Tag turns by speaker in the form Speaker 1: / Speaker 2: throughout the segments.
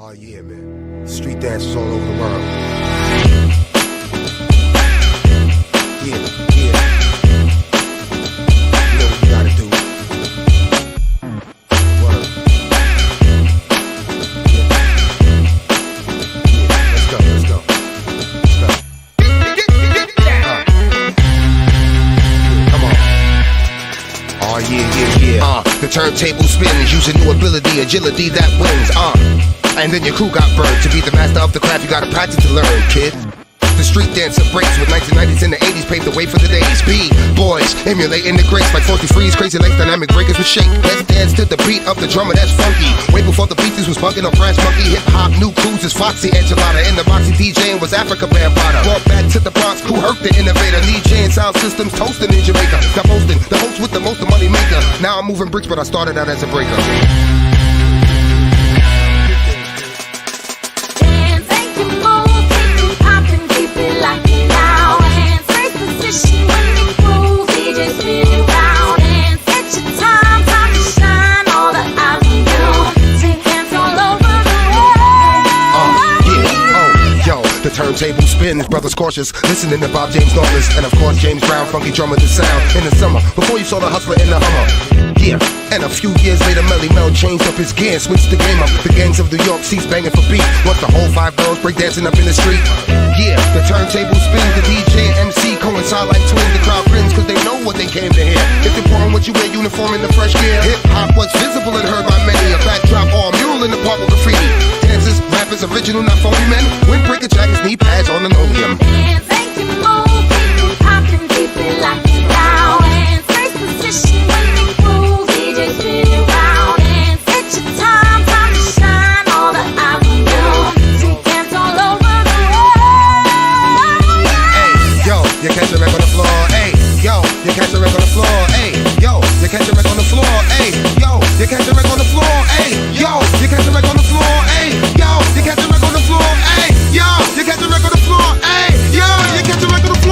Speaker 1: Oh yeah, man. Street dances all over the world. Yeah. You know what you gotta do. Word. Yeah. Let's go. Come on. Oh yeah. The turntable spins using new ability, agility that wins. And then your crew got burned. To be the master of the craft, you gotta practice to learn, kid. The street dancer breaks with 1990s and the 80s paved the way for the days. B-boys emulating the grace like 43s, crazy legs, dynamic breakers with shake. Let's dance to the beat of the drummer, that's funky. Way before the beat, this was bugging on Brass Monkey. Hip-hop, new cruises, Foxy, Angelada. In the boxy DJing was Africa Bambaataa. Brought back to the Bronx, Kool Herc the innovator. DJing sound systems, toasting in Jamaica. Got boasting, the host with the most, the money maker. Now I'm moving bricks, but I started out as a breaker. The turntable spins, brothers cautious, listening to Bob James Nautilus, and of course James Brown, funky drummer the sound in the summer, before you saw the hustler in the Hummer. Yeah, and a few years later Melly Mel changed up his gear and switched the game up. The gangs of New York ceased banging for beat, once the whole 5 girls break dancing up in the street. Yeah, the turntable spins, the DJ and MC coincide like twins. The crowd grins cause they know what they came to hear. It's important what you wear, uniform in the fresh gear. Hip-hop was visible and heard by many. A backdrop or a mural in the park with graffiti. Dancers, rappers, original, not phony men. Windbreaker jackets, knee pads on linoleum.
Speaker 2: Dance, make it move, keep it poppin', keep it locked down. Dance, first position, winning groove, DJ spin around. Dance, it's your time to shine, all the eyes on you. Street dance all over the world.
Speaker 1: Hey, yo, you catch a wreck on the floor. Hey, yo, you catch a wreck on the floor. Hey, yo, you catch a wreck on the floor. Hey, yo, you catch a wreck on the floor. Hey, yo, you catch a wreck on the floor. Hey, yo, you catch a wreck on the floor. Hey, yo, you catch a wreck on the floor. Hey, yo, you catch a wreck on the floor.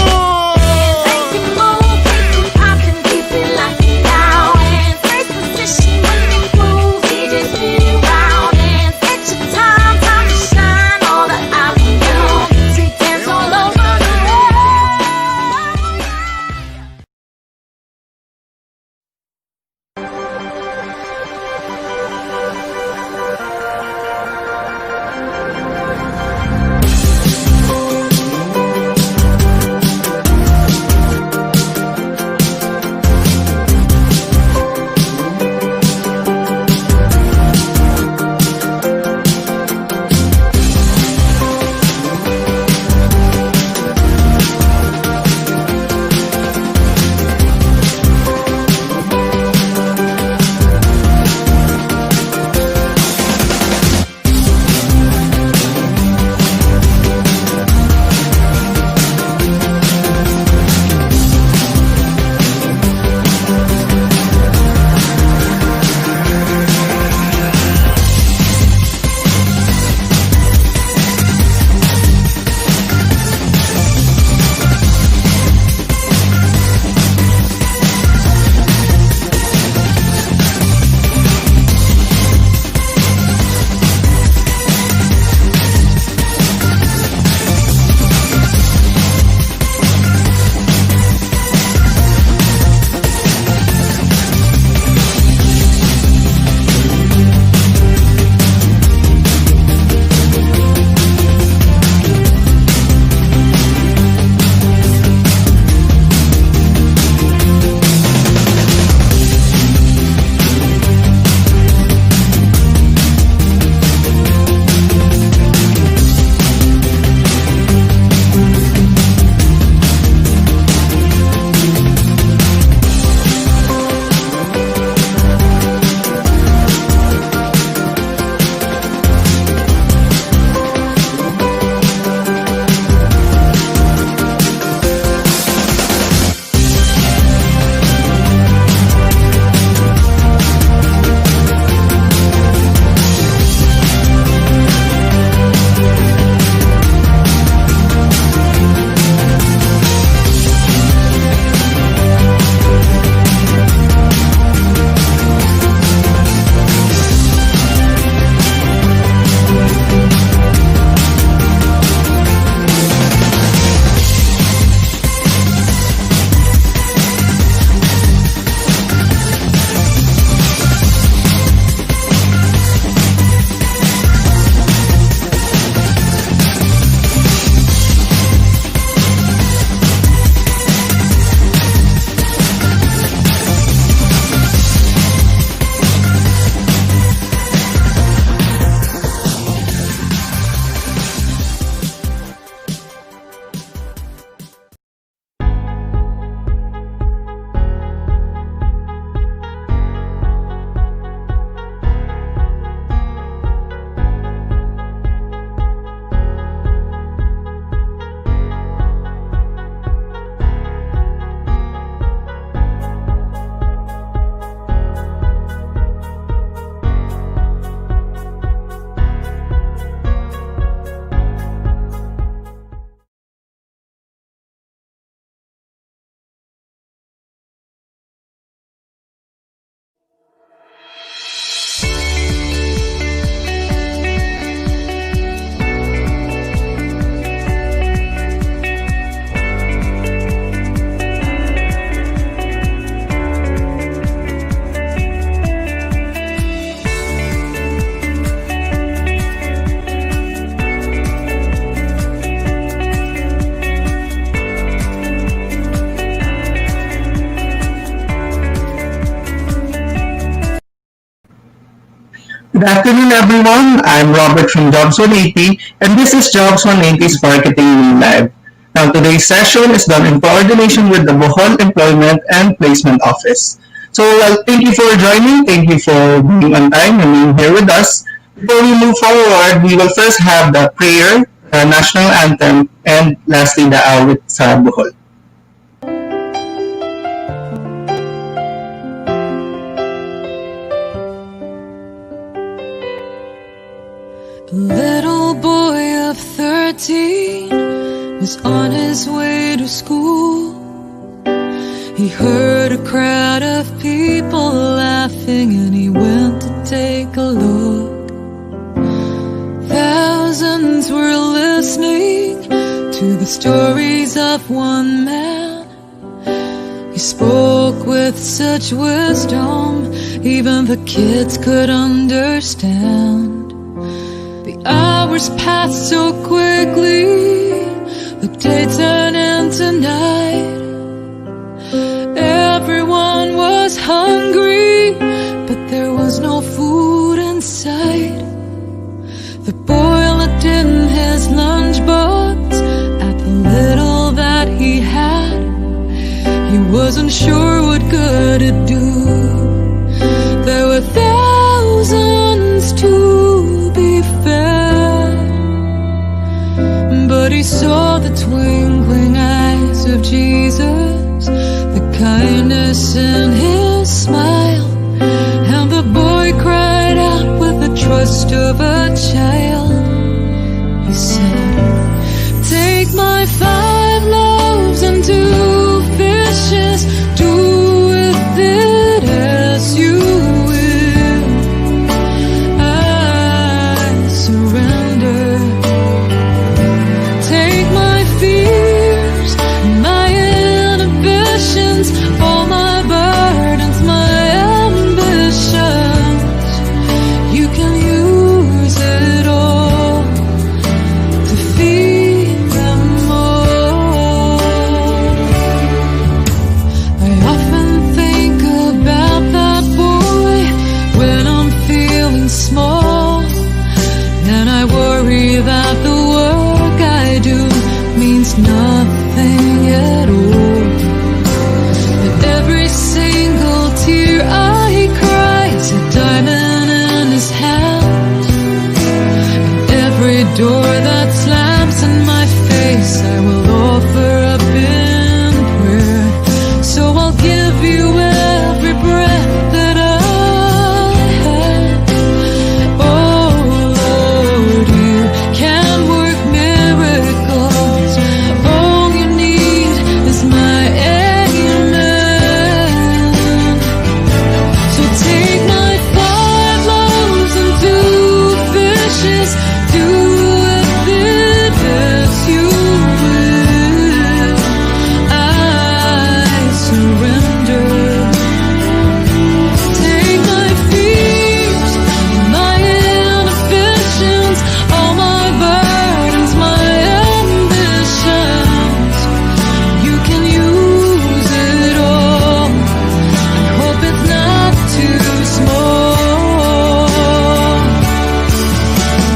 Speaker 3: Good afternoon, everyone. I'm Robert from Jobs 180, and this is Jobs 180's Marketing Live. Now, today's session is done in coordination with the Bohol Employment and Placement Office. So, thank you for joining. Thank you for being on time and being here with us. Before we move forward, we will first have the prayer, the national anthem, and lastly, the awit sa Bohol.
Speaker 4: A little boy of 13 was on his way to school. He heard a crowd of people laughing and he went to take a look. Thousands were listening to the stories of one man. He spoke with such wisdom, even the kids could understand. The hours passed so quickly, the day turned into night. Everyone was hungry, but there was no food in sight. The boy looked in his lunchbox at the little that he had. He wasn't sure what good it'd do. There were thousands to be fed, but he saw the twinkling eyes of Jesus, the kindness in his smile, and the boy cried out with the trust of a child. He said, "Take my 5 loaves and 2 fishes, do with it as you will. I surrender. Take my fears, my inhibitions, all my burdens, my ambitions. You can use it all to feed them all." I often think about that boy when I'm feeling small, and I worry that the work I do means nothing at all. But every single tear I cry is a diamond in his hand. And every door that slams in my face, I will offer up in prayer. So I'll give you every breath that I have. Oh Lord, you can work miracles. All you need is my amen. So take my 5 loaves and 2 fishes, do with it as you will. I surrender. Take my fears, my inhibitions, all my burdens, my ambitions. You can use it all. I hope it's not too small.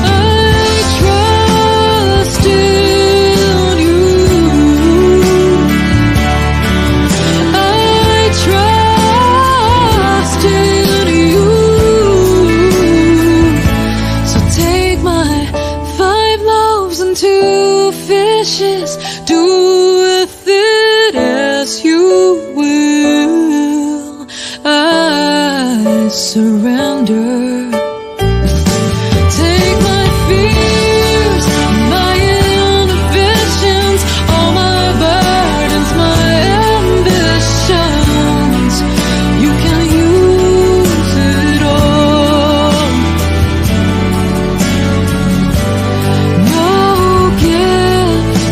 Speaker 4: I trust in you. I trust in you. So take my 5 loaves and 2 fishes, do with it as you will. I surrender. Take my fears, my inhibitions, all my burdens, my ambitions. You can use it all. No gift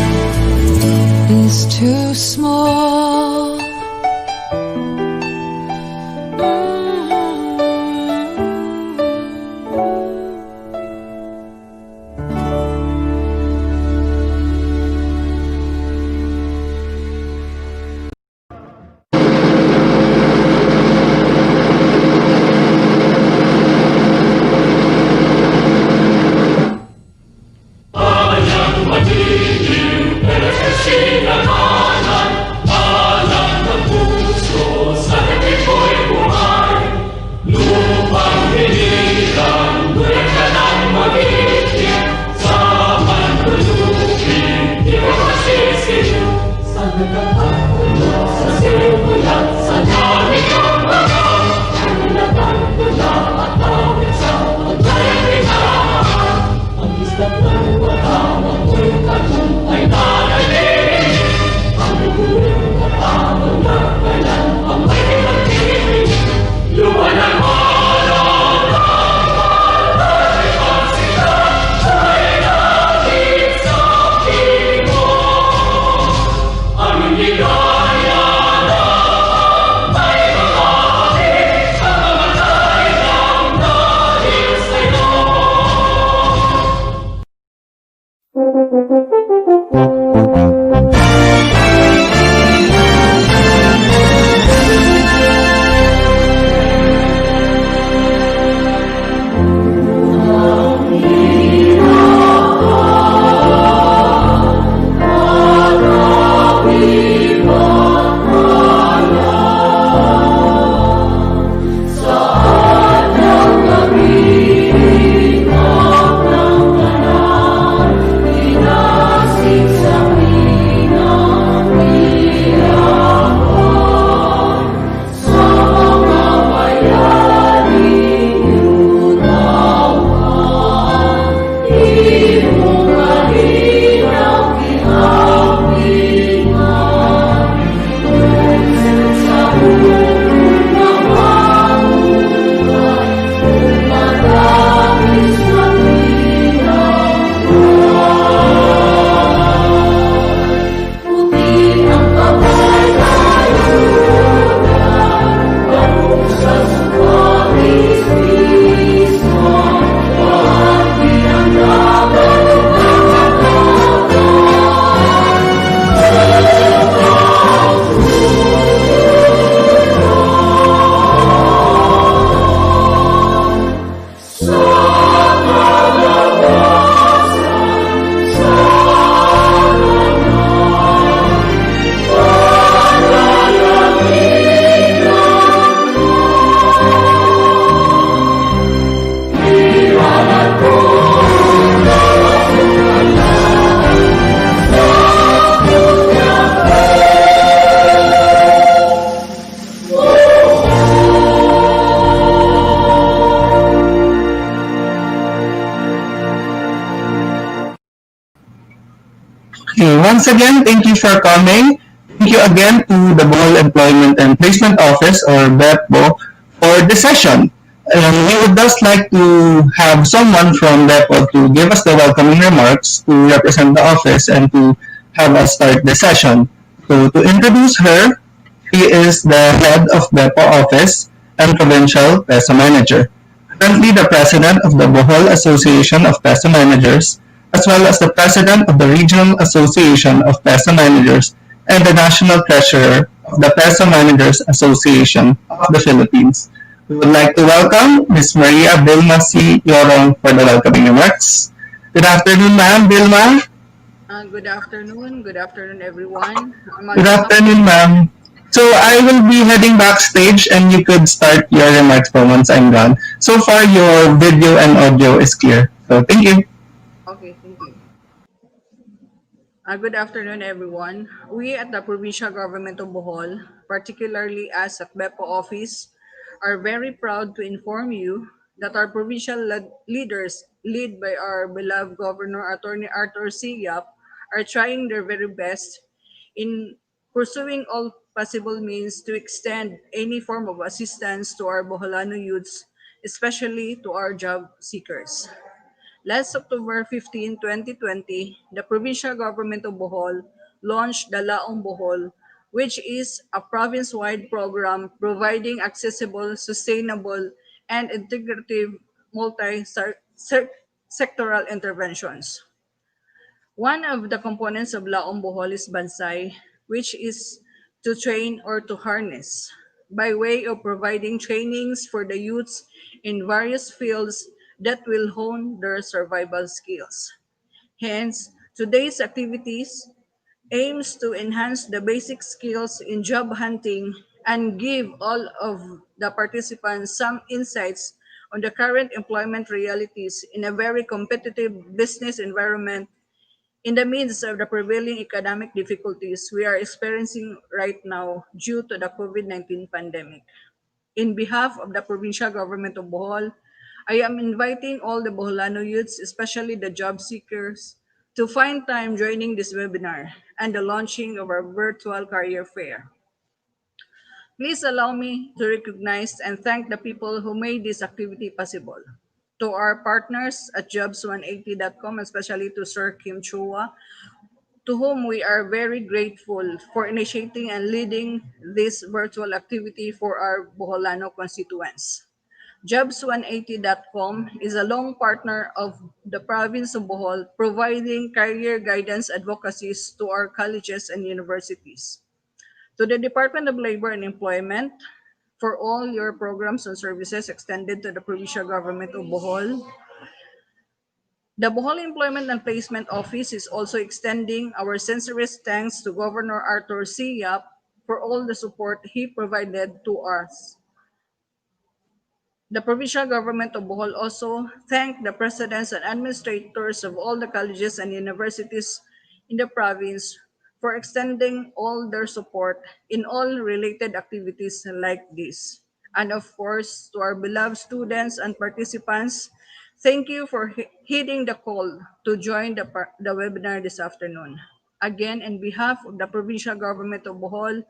Speaker 3: Okay, once again, thank you for coming. Thank you again to the Bohol Employment and Placement Office, or BEPO, for this session. We would just like to have someone from BEPO to give us the welcoming remarks to represent the office and to have us start the session. So to introduce her, she is the head of BEPO office and provincial PESA manager. Currently the president of the Bohol Association of PESA Managers, as well as the president of the Regional Association of PESA Managers and the national treasurer of the PESA Managers Association of the Philippines. We would like to welcome Ms. Maria Vilma C. Yorong for the welcoming remarks. Good afternoon, ma'am. Vilma.
Speaker 5: Good afternoon. Good afternoon, everyone.
Speaker 3: Good afternoon, ma'am. So I will be heading backstage and you could start your remarks po once I'm done. So far, your video and audio is clear. So thank you.
Speaker 5: Okay, thank you. Good afternoon, everyone. We at the Provincial Government of Bohol, particularly as at BEPO office, are very proud to inform you that our provincial leaders, led by our beloved Governor Attorney Arthur C. Yap, are trying their very best in pursuing all possible means to extend any form of assistance to our Boholano youths, especially to our job seekers. Last October 15, 2020, the provincial government of Bohol launched the Laong Bohol, which is a province-wide program providing accessible, sustainable, and integrative multi-sectoral interventions. One of the components of Laong Bohol is Bansay, which is to train or to harness, by way of providing trainings for the youths in various fields that will hone their survival skills. Hence, today's activities aims to enhance the basic skills in job hunting and give all of the participants some insights on the current employment realities in a very competitive business environment in the midst of the prevailing economic difficulties we are experiencing right now due to the COVID-19 pandemic. In behalf of the provincial government of Bohol, I am inviting all the Boholano youths, especially the job seekers, to find time joining this webinar and the launching of our virtual career fair. Please allow me to recognize and thank the people who made this activity possible. To our partners at jobs180.com, especially to Sir Kim Chua, to whom we are very grateful for initiating and leading this virtual activity for our Boholano constituents. Jobs180.com is a long partner of the province of Bohol, providing career guidance advocacies to our colleges and universities. To the Department of Labor and Employment, for all your programs and services extended to the provincial government of Bohol. The Bohol Employment and Placement Office is also extending our sincerest thanks to Governor Arthur C. Yap for all the support he provided to us. The provincial government of Bohol also thanked the presidents and administrators of all the colleges and universities in the province for extending all their support in all related activities like this. And of course, to our beloved students and participants, thank you for heeding the call to join the webinar this afternoon. Again, on behalf of the provincial government of Bohol,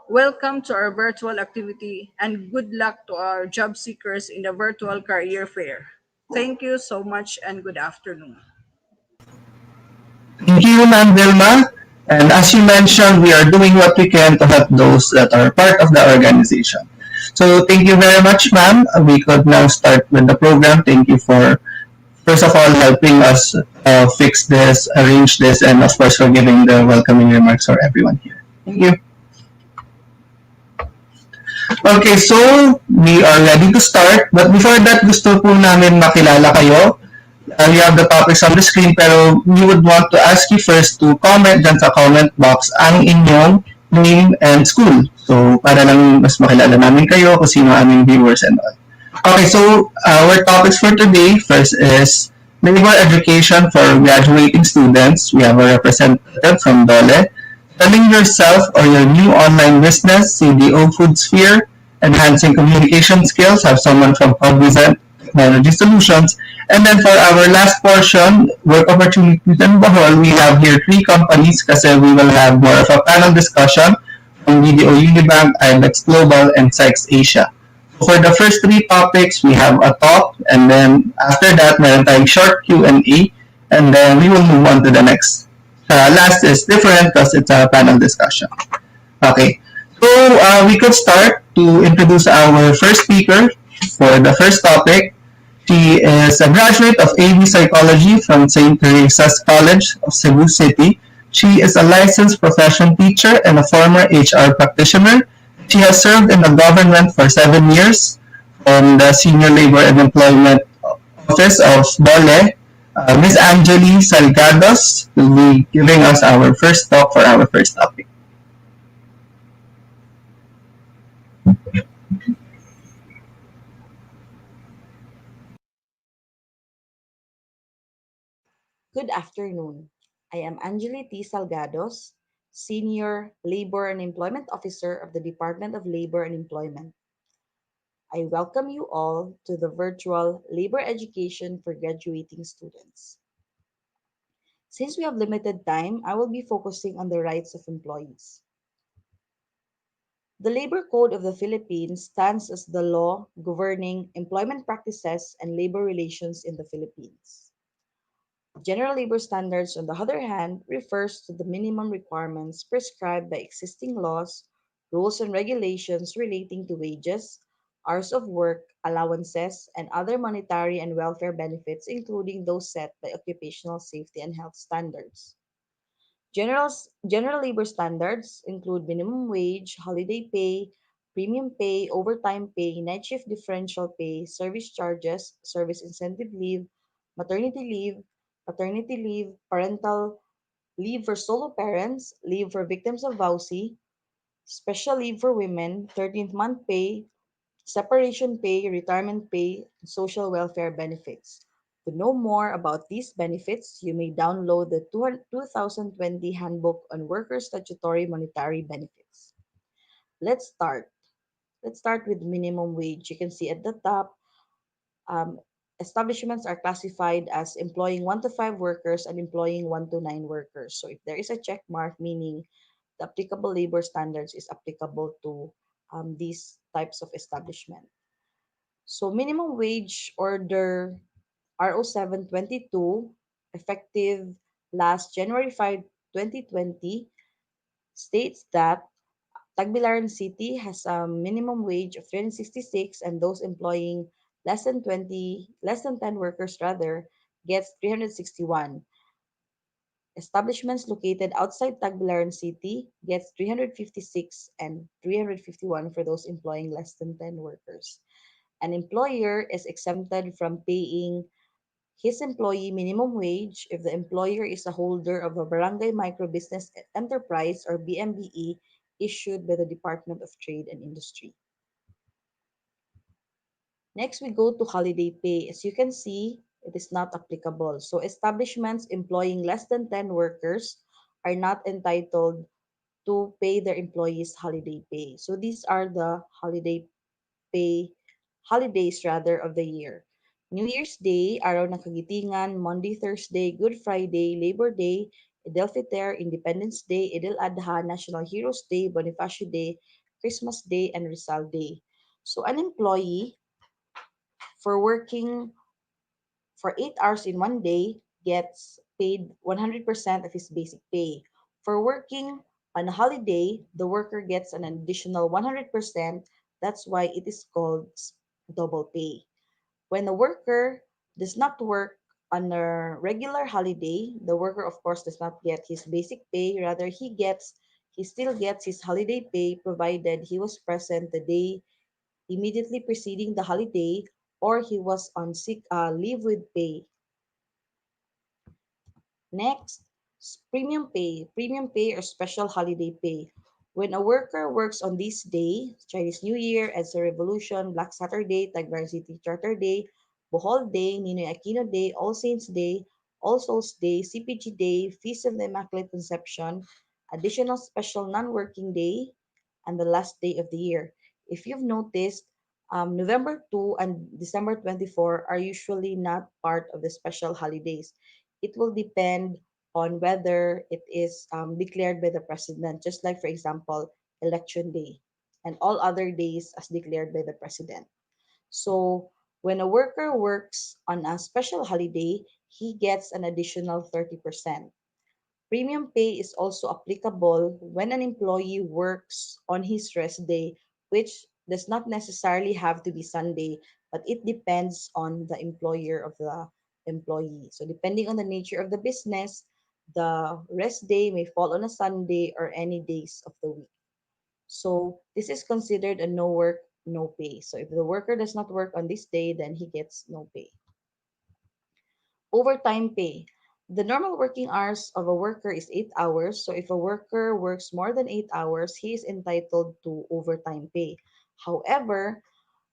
Speaker 5: welcome to our virtual activity and good luck to our job seekers in the virtual career fair. Thank you so much and good afternoon.
Speaker 3: Thank you, ma'am Vilma. And as you mentioned, we are doing what we can to help those that are part of the organization. So thank you very much, ma'am. We could now start with the program. Thank you for, first of all, helping us fix this, arrange this, and of course for giving the welcoming remarks for everyone here. Thank you. Okay, so we are ready to start. But before that, gusto po namin makilala kayo. We have the topics on the screen, pero we would want to ask you first to comment dyan sa comment box ang inyong name and school. So, para lang mas makilala namin kayo kung sino aming viewers and all. Okay, so our topics for today, first is labor education for graduating students. We have a representative from Dole. Selling yourself or your new online business, CDO Foodsphere. Enhancing communication skills, have someone from Cognizant. technology solutions. And then for our last portion, work opportunities in Bohol, we have here three companies kasi we will have more of a panel discussion from BDO Unibank, IBEX Global, and Sykes Asia. For the first three topics, we have a talk, and then after that, meron tayong short Q&A, and then we will move on to the next. Last is different because it's a panel discussion. Okay, so we could start to introduce our first speaker for the first topic. She is a graduate of AV Psychology from St. Teresa's College of Cebu City. She is a licensed profession teacher and a former HR practitioner. She has served in the government for 7 years from the Senior Labor and Employment Office of Dole. Ms. Angeli Salgados will be giving us our first talk for our first topic.
Speaker 6: Good afternoon. I am Angeli T. Salgados, Senior Labor and Employment Officer of the Department of Labor and Employment. I welcome you all to the virtual labor education for graduating students. Since we have limited time, I will be focusing on the rights of employees. The Labor Code of the Philippines stands as the law governing employment practices and labor relations in the Philippines. General labor standards, on the other hand, refers to the minimum requirements prescribed by existing laws, rules, and regulations relating to wages, hours of work, allowances, and other monetary and welfare benefits, including those set by occupational safety and health standards. General labor standards include minimum wage, holiday pay, premium pay, overtime pay, night shift differential pay, service charges, service incentive leave, maternity leave, paternity leave, parental leave for solo parents, leave for victims of VAUSI, special leave for women, 13th month pay, separation pay, retirement pay, and social welfare benefits. To know more about these benefits, you may download the 2020 Handbook on Workers' Statutory Monetary Benefits. Let's start. Let's start with minimum wage. You can see at the top, um, establishments are classified as employing 1 to 5 workers and employing 1 to 9 workers. So if there is a check mark, meaning the applicable labor standards is applicable to these types of establishment. So minimum wage order RO 722, effective last January 5, 2020, states that Tagbilaran City has a minimum wage of 366, and those employing less than 10 workers rather, gets 361. Establishments located outside Tagbilaran City gets 356 and 351 for those employing less than 10 workers. An employer is exempted from paying his employee minimum wage if the employer is a holder of a Barangay Micro Business Enterprise or BMBE issued by the Department of Trade and Industry. Next, we go to holiday pay. As you can see, it is not applicable. So establishments employing less than 10 workers are not entitled to pay their employees holiday pay. So these are the pay holidays rather of the year. New Year's Day, Araw ng Kagitingan, Monday, Thursday, Good Friday, Labor Day, Eid Independence Day, Eid al-Adha, National Heroes Day, Bonifacio Day, Christmas Day, and Rizal Day. So an employee for working for 8 hours in one day gets paid 100% of his basic pay. For working on a holiday, the worker gets an additional 100%. That's why it is called double pay. When a worker does not work on a regular holiday, the worker of course does not get his basic pay, rather he still gets his holiday pay provided he was present the day immediately preceding the holiday or he was on sick leave with pay. Next, premium pay. Premium pay or special holiday pay. When a worker works on this day, Chinese New Year, EDSA Revolution, Black Saturday, Tagbilaran City Charter Day, Bohol Day, Ninoy Aquino Day, All Saints Day, All Souls Day, CPG Day, Feast of the Immaculate Conception, additional special non-working day, and the last day of the year. If you've noticed, November 2 and December 24 are usually not part of the special holidays. It will depend on whether it is declared by the president, just like, for example, election day and all other days as declared by the president. So when a worker works on a special holiday, he gets an additional 30%. Premium pay is also applicable when an employee works on his rest day, which does not necessarily have to be Sunday, but it depends on the employer of the employee. So, depending on the nature of the business, the rest day may fall on a Sunday or any days of the week. So, this is considered a no work, no pay. So, if the worker does not work on this day, then he gets no pay. Overtime pay. The normal working hours of a worker is 8 hours. So if a worker works more than 8 hours, he is entitled to overtime pay. However,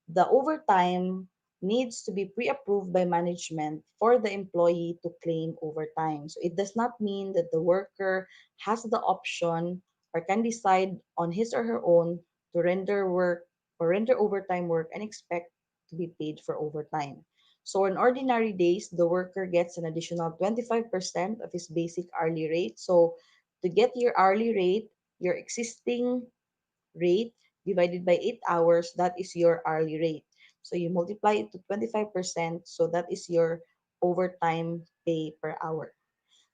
Speaker 6: the overtime needs to be pre-approved by management for the employee to claim overtime. So it does not mean that the worker has the option or can decide on his or her own to render work or render overtime work and expect to be paid for overtime. So on ordinary days, the worker gets an additional 25% of his basic hourly rate. So to get your hourly rate, your existing rate divided by 8 hours, that is your hourly rate. So you multiply it to 25%, so that is your overtime pay per hour.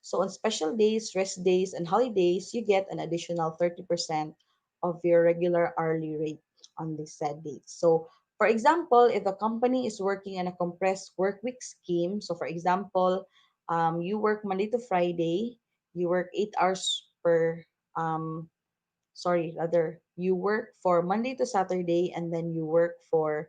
Speaker 6: So on special days, rest days, and holidays, you get an additional 30% of your regular hourly rate on these said dates. So for example, if a company is working in a compressed work week scheme, so for example, you work Monday to Friday, you work 8 hours per sorry, rather, you work for Monday to Saturday and then you work for,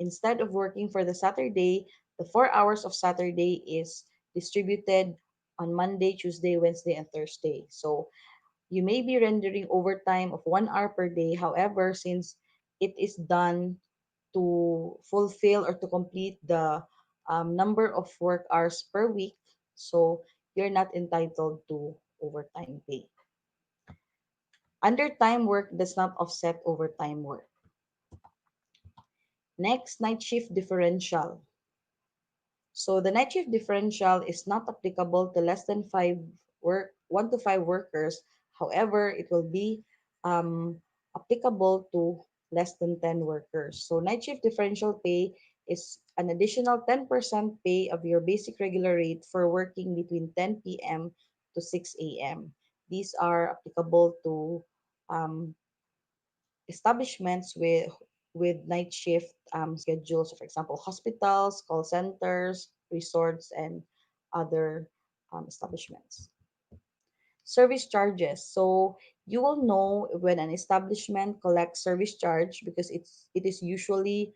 Speaker 6: instead of working for the Saturday, the 4 hours of Saturday is distributed on Monday, Tuesday, Wednesday, and Thursday. So you may be rendering overtime of 1 hour per day. However, since it is done to fulfill or to complete the number of work hours per week, so you're not entitled to overtime pay. Undertime work does not offset overtime work. Next, night shift differential. So the night shift differential is not applicable to less than 1 to 5 workers. However, it will be applicable to less than 10 workers. So night shift differential pay is an additional 10% pay of your basic regular rate for working between 10 p.m. to 6 a.m. These are applicable to um, establishments with night shift schedules. So for example, hospitals, call centers, resorts, and other establishments. Service charges. So you will know when an establishment collects service charge because it is usually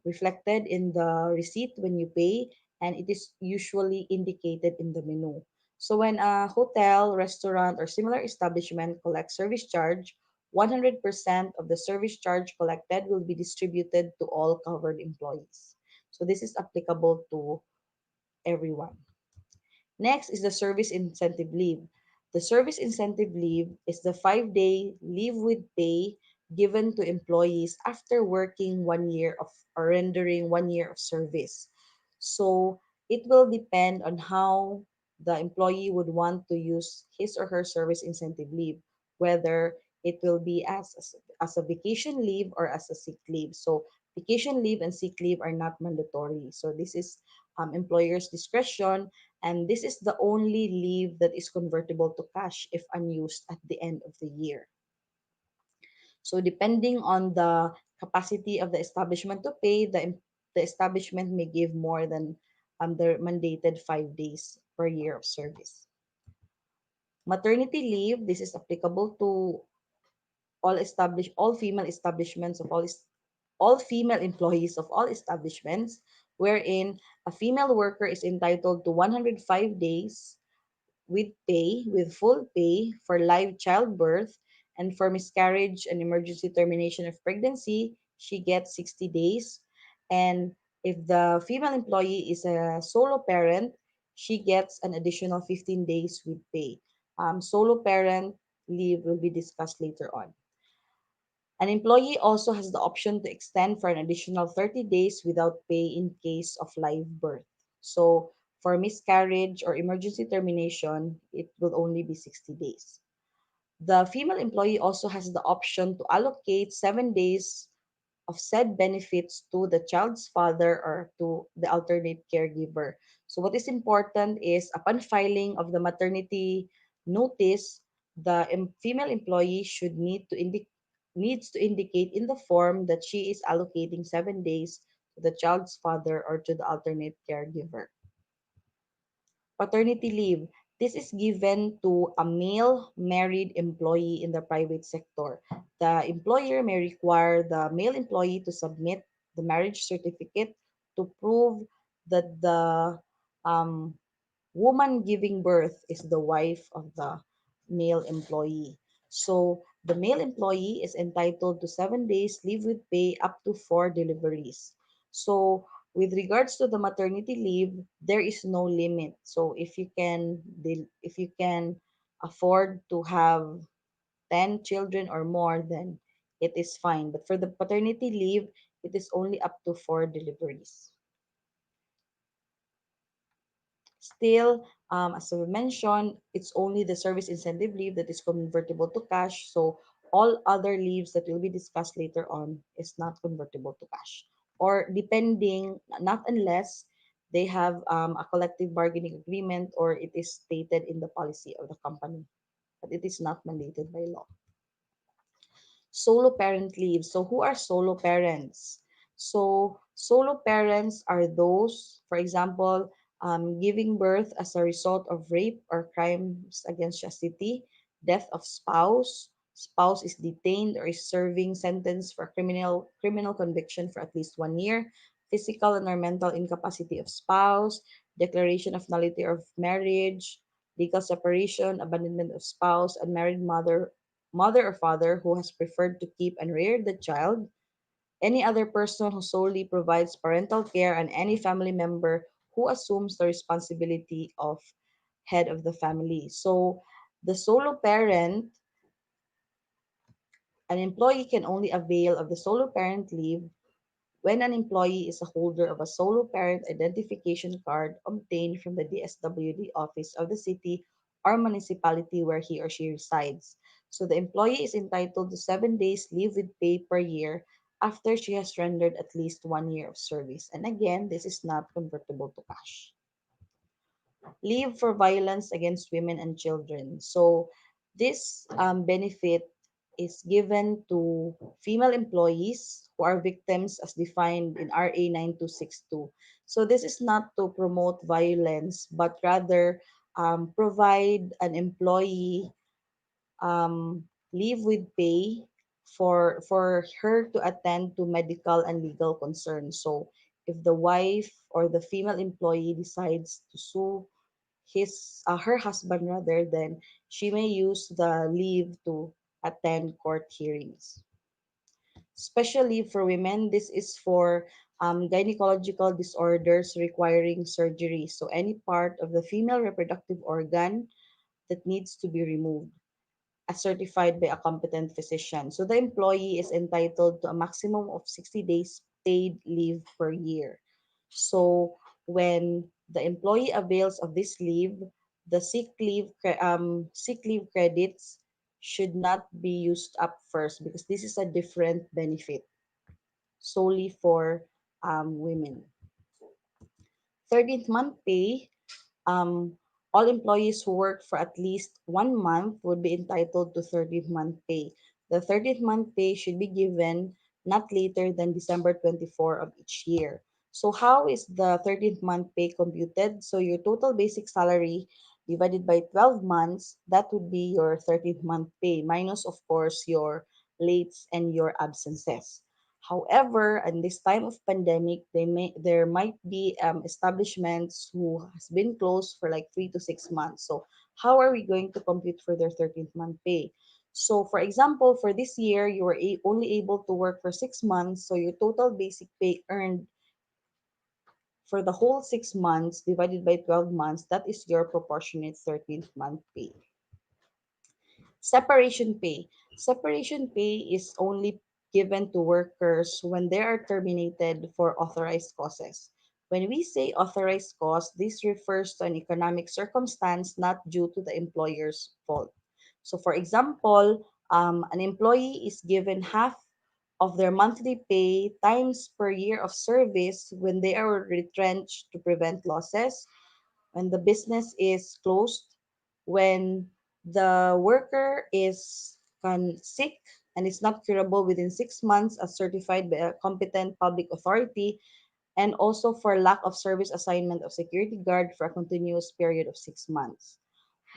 Speaker 6: reflected in the receipt when you pay, and it is usually indicated in the menu. So when a hotel, restaurant, or similar establishment collects service charge, 100% of the service charge collected will be distributed to all covered employees. So this is applicable to everyone. Next is the service incentive leave. The service incentive leave is the 5-day leave with pay given to employees after working 1 year of or rendering 1 year of service. So it will depend on how the employee would want to use his or her service incentive leave, whether it will be as a vacation leave or as a sick leave. So vacation leave and sick leave are not mandatory. So this is employer's discretion, and this is the only leave that is convertible to cash if unused at the end of the year. So depending on the capacity of the establishment to pay, the establishment may give more than the mandated 5 days per year of service. Maternity leave, this is applicable to all female establishments of all female employees of all establishments, wherein a female worker is entitled to 105 days with full pay for live childbirth, and for miscarriage and emergency termination of pregnancy, she gets 60 days. And if the female employee is a solo parent, she gets an additional 15 days with pay. Solo parent leave will be discussed later on. An employee also has the option to extend for an additional 30 days without pay in case of live birth. So, for miscarriage or emergency termination, it will only be 60 days. The female employee also has the option to allocate 7 days of said benefits to the child's father or to the alternate caregiver. So what is important is upon filing of the maternity notice, the female employee should needs to indicate in the form that she is allocating 7 days to the child's father or to the alternate caregiver. Paternity leave. This is given to a male married employee in the private sector. The employer may require the male employee to submit the marriage certificate to prove that the um, woman giving birth is the wife of the male employee. So the male employee is entitled to 7 days leave with pay up to 4 deliveries. So with regards to the maternity leave, there is no limit. So if you can afford to have 10 children or more, then it is fine. But for the paternity leave, it is only up to 4 deliveries. Still, as we mentioned, it's only the service incentive leave that is convertible to cash. So all other leaves that will be discussed later on is not convertible to cash. Or depending, not unless they have a collective bargaining agreement or it is stated in the policy of the company, but it is not mandated by law. Solo parent leave. So who are solo parents? So solo parents are those, for example, giving birth as a result of rape or crimes against chastity, death of spouse is detained or is serving sentence for criminal conviction for at least 1 year, physical and or mental incapacity of spouse, declaration of nullity of marriage, legal separation, abandonment of spouse, unmarried mother or father who has preferred to keep and rear the child, any other person who solely provides parental care, and any family member who assumes the responsibility of head of the family. So, the solo parent, an employee can only avail of the solo parent leave when an employee is a holder of a solo parent identification card obtained from the DSWD office of the city or municipality where he or she resides. So the employee is entitled to 7 days leave with pay per year after she has rendered at least 1 year of service. And again, this is not convertible to cash. Leave for violence against women and children. So this benefit is given to female employees who are victims as defined in RA 9262. So this is not to promote violence, but rather provide an employee leave with pay for her to attend to medical and legal concerns. So if the wife or the female employee decides to sue her husband rather, then she may use the leave to attend court hearings. Special leave for women, this is for gynecological disorders requiring surgery. So any part of the female reproductive organ that needs to be removed as certified by a competent physician. So the employee is entitled to a maximum of 60 days paid leave per year. So when the employee avails of this leave, the sick leave credits should not be used up first because this is a different benefit solely for women. 13th month pay, um, all employees who work for at least 1 month would be entitled to 13th month pay. The 13th month pay should be given not later than December 24 of each year. So how is the 13th month pay computed? So your total basic salary divided by 12 months, that would be your 13th month pay, minus of course your lates and your absences. However, in this time of pandemic, there might be establishments who has been closed for like 3 to 6 months. So how are we going to compute for their 13th month pay? So for example, for this year, you were only able to work for 6 months. So your total basic pay earned for the whole 6 months divided by 12 months, that is your proportionate 13th month pay. Separation pay. Separation pay is only given to workers when they are terminated for authorized causes. When we say authorized cause, this refers to an economic circumstance not due to the employer's fault. So, for example, an employee is given half of their monthly pay times per year of service when they are retrenched to prevent losses, when the business is closed, when the worker is sick and is not curable within 6 months as certified by a competent public authority, and also for lack of service assignment of security guard for a continuous period of 6 months.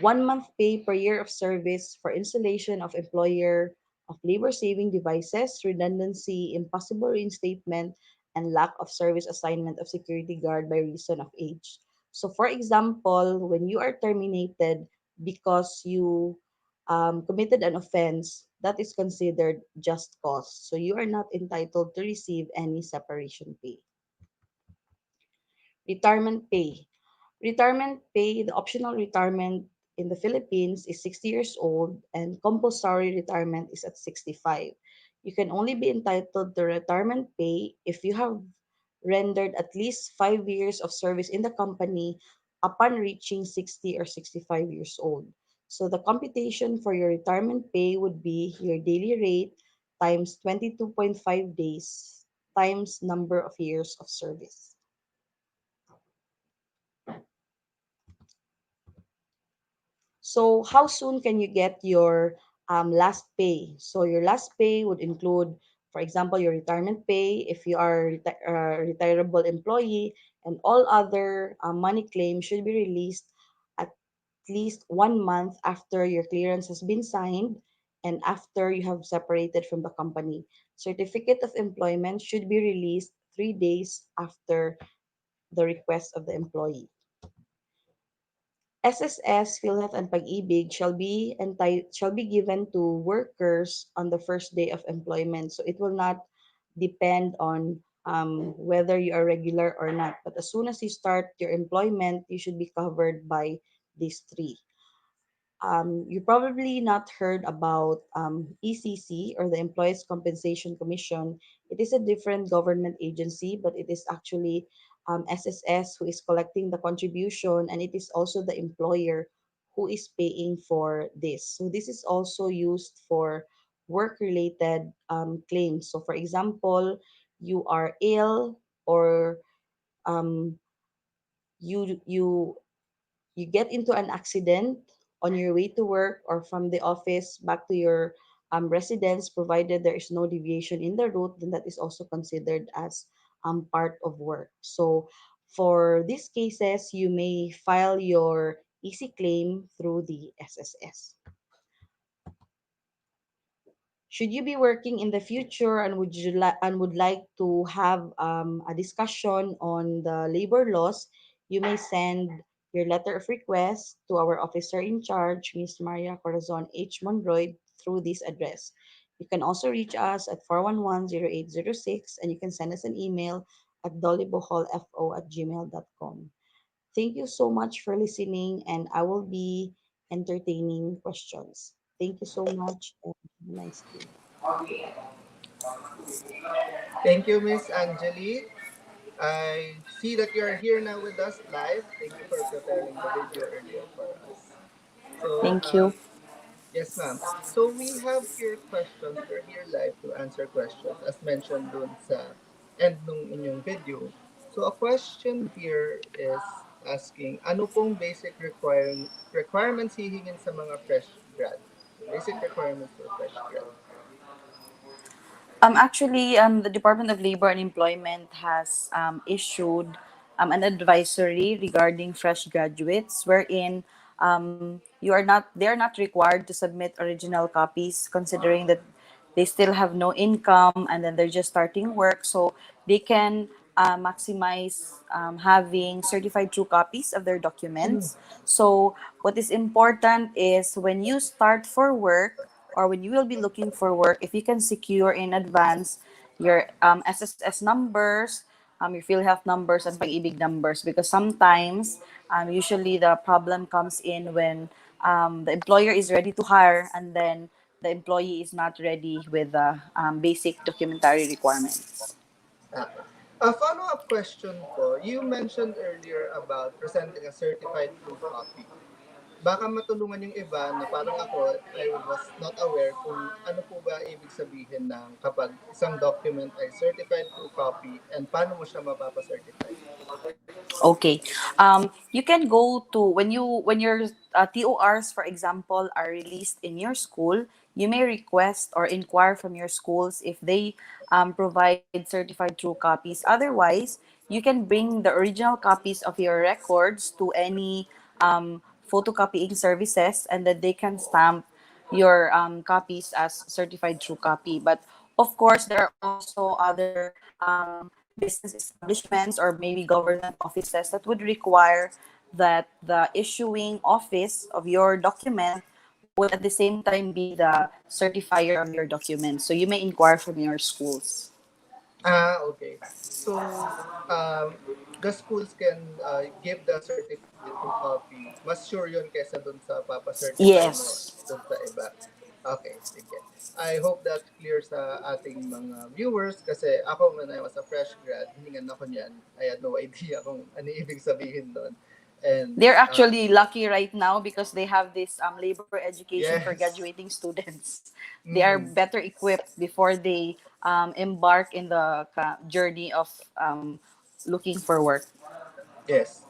Speaker 6: 1 month pay per year of service for installation of employer of labor saving devices, redundancy, impossible reinstatement, and lack of service assignment of security guard by reason of age. So, for example, when you are terminated because you committed an offense, that is considered just cause. So, you are not entitled to receive any separation pay. Retirement pay. Retirement pay, the optional retirement in the Philippines is 60 years old and compulsory retirement is at 65. You can only be entitled to retirement pay if you have rendered at least 5 years of service in the company upon reaching 60 or 65 years old. So the computation for your retirement pay would be your daily rate times 22.5 days times number of years of service. So how soon can you get your last pay? So your last pay would include, for example, your retirement pay if you are retirable employee, and all other money claims should be released at least 1 month after your clearance has been signed and after you have separated from the company. Certificate of employment should be released 3 days after the request of the employee. SSS, PhilHealth, and Pag-ibig shall be given to workers on the first day of employment. So it will not depend on whether you are regular or not. But as soon as you start your employment, you should be covered by these three. You probably not heard about ECC, or the Employees Compensation Commission. It is a different government agency, but it is actually SSS who is collecting the contribution, and it is also the employer who is paying for this. So this is also used for work-related claims. So for example, you are ill, or um, you you get into an accident on your way to work or from the office back to your residence, provided there is no deviation in the route, then that is also considered as part of work. So for these cases, you may file your easy claim through the SSS. Should you be working in the future and would like to have a discussion on the labor laws, you may send your letter of request to our officer in charge, Ms. Maria Corazon H. Monroy, through this address. You can also reach us at 411-0806, and you can send us an email at dollyboholfo@gmail.com. Thank you so much for listening, and I will be entertaining questions. Thank you so much, and have a nice day.
Speaker 3: Thank you, Miss Angeli. I see that you are here now with us live. Thank you for preparing the video earlier for us. So,
Speaker 6: Thank you.
Speaker 3: yes, ma'am. So, we have here questions. We're here live to answer questions as mentioned dun sa end nung inyong video. So, a question here is asking, ano pong basic requirements hihingin sa mga fresh grad? Basic requirements for fresh grad.
Speaker 6: The Department of Labor and Employment has issued an advisory regarding fresh graduates, wherein they are not required to submit original copies, considering that they still have no income and then they're just starting work, so they can maximize having certified true copies of their documents. So what is important is when you start for work, or when you will be looking for work, if you can secure in advance your SSS numbers, your PhilHealth numbers, and Pag-ibig numbers, because sometimes, usually the problem comes in when the employer is ready to hire, and then the employee is not ready with the basic documentary requirements.
Speaker 7: Okay. A follow-up question po, you mentioned earlier about presenting a certified true copy. Baka matulungan yung iba na parang ako, I was not aware kung ano po ba ibig sabihin ng kapag isang document ay certified true copy and paano mo siya mapapa-certify.
Speaker 6: Okay. You can go to when your TORs, for example, are released in your school. You may request or inquire from your schools if they provide certified true copies. Otherwise, you can bring the original copies of your records to any photocopying services, and then they can stamp your copies as certified true copy. But of course, there are also other business establishments or maybe government offices that would require that the issuing office of your document would at the same time be the certifier of your document. So you may inquire from your schools.
Speaker 7: Ah, okay. So, the schools can give the certified true copy. Mas sure yun kesa dun sa papa-certify mo
Speaker 6: Yes.
Speaker 7: dun sa iba. Okay, sige. I hope that's clear sa ating mga viewers kasi ako when I was a fresh grad, hiningan ako niyan. I had no idea kung ano ibig sabihin doon. And
Speaker 6: They're actually lucky right now because they have this labor education for
Speaker 7: yes.
Speaker 6: graduating students. They are
Speaker 7: Mhm.
Speaker 6: better equipped before they embark in the journey of looking for work.
Speaker 7: Yes.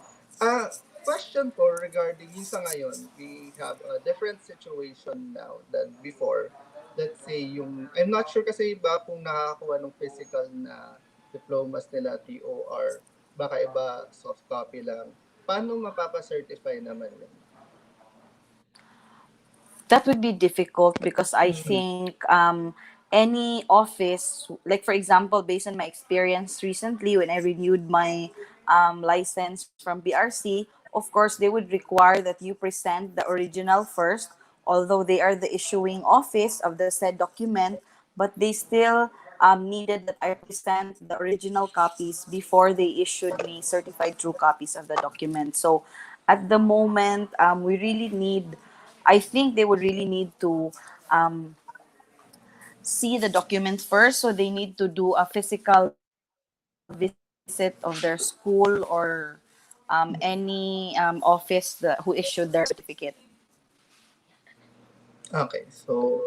Speaker 7: Question po regarding yung sa ngayon, we have a different situation now than before. Let's say yung, I'm not sure kasi iba kung nakakakuha ng physical na diplomas nila, TOR, baka iba soft copy lang. Paano mapapa-certify naman yun?
Speaker 6: That would be difficult because I
Speaker 7: Mhm.
Speaker 6: think any office, like for example, based on my experience recently when I renewed my license from BRC, of course, they would require that you present the original first, although they are the issuing office of the said document, but they still needed that I present the original copies before they issued me certified true copies of the document. So at the moment, we really need I think they would really need to um, see the documents first. So they need to do a physical visit of their school or any office who issued their certificate.
Speaker 7: Okay, so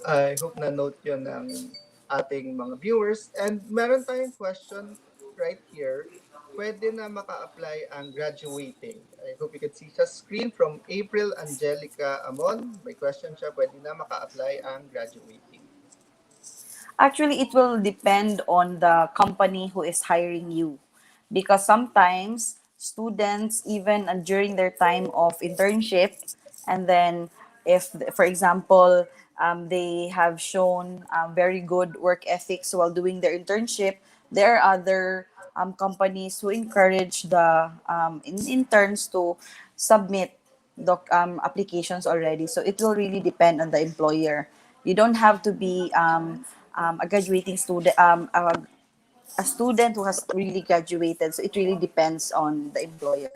Speaker 7: I hope na note yun ng ating mga viewers. And meron tayong question right here. Pwede na maka-apply ang graduating. I hope you can see sa screen from April Angelica Amon. May question siya, pwede na maka-apply ang graduating.
Speaker 6: Actually, it will depend on the company who is hiring you. Because sometimes students, even during their time of internship, and then if, for example, they have shown very good work ethics while doing their internship, there are other companies who encourage the interns to submit applications already. So it will really depend on the employer. You don't have to be a graduating student, a student who has really graduated. So it really depends on the employer.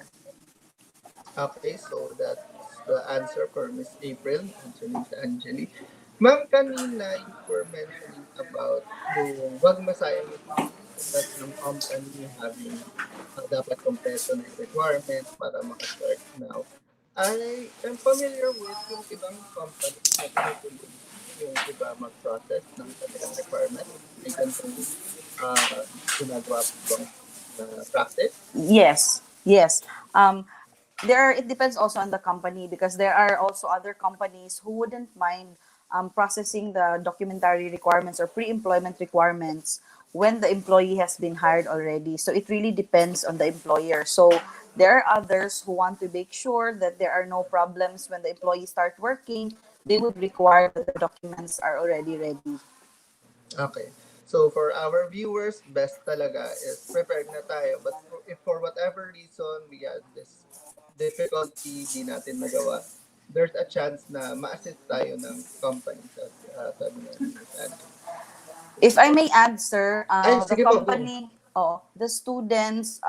Speaker 7: Okay, so that's the answer for Miss April, answering sa Angeli. Ma'am, kanina you were mentioning about yung wag masayang yung CV that some company having dapat kompleto na yung requirements para maka-start now. I am familiar with yung ibang companies na tinutulungan yung iba mag-process ng kanilang requirements. May ganitong ginagawa po bang practice?
Speaker 6: Yes, yes. It depends also on the company because there are also other companies who wouldn't mind processing the documentary requirements or pre-employment requirements when the employee has been hired already. So it really depends on the employer. So there are others who want to make sure that there are no problems when the employees start working. They would require that the documents are already ready.
Speaker 7: Okay. So for our viewers, best talaga is prepared na tayo. But if for whatever reason we had this difficulty, di natin magawa, there's a chance na ma-assist tayo ng company sabi nga ni Miss Angela.
Speaker 6: If I may add, sir,
Speaker 7: Ay,
Speaker 6: the
Speaker 7: sige po, go.
Speaker 6: company, the students,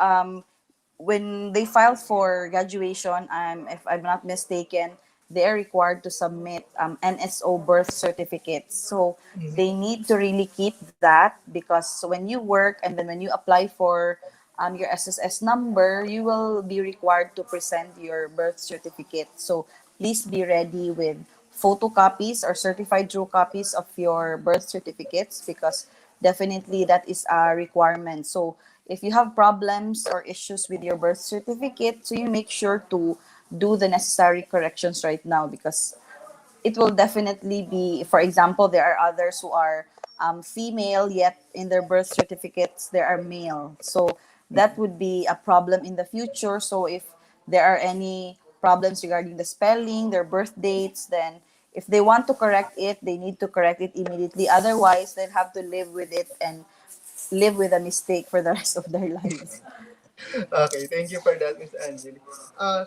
Speaker 6: when they file for graduation, if I'm not mistaken, they are required to submit NSO birth certificates. So they need to really keep that, because when you work and then when you apply for your SSS number, you will be required to present your birth certificate. So please be ready with photocopies or certified true copies of your birth certificates, because definitely that is a requirement. So if you have problems or issues with your birth certificate, so you make sure to do the necessary corrections right now, because it will definitely be, for example, there are others who are female, yet in their birth certificates they are male. So that would be a problem in the future. So if there are any problems regarding the spelling, their birth dates, then if they want to correct it, they need to correct it immediately. Otherwise, they'll have to live with it and live with a mistake for the rest of their lives.
Speaker 7: Okay, thank you for that, Miss Angeli.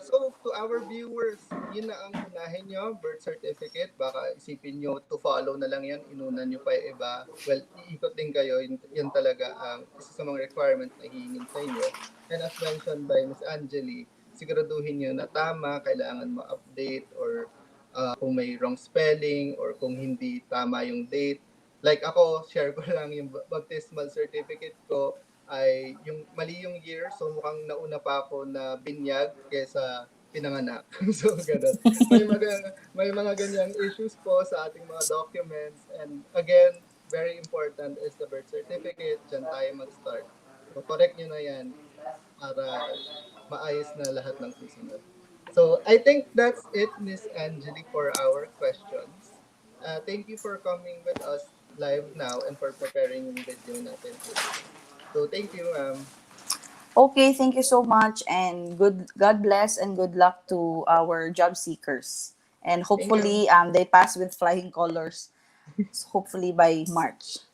Speaker 7: So to our viewers, yun na ang unahin nyo, birth certificate. Baka isipin nyo to follow na lang yan, inunan nyo pa yung iba. Well, iikot din kayo, yun talaga ang isa sa mga requirements na hihingin sa inyo. And as mentioned by Miss Angeli, siguraduhin nyo na tama, kailangan ma-update, or kung may wrong spelling, or kung hindi tama yung date. Like ako, share ko lang yung baptismal certificate ko, ay yung mali yung year, so mukhang nauna pa ako na binyag kaysa pinanganak. So ganun. May mga ganyang issues po sa ating mga documents, and again, very important is the birth certificate. Diyan tayo mag-start. So correct nyo na yan para maayos na lahat ng susunod. So I think that's it, Miss Angeli, for our questions. Thank you for coming with us live now and for preparing yung video natin today. So thank you,
Speaker 6: Okay, thank you so much, and God bless and good luck to our job seekers. And hopefully they pass with flying colors. Hopefully by March.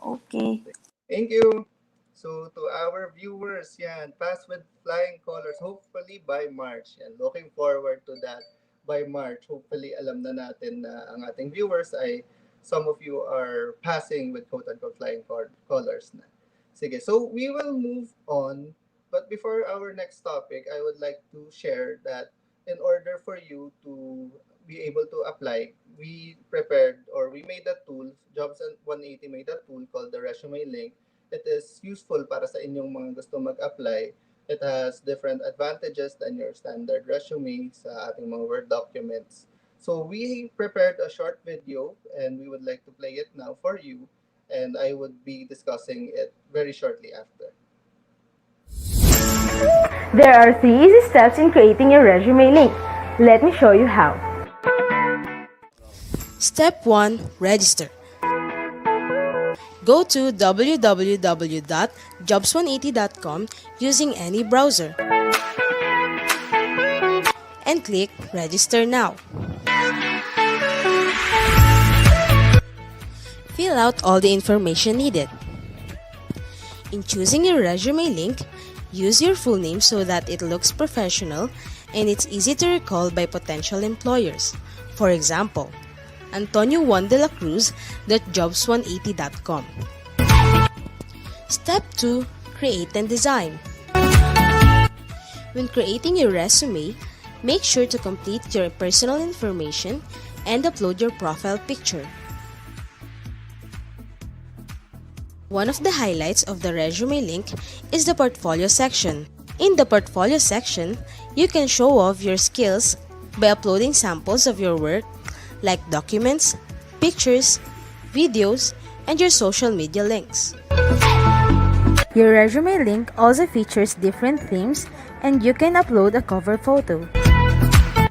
Speaker 6: Okay.
Speaker 7: Thank you. So to our viewers, yan, pass with flying colors, hopefully by March. Yan, looking forward to that by March. Hopefully alam na natin na ang ating viewers ay some of you are passing with quote-unquote flying colors na. Sige, so we will move on. But before our next topic, I would like to share that in order for you to be able to apply, we prepared, or we made a tool, Jobs 180 made a tool called the Resume Link. It is useful para sa inyong mga gusto mag-apply. It has different advantages than your standard resume sa ating mga Word documents. So we prepared a short video, and we would like to play it now for you, and I would be discussing it very shortly after.
Speaker 8: There are 3 easy steps in creating your resume link. Let me show you how.
Speaker 9: Step 1. Register. Go to www.jobs180.com using any browser and click Register Now. Fill out all the information needed. In choosing your resume link, use your full name so that it looks professional and it's easy to recall by potential employers. For example, Antonio Juan de la Cruz.jobs180.com. Step 2. Create and design. When creating your resume, make sure to complete your personal information and upload your profile picture. One of the highlights of the resume link is the portfolio section. In the portfolio section, you can show off your skills by uploading samples of your work like documents, pictures, videos, and your social media links.
Speaker 8: Your resume link also features different themes, and you can upload a cover photo.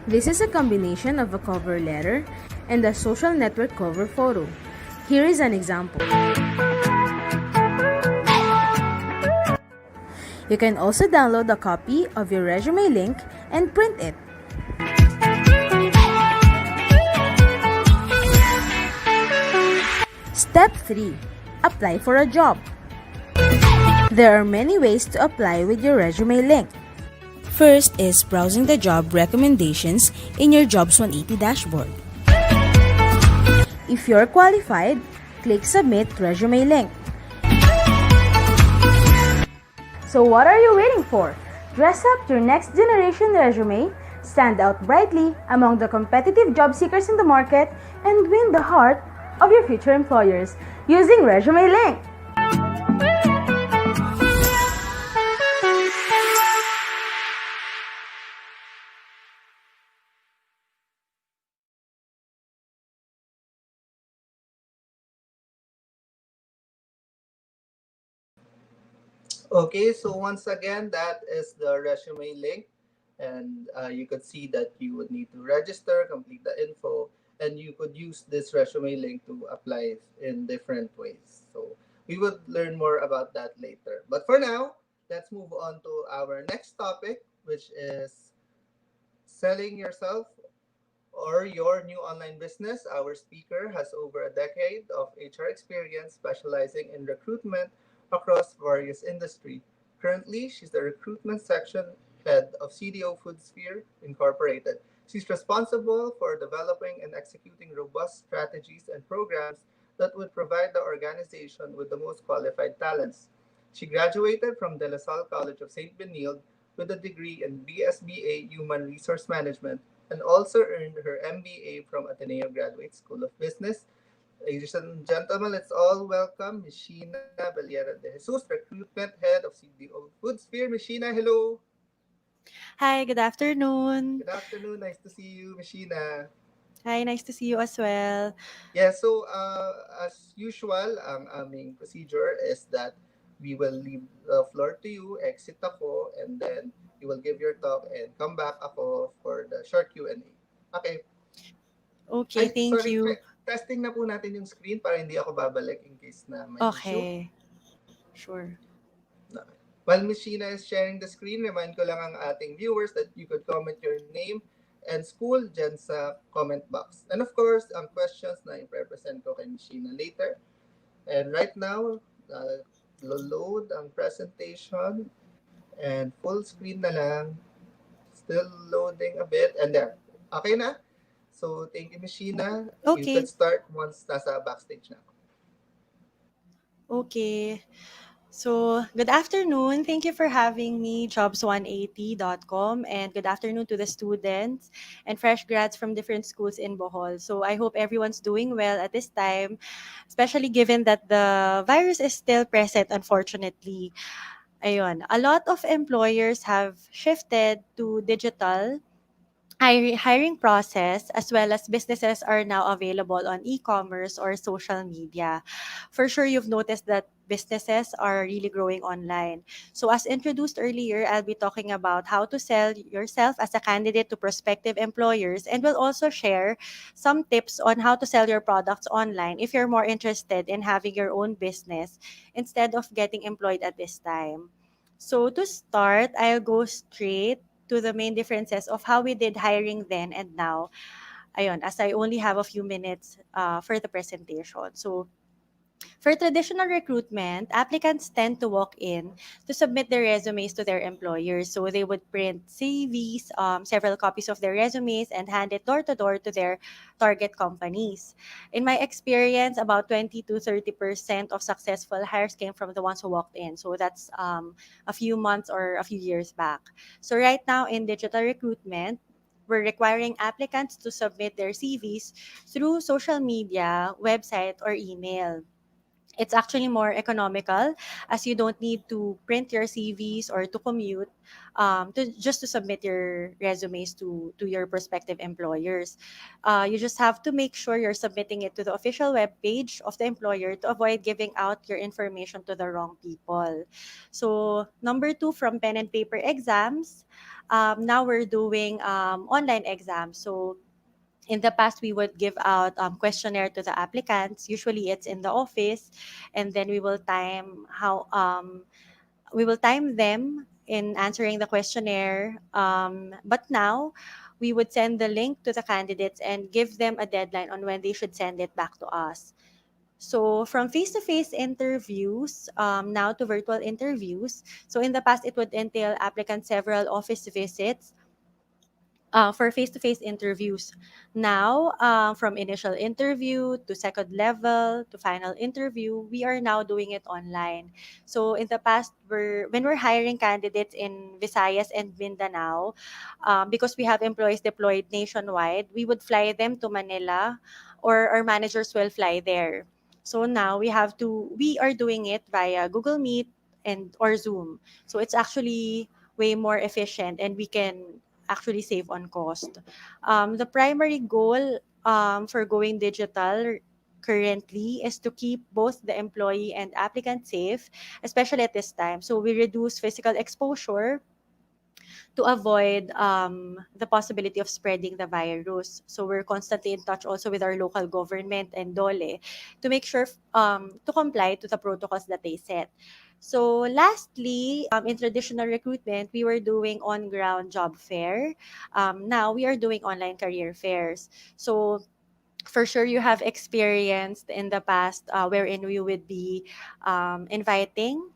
Speaker 8: This is a combination of a cover letter and a social network cover photo. Here is an example. You can also download a copy of your resume link and print it. Step 3. Apply for a job. There are many ways to apply with your resume link.
Speaker 9: First is browsing the job recommendations in your Jobs 180 dashboard.
Speaker 8: If you're qualified, click Submit Resume Link. So what are you waiting for? Dress up your next generation resume, stand out brightly among the competitive job seekers in the market, and win the heart of your future employers using Resume Link.
Speaker 7: Okay, so once again, that is the resume link. And you could see that you would need to register, complete the info, and you could use this resume link to apply in different ways. So we would learn more about that later. But for now, let's move on to our next topic, which is selling yourself or your new online business. Our speaker has over a decade of HR experience specializing in recruitment across various industries. Currently, she's the recruitment section head of CDO Foodsphere Incorporated. She's responsible for developing and executing robust strategies and programs that would provide the organization with the most qualified talents. She graduated from De La Salle College of St. Benilde with a degree in BSBA Human Resource Management and also earned her MBA from Ateneo Graduate School of Business. Ladies and gentlemen, let's all welcome Ms. Sheena Abellera-De Jesus, Recruitment Head of CDO Foodsphere. Ms. Sheena, hello.
Speaker 10: Hi, good afternoon.
Speaker 7: Good afternoon. Nice to see you, Ms. Sheena.
Speaker 10: Hi, nice to see you as well.
Speaker 7: Yeah, so as usual, ang aming procedure is that we will leave the floor to you, exit ako, and then you will give your talk and come back ako for the short Q&A. Okay.
Speaker 10: Okay,
Speaker 7: Ay,
Speaker 10: thank
Speaker 7: sorry.
Speaker 10: you.
Speaker 7: Testing na po natin yung screen para hindi ako babalik in case na may issue.
Speaker 10: Okay, sure.
Speaker 7: No. While Ms. Sheena is sharing the screen, remind ko lang ang ating viewers that you could comment your name and school dyan sa comment box. And of course, ang questions na i-represent ko kay Ms. Sheena later. And right now, load ang presentation and full screen na lang. Still loading a bit. And there. Okay na? So, thank you, Ms. Sheena. You could
Speaker 10: Okay,
Speaker 7: start once nasa backstage na ako.
Speaker 10: okay. So, good afternoon. Thank you for having me, jobs180.com, and good afternoon to the students and fresh grads from different schools in Bohol. So, I hope everyone's doing well at this time, especially given that the virus is still present, unfortunately. Ayun, a lot of employers have shifted to digital hiring process, as well as businesses are now available on e-commerce or social media. For sure, you've noticed that businesses are really growing online. So as introduced earlier, I'll be talking about how to sell yourself as a candidate to prospective employers, and we'll also share some tips on how to sell your products online if you're more interested in having your own business instead of getting employed at this time. So to start, I'll go straight to the main differences of how we did hiring then and now. Ayun, as I only have a few minutes for the presentation. So for traditional recruitment, applicants tend to walk in to submit their resumes to their employers. So they would print CVs, several copies of their resumes, and hand it door to door to their target companies. In my experience, about 20 to 30% of successful hires came from the ones who walked in. So that's a few months or a few years back. So right now in digital recruitment, we're requiring applicants to submit their CVs through social media, website, or email. It's actually more economical, as you don't need to print your CVs or to commute to just to submit your resumes to your prospective employers. You just have to make sure you're submitting it to the official web page of the employer to avoid giving out your information to the wrong people. So number two, from pen and paper exams, now we're doing online exams. So in the past, we would give out questionnaire to the applicants. Usually it's in the office, and then we will time them in answering the questionnaire. But now we would send the link to the candidates and give them a deadline on when they should send it back to us. So from face-to-face interviews now to virtual interviews. So in the past, it would entail applicants several office visits for face-to-face interviews. Now, from initial interview to second level to final interview, we are now doing it online. So in the past, when we're hiring candidates in Visayas and Mindanao, because we have employees deployed nationwide, we would fly them to Manila, or our managers will fly there. So now we are doing it via Google Meet and or Zoom. So it's actually way more efficient, and we can actually save on cost. The primary goal for going digital currently is to keep both the employee and applicant safe, especially at this time. So we reduce physical exposure to avoid the possibility of spreading the virus. So we're constantly in touch also with our local government and DOLE to make sure to comply to the protocols that they set. So lastly, in traditional recruitment, we were doing on-ground job fair. Now we are doing online career fairs. So for sure you have experienced in the past wherein we would be inviting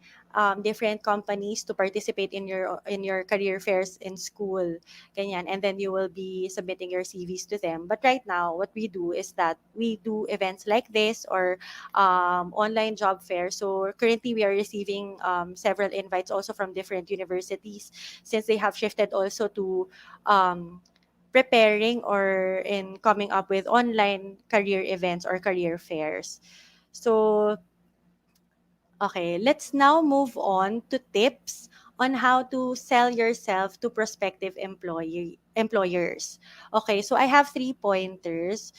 Speaker 10: different companies to participate in your career fairs in school, ganyan, and then you will be submitting your CVs to them. But right now, what we do is that we do events like this, or online job fair. So currently, we are receiving several invites also from different universities, since they have shifted also to um, preparing or in coming up with online career events or career fairs. So, okay, let's now move on to tips on how to sell yourself to prospective employers. Okay, so I have 3 pointers.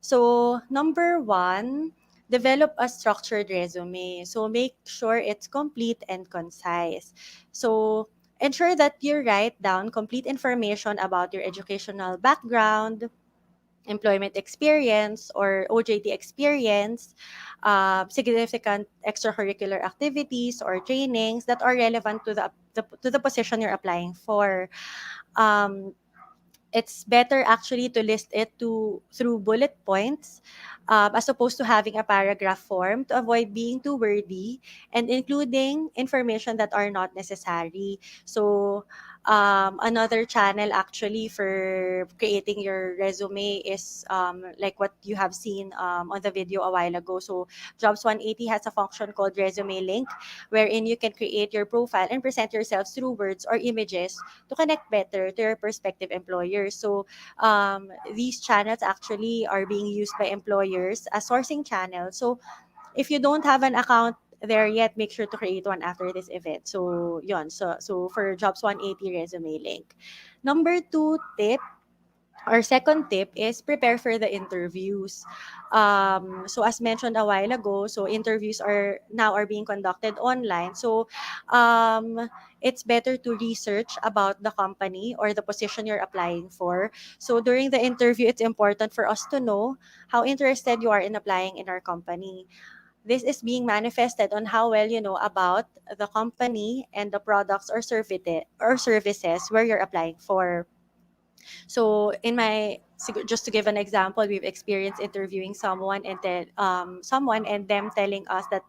Speaker 10: So, number one, develop a structured resume. So, make sure it's complete and concise. So, ensure that you write down complete information about your educational background, employment experience or OJT experience, significant extracurricular activities or trainings that are relevant to the position you're applying for. Um, it's better actually to list it through bullet points, as opposed to having a paragraph form, to avoid being too wordy and including information that are not necessary. So another channel actually for creating your resume is like what you have seen on the video a while ago. So Jobs 180 has a function called resume link, wherein you can create your profile and present yourself through words or images to connect better to your prospective employers. So these channels actually are being used by employers as sourcing channels. So if you don't have an account there yet, make sure to create one after this event. So yon. So for Jobs 180 resume link. Number two tip, our second tip is prepare for the interviews. So as mentioned a while ago, so interviews are being conducted online. So um, it's better to research about the company or the position you're applying for. So during the interview, it's important for us to know how interested you are in applying in our company. This is being manifested on how well you know about the company and the products or services where you're applying for. So just to give an example, we've experienced interviewing someone and them telling us that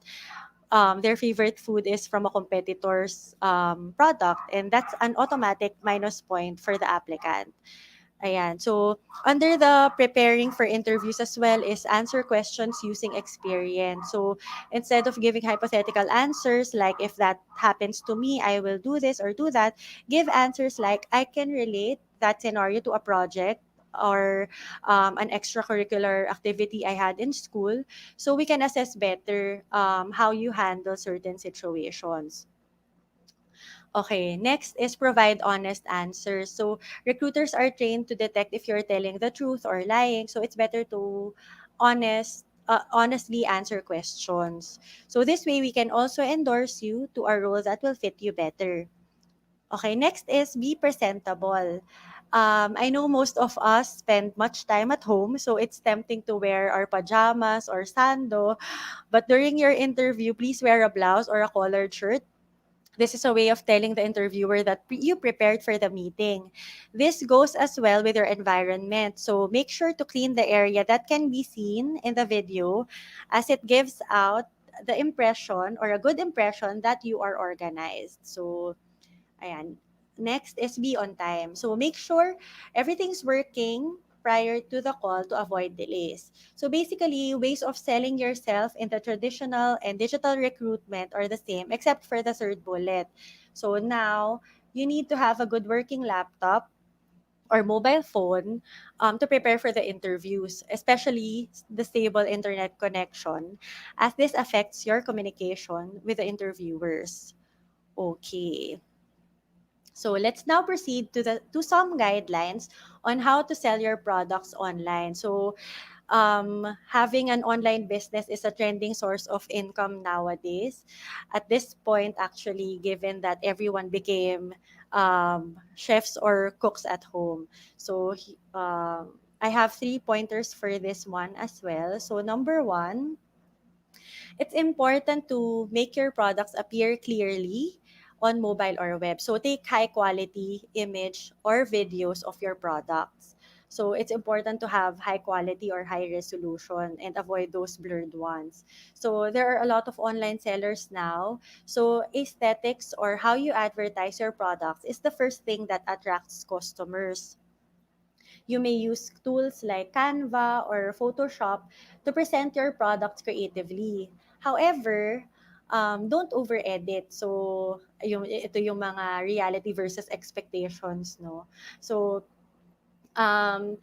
Speaker 10: their favorite food is from a competitor's product, and that's an automatic minus point for the applicant. Ayan. So, under the preparing for interviews as well is answer questions using experience. So, instead of giving hypothetical answers like if that happens to me, I will do this or do that, give answers like I can relate that scenario to a project or an extracurricular activity I had in school, so we can assess better how you handle certain situations. Okay, next is provide honest answers. So recruiters are trained to detect if you're telling the truth or lying. So it's better to honestly answer questions. So this way we can also endorse you to a role that will fit you better. Okay, next is be presentable. I know most of us spend much time at home, so it's tempting to wear our pajamas or sando. But during your interview, please wear a blouse or a collared shirt. This is a way of telling the interviewer that you prepared for the meeting. This goes as well with your environment. So make sure to clean the area that can be seen in the video, as it gives out the impression or a good impression that you are organized. So, ayan. next is be on time. So make sure everything's working prior to the call to avoid delays. So basically, ways of selling yourself in the traditional and digital recruitment are the same except for the third bullet. So now you need to have a good working laptop or mobile phone to prepare for the interviews, especially the stable internet connection, as this affects your communication with the interviewers. Okay. So let's now proceed to some guidelines on how to sell your products online. So having an online business is a trending source of income nowadays. At this point, actually, given that everyone became chefs or cooks at home. So I have 3 pointers for this one as well. So number one, it's important to make your products appear clearly on mobile or web. So take high quality image or videos of your products. So it's important to have high quality or high resolution and avoid those blurred ones. So there are a lot of online sellers now. So aesthetics or how you advertise your products is the first thing that attracts customers. You may use tools like Canva or Photoshop to present your products creatively. However, don't over-edit. So, ito yung mga reality versus expectations, no? So, um,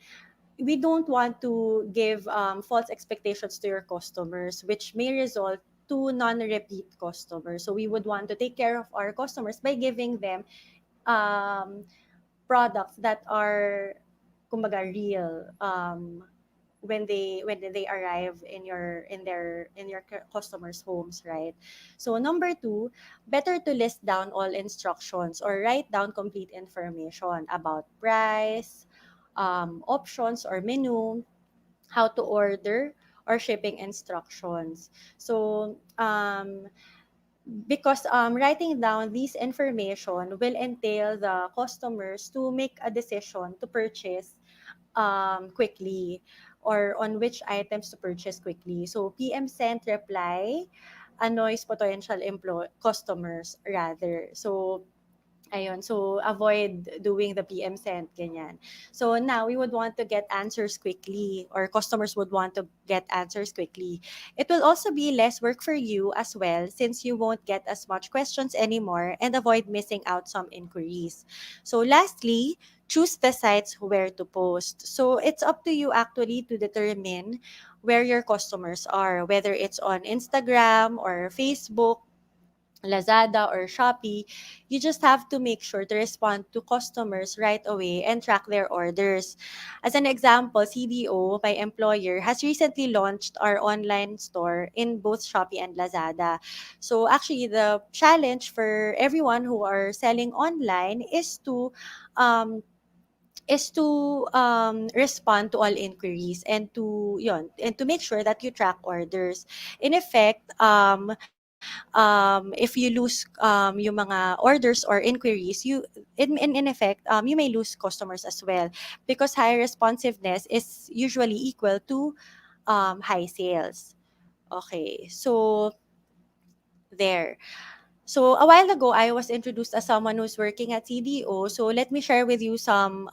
Speaker 10: we don't want to give false expectations to your customers, which may result to non-repeat customers. So, we would want to take care of our customers by giving them um, products that are kumbaga real when they arrive in your customers homes, right? So number two, better to list down all instructions or write down complete information about price, options or menu, how to order, or shipping instructions. So because writing down these information will entail the customers to make a decision to purchase quickly or on which items to purchase quickly. So PM sent reply annoys potential customers rather. So ayun, so avoid doing the PM sent, ganyan. So now we would want to get answers quickly or customers would want to get answers quickly. It will also be less work for you as well since you won't get as much questions anymore and avoid missing out some inquiries. So lastly, choose the sites where to post. So it's up to you actually to determine where your customers are, whether it's on Instagram or Facebook, Lazada or Shopee, you just have to make sure to respond to customers right away and track their orders. As an example, CDO, my employer, has recently launched our online store in both Shopee and Lazada. So actually, the challenge for everyone who are selling online um, is to respond to all inquiries and to make sure that you track orders. In effect, if you lose yung mga orders or inquiries, in effect, you may lose customers as well because high responsiveness is usually equal to high sales. Okay, so there. So a while ago, I was introduced as someone who's working at CDO. So let me share with you some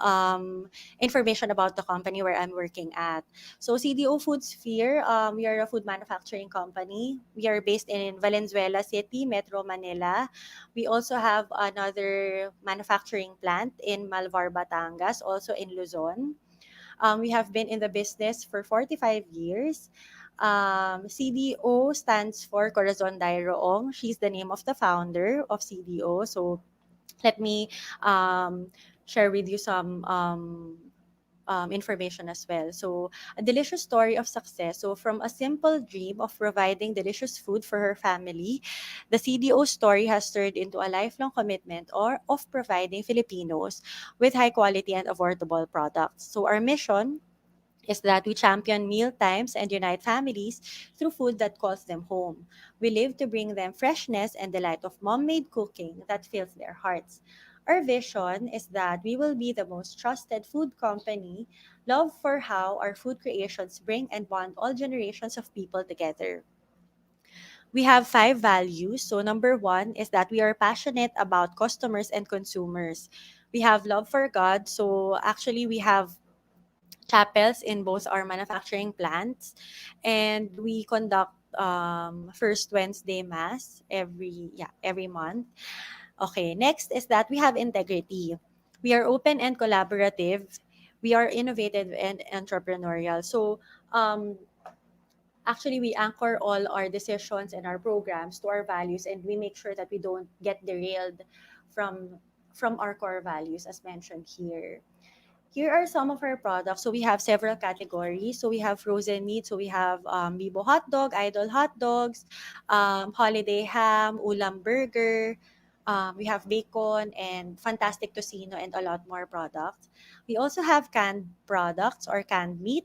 Speaker 10: information about the company where I'm working at. So CDO Foodsphere, we are a food manufacturing company. We are based in Valenzuela City, Metro Manila. We also have another manufacturing plant in Malvar, Batangas, also in Luzon. We have been in the business for 45 years. CDO stands for Corazon Dairoong. She's the name of the founder of CDO. So let me um, share with you some information as well. So, a delicious story of success. So, from a simple dream of providing delicious food for her family, the CDO story has turned into a lifelong commitment or of providing Filipinos with high quality and affordable products. So, our mission is that we champion meal times and unite families through food that calls them home. We live to bring them freshness and delight of mom-made cooking that fills their hearts. Our vision is that we will be the most trusted food company, loved for how our food creations bring and bond all generations of people together. We have five values. So, number one is that we are passionate about customers and consumers. We have love for God. So, actually, we have chapels in both our manufacturing plants, and we conduct first Wednesday mass every month. Okay, next is that we have integrity. We are open and collaborative. We are innovative and entrepreneurial. So, um, actually, we anchor all our decisions and our programs to our values, and we make sure that we don't get derailed from from our core values, as mentioned here. Here are some of our products. So we have several categories. So we have frozen meat. So we have Bibo hot dog, Idol hot dogs, holiday ham, ulam burger. We have bacon and fantastic tocino and a lot more products. We also have canned products or canned meat.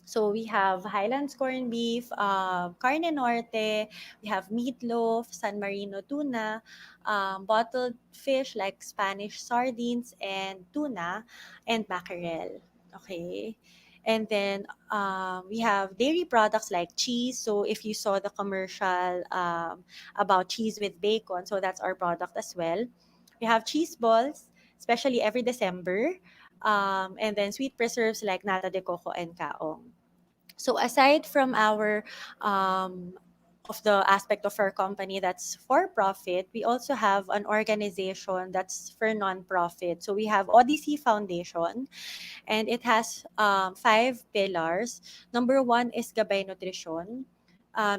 Speaker 10: So we have Highlands corned beef, carne norte, we have meatloaf, San Marino tuna, bottled fish like Spanish sardines and tuna, and mackerel. Okay. And then we have dairy products like cheese. So if you saw the commercial about cheese with bacon, so that's our product as well. We have cheese balls, especially every December. And then sweet preserves like nata de coco and kaong. So aside from our of the aspect of our company that's for profit, we also have an organization that's for non-profit. So we have Odyssey Foundation, and it has five pillars. Number one is Gabay Nutrition.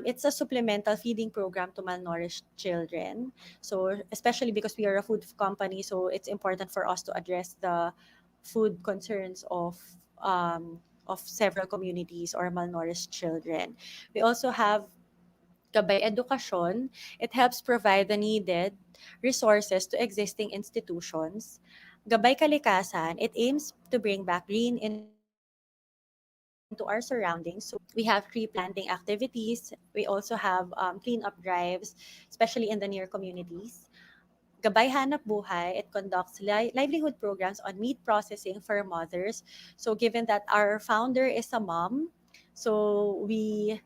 Speaker 10: It's a supplemental feeding program to malnourished children. So especially because we are a food company, so it's important for us to address the food concerns of several communities or malnourished children. We also have Gabay Edukasyon. It helps provide the needed resources to existing institutions. Gabay Kalikasan, it aims to bring back green into our surroundings. So we have tree planting activities. We also have cleanup drives, especially in the near communities. Gabay Hanap Buhay, it conducts livelihood programs on meat processing for mothers. So given that our founder is a mom, so we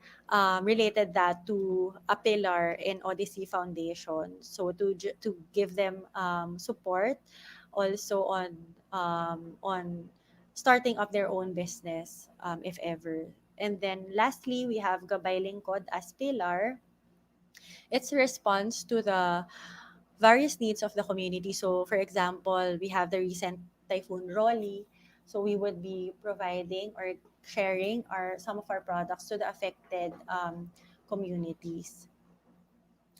Speaker 10: related that to a pillar in Odyssey Foundation. So to give them support also on starting up their own business if ever. And then lastly, we have Gabay Lingkod as pillar. It's a response to the various needs of the community. So, for example, we have the recent Typhoon Rolly. So, we would be providing or sharing some of our products to the affected communities.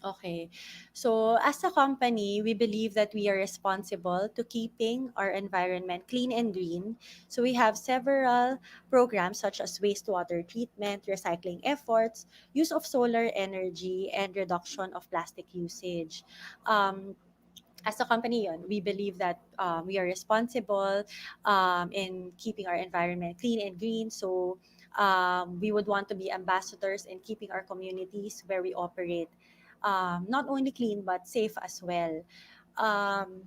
Speaker 10: Okay. So, as a company, we believe that we are responsible to keeping our environment clean and green. So, we have several programs such as wastewater treatment, recycling efforts, use of solar energy, and reduction of plastic usage. Um, as a company, we believe that we are responsible in keeping our environment clean and green. So, we would want to be ambassadors in keeping our communities where we operate not only clean but safe as well.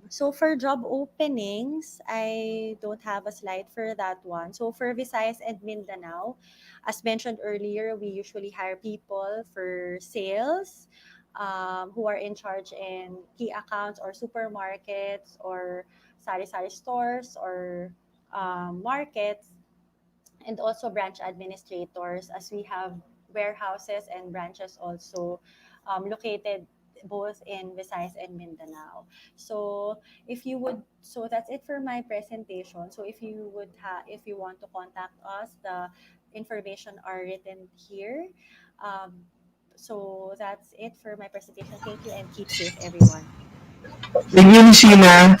Speaker 10: So for job openings, I don't have a slide for that one. So for Visayas and Mindanao, as mentioned earlier, we usually hire people for sales who are in charge in key accounts or supermarkets or sari-sari stores or markets, and also branch administrators, as we have warehouses and branches also located both in Visayas and Mindanao. So so that's it for my presentation. So if you want to contact us, the information are written here. Um, so that's it for my presentation. Thank you and keep safe, everyone.
Speaker 3: Thank you, Sheena.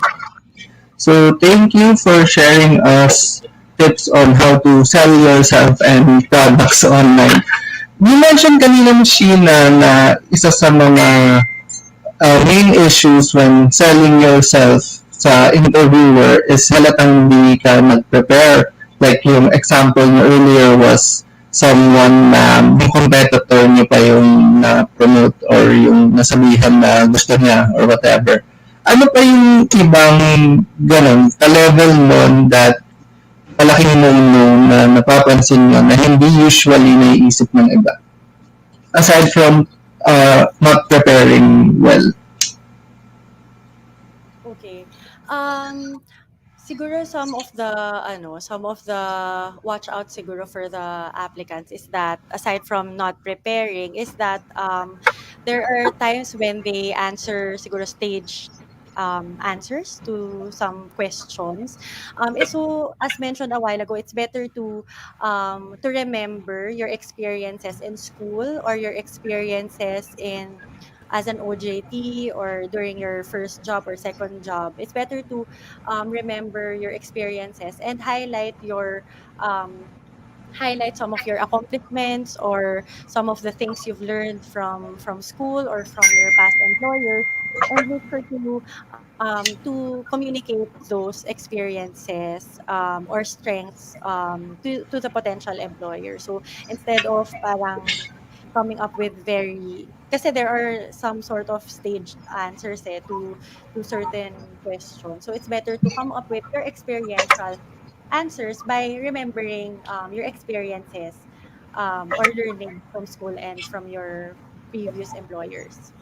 Speaker 3: So thank you for sharing us tips on how to sell yourself and products online. You mentioned kanina, Miss Sheena, na isa sa mga main issues when selling yourself sa interviewer is halatang hindi ka nag-prepare. Like yung example niyo earlier was someone na yung competitor niyo pa yung na-promote or yung nasabihan na gusto niya or whatever. Ano pa yung ibang ganun, ka-level nun that malaking no-no na napapansin nyo na hindi usually naiisip ng iba? Aside from not preparing well?
Speaker 10: Okay. Um, Siguro some of the watch out siguro for the applicants is that aside from not preparing is that there are times when they answer siguro stage answers to some questions. So as mentioned a while ago, it's better to remember your experiences in school or your experiences in as an OJT or during your first job or second job. It's better to remember your experiences and um, highlight some of your accomplishments or some of the things you've learned from school or from your past employers, and make sure to communicate those experiences or strengths to the potential employer. So instead of parang coming up with very kasi there are some sort of staged answers to certain questions. So it's better to come up with your experiential answers by remembering your experiences or learning from school and from your previous employers.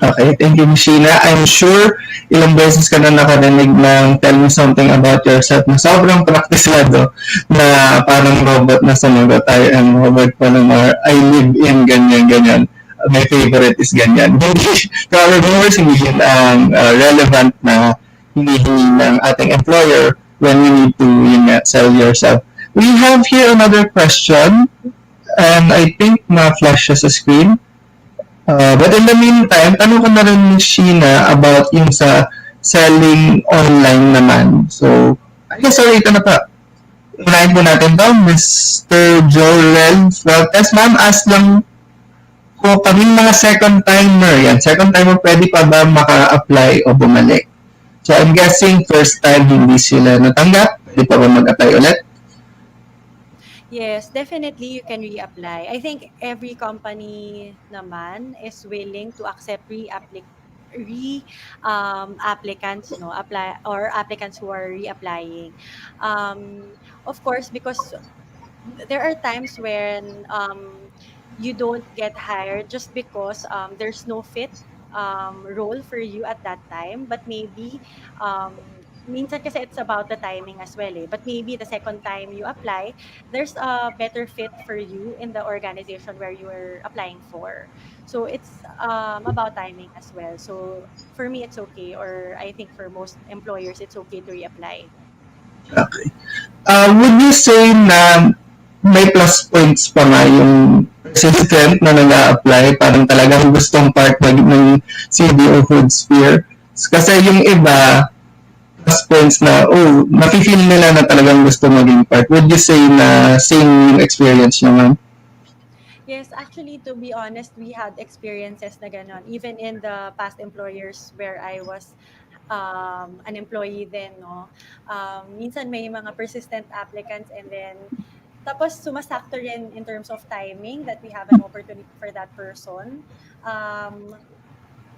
Speaker 3: Okay, thank you, Sheena. I'm sure ilang beses ka na nakarinig ng tell me something about yourself na sobrang praktisado na parang robot na sumagot. I am Robert Palomar. I live in ganyan, ganyan. My favorite is ganyan. Hindi, to our viewers, hindi yun ang relevant na hinihingi ng ating employer when we need to yun nga, sell yourself. We have here another question, and I think na-flash siya sa screen. But in the meantime, tanong ko na rin ni Sheena about yung sa selling online naman. So, I guess sorry, ito na pa. Unahin po natin to, Mr. Joel Flores. Ma'am, ask lang ko kaming mga second timer. Yan, second timer, pwede pa ba maka-apply o bumalik? So, I'm guessing first time hindi sila natanggap. Pwede pa ba mag-apply ulit?
Speaker 10: Yes, definitely you can reapply. I think every company naman is willing to accept applicants, no, apply or applicants who are reapplying. Of course, because there are times when you don't get hired just because there's no fit role for you at that time, but maybe minsan kasi it's about the timing as well eh. But maybe the second time you apply, there's a better fit for you in the organization where you are applying for. So it's about timing as well. So for me, it's okay, or I think for most employers, it's okay to reapply.
Speaker 3: Okay. Would you say na may plus points pa nga yung persistent na nag-a-apply, parang talagang gustong part ng CDO Foodsphere? Kasi yung iba, plus points na, oh, nafe-feel nila na talagang gusto maging part. Would you say na same yung experience nyo, ma'am?
Speaker 10: Yes, actually, to be honest, we had experiences na ganon. Even in the past employers where I was an employee then, no? Minsan may mga persistent applicants and then tapos sumasakto rin in terms of timing that we have an opportunity for that person. Um,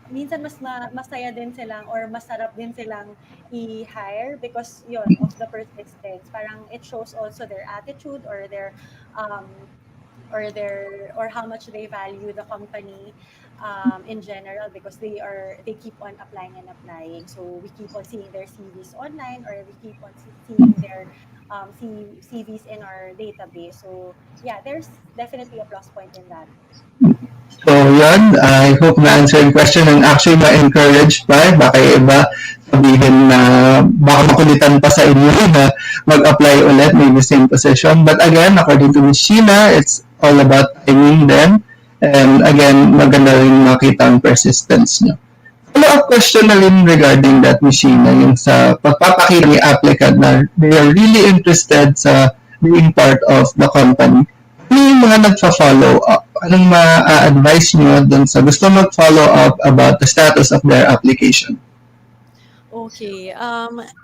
Speaker 10: Minsan masaya din silang or masarap din silang i-hire because yon of the persistence. Parang it shows also their attitude um, or how much they value the company in general because they keep on applying and applying. So we keep on seeing their CVs online or we keep on seeing their CVs in our database. So yeah, there's definitely a plus point in that.
Speaker 3: So, yun. I hope na-answer yung question and actually ma-encourage pa. Baka yung iba sabihin na baka makulitan pa sa inyo na mag-apply ulit, maybe same position. But again, according to Ms. Sheena, it's all about timing then. And again, maganda rin makita ang persistence nyo. Follow-up question na rin regarding that, Ms. Sheena, yung sa pagpapakita ni applicant na they are really interested sa being part of the company. Ano yung mga nagpa-follow up? Anong ma-advise nyo dun sa gusto mag-follow up about the status of their application?
Speaker 10: Okay,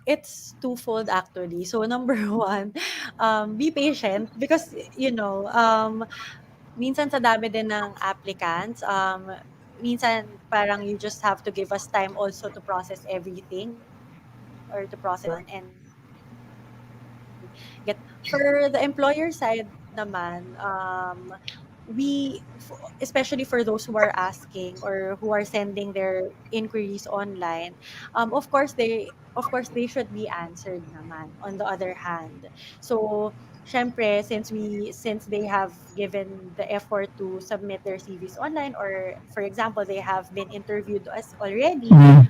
Speaker 10: it's twofold actually. So number one, be patient because minsan sa dami din ng applicants, minsan parang you just have to give us time also to process everything or to process and get for the employer side naman. especially for those who are asking or who are sending their inquiries online, of course they should be answered naman on the other hand. So syempre, since they have given the effort to submit their CVs online, or for example they have been interviewed us already,
Speaker 3: Mm.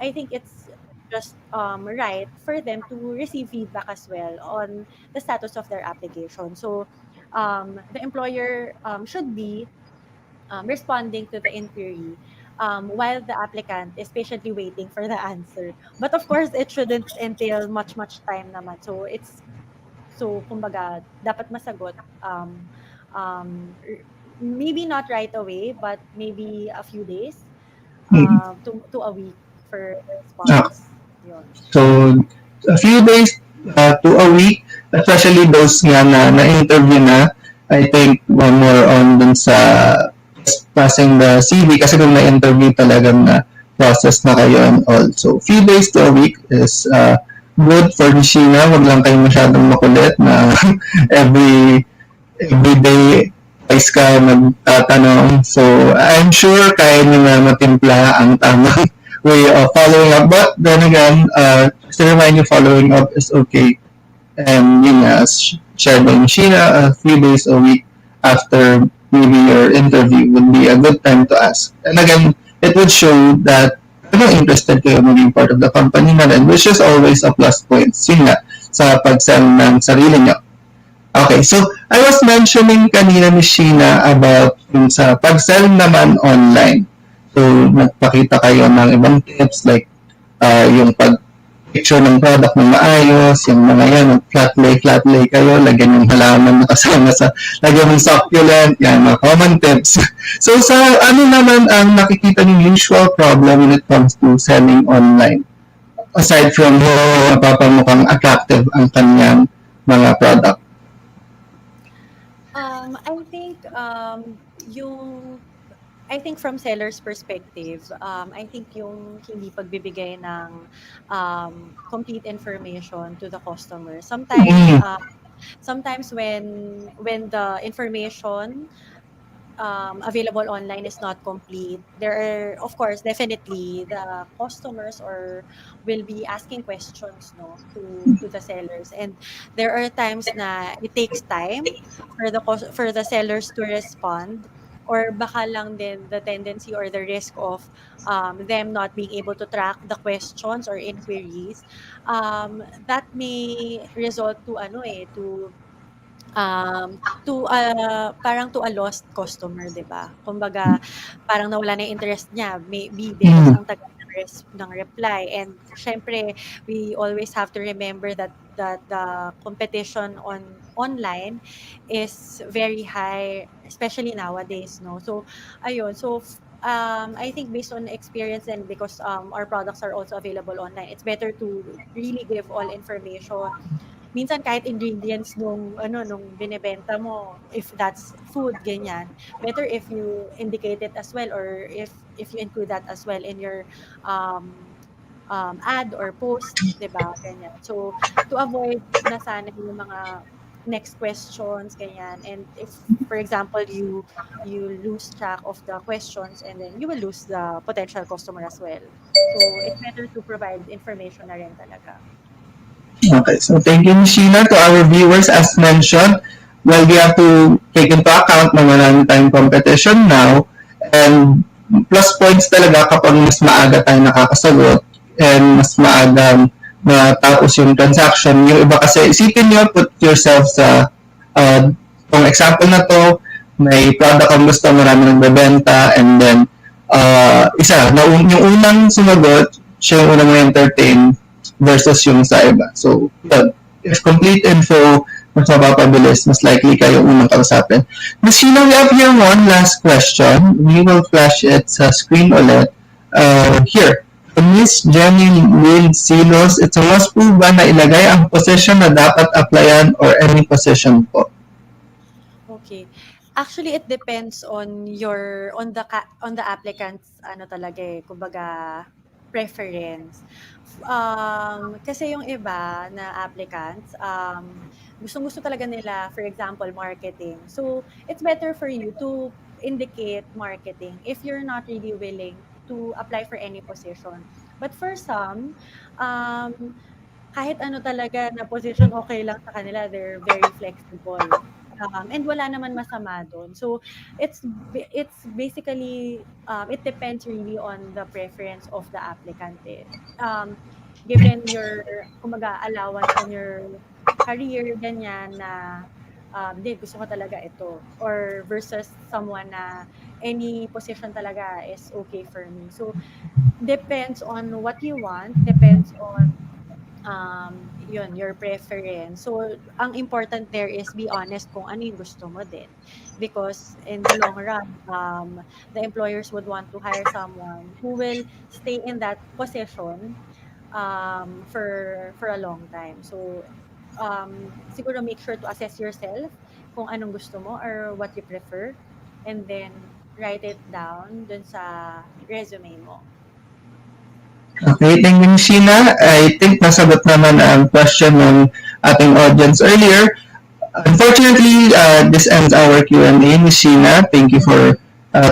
Speaker 10: I think it's just right for them to receive feedback as well on the status of their application. So the employer should be responding to the inquiry while the applicant is patiently waiting for the answer. But of course, it shouldn't entail much time naman. So kumbaga, dapat masagot maybe not right away, but maybe a few days
Speaker 3: Mm.
Speaker 10: to a week for the
Speaker 3: Ah,
Speaker 10: response. Yun.
Speaker 3: so, a few days to a week, especially those nga na-interview na, I think more on dun sa passing the CV kasi kung na-interview talagang na process na kayo and all. So, few days to a week is good for Sheena. Wag lang kayo masyadong makulit na every everyday twice ka magtatanong. So, I'm sure kaya nyo na matimpla ang tamang way of following up. But then again, just to remind you, following up is okay. And yun nga, as shared by Sheena, a few days a week after maybe your interview would be a good time to ask. And again, it would show that interested kayo maging part of the company na rin, which is always a plus point. Yun nga, sa pag-sell ng sarili nyo. Okay, so I was mentioning kanina ni Sheena about yung sa pag-sell naman online. So, nagpakita kayo ng ibang tips like yung pag-picture ng product ng maayos, yung mga yan, flat lay kayo, lagyan yung halaman na kasama sa, lagyan yung succulent, yan, mga common tips. So, sa ano naman ang nakikita yung usual problem when it comes to selling online? Aside from napapamukhang attractive ang kanyang mga product.
Speaker 10: I think I think from seller's perspective, I think yung hindi pagbibigay ng complete information to the customer.
Speaker 3: Mm.
Speaker 10: Sometimes when the information available online is not complete, there are, of course, definitely the customers or will be asking questions, no, to the sellers, and there are times na it takes time for the sellers to respond, or baka lang din the tendency or the risk of them not being able to track the questions or inquiries, that may result to parang to a lost customer, 'di ba? Kumbaga, parang nawala na yung interest niya, maybe because
Speaker 3: Mm.
Speaker 10: ang tagal ng reply, and siyempre we always have to remember that the competition online is very high, especially nowadays, no? So ayun, I think based on experience, and because our products are also available online, it's better to really give all information. Minsan kahit ingredients nung binebenta mo, if that's food, ganyan, better if you indicate it as well, or if you include that as well in your ad or post, 'di ba, ganyan. So, to avoid na sana yung mga next questions, ganyan, and if, for example, you lose track of the questions, and then you will lose the potential customer as well. So, it's better to provide information na rin talaga.
Speaker 3: Okay, so thank you, Sheena. To our viewers, as mentioned, well, we have to take into account na marami tayong competition now, and plus points talaga kapag mas maaga tayo nakakasagot and mas maaga matapos yung transaction. Yung iba kasi, isipin nyo, put yourself sa itong example na to, may product ang gusto, marami nagbebenta, and then yung unang sumagot, siya yung unang ma-entertain, versus yung sa iba. So, yun. If complete info, mas mapapabilis, mas likely kayo unang kausapin. Ms. Sheena, we have here one last question. We will flash it sa screen ulit. Here. Miss Jenny Lynn Silos, it's a must po ba na ilagay ang position na dapat applyan or any position po?
Speaker 10: Okay. Actually, it depends on on the applicant's talaga kumbaga preference. Kasi yung iba na applicants, gustong-gusto talaga nila, for example, marketing. So, it's better for you to indicate marketing if you're not really willing to apply for any position. But for some, um, kahit ano talaga na position, okay lang sa kanila. They're very flexible. And wala naman masama do'n. So, it's basically, it depends really on the preference of the applicant, eh. Um, Given your kumbaga allowance on your career, ganyan na, "Hindi, gusto ko talaga ito," or versus someone na, "Any position talaga is okay for me." So, depends on what you want, depends on yun, your preference. So, ang important there is be honest kung ano yung gusto mo din. Because in the long run, the employers would want to hire someone who will stay in that position for a long time. So, siguro make sure to assess yourself kung anong gusto mo or what you prefer, and then write it down dun sa resume mo.
Speaker 3: Okay, thank you, Sheena. I think nasagot naman ang question ng ating audience earlier. Unfortunately, this ends our Q&A, Ms. Sheena. Thank you for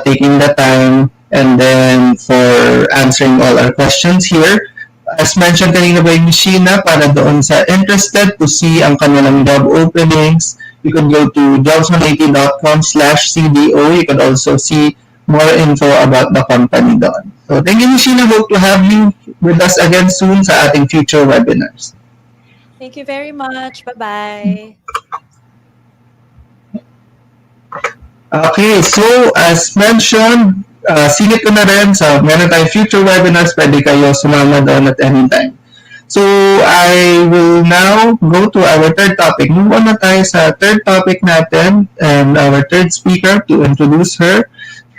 Speaker 3: taking the time and then for answering all our questions here. As mentioned kanina by Ms. Sheena, para doon sa interested to see ang kanilang job openings, you can go to jobs180.com/cdo. You can also see more info about the company doon. So thank you, Ms. Sheena. Hope to have you with us again soon sa ating future webinars.
Speaker 10: Thank you very much. Bye-bye.
Speaker 3: Okay, so as mentioned, singit ko na rin. So, meron tayong future webinars. Pwede kayo sumama doon at any time. So, I will now go to our third topic. Move on na tayo sa third topic natin and our third speaker to introduce her.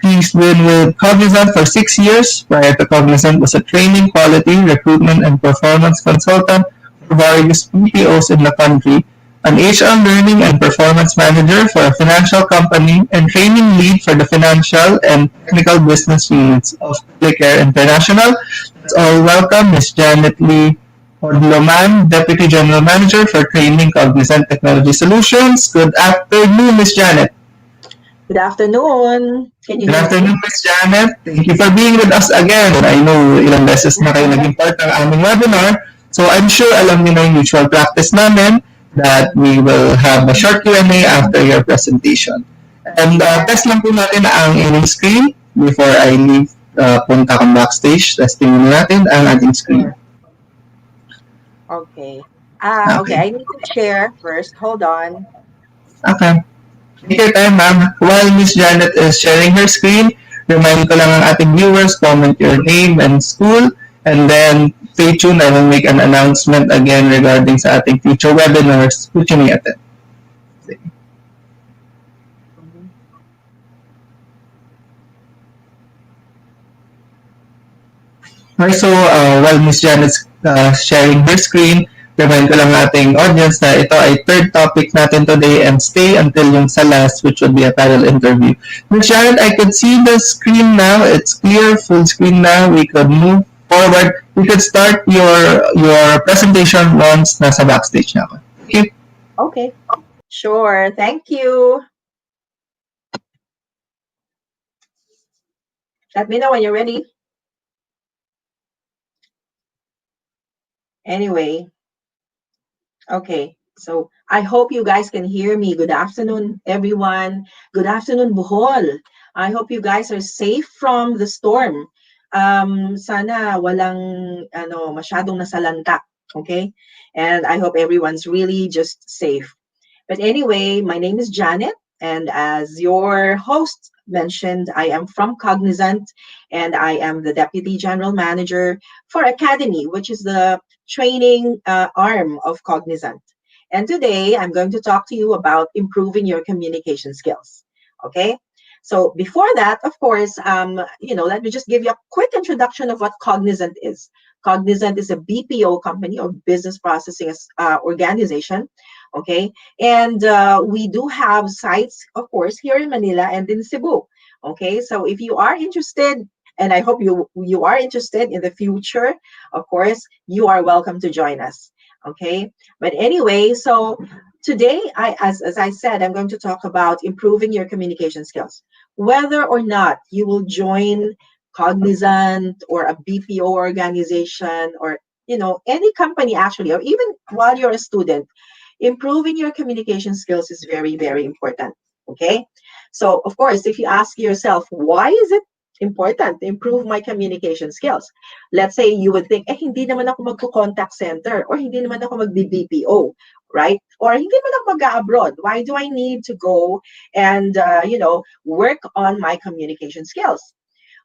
Speaker 3: She's been with Cognizant for 6 years. Prior to Cognizant was a training, quality, recruitment, and performance consultant for various BPOs in the country, an HR learning and performance manager for a financial company, and training lead for the financial and technical business units of Abellera International. Let's all welcome Ms. Janet Lee-Jodloman, Deputy General Manager for Training, Cognizant Technology Solutions. Good afternoon, Ms. Janet.
Speaker 11: Good afternoon. Can you
Speaker 3: Good
Speaker 11: hear me?
Speaker 3: afternoon, Ms. Janet. Thank you for being with us again. I know ilang beses na kayo naging part ng aming webinar. So I'm sure alam niyo na yung usual practice namin that we will have a short Q&A after your presentation. And test lang po natin ang inyong screen before I leave punta kang backstage. Testing muna natin ang ating screen.
Speaker 11: Okay. Okay, I need to share first. Hold on.
Speaker 3: Okay. Take your time, ma'am. While Miss Janet is sharing her screen, remind ko lang ang ating viewers, comment your name and school, and then stay tuned. I will make an announcement again regarding sa ating future webinars which you may attend. Okay, so while Miss Janet's sharing her screen, remind ko lang ating audience na ito ay third topic natin today and stay until yung sa last, which would be a panel interview. Miss Janet, I could see the screen now. It's clear, full screen now. We could move forward. We could start your presentation once nasa backstage na ako. Okay?
Speaker 11: Okay. Sure. Thank you. Let me know when you're ready. Anyway. Okay. So I hope you guys can hear me. Good afternoon, everyone. Good afternoon, Bohol. I hope you guys are safe from the storm. Sana walang masyadong nasalanta. Okay? And I hope everyone's really just safe. But anyway, my name is Janet, and as your host mentioned, I am from Cognizant, and I am the Deputy General Manager for Academy, which is the training arm of Cognizant. And today, I'm going to talk to you about improving your communication skills. Okay? So before that, of course, let me just give you a quick introduction of what Cognizant is. Cognizant is a BPO company or business processing organization. Okay, and we do have sites, of course, here in Manila and in Cebu. Okay, so if you are interested, and I hope you are interested in the future, of course, you are welcome to join us. Okay, but anyway, so Today, as I said, I'm going to talk about improving your communication skills. Whether or not you will join Cognizant or a BPO organization or any company actually, or even while you're a student, improving your communication skills is very, very important. Okay. So, of course, if you ask yourself, why is it important to improve my communication skills? Let's say you would think, hindi naman ako magko-contact center or hindi naman ako mag-BPO, right? Or hindi naman ako mag-abroad. Why do I need to go and, work on my communication skills?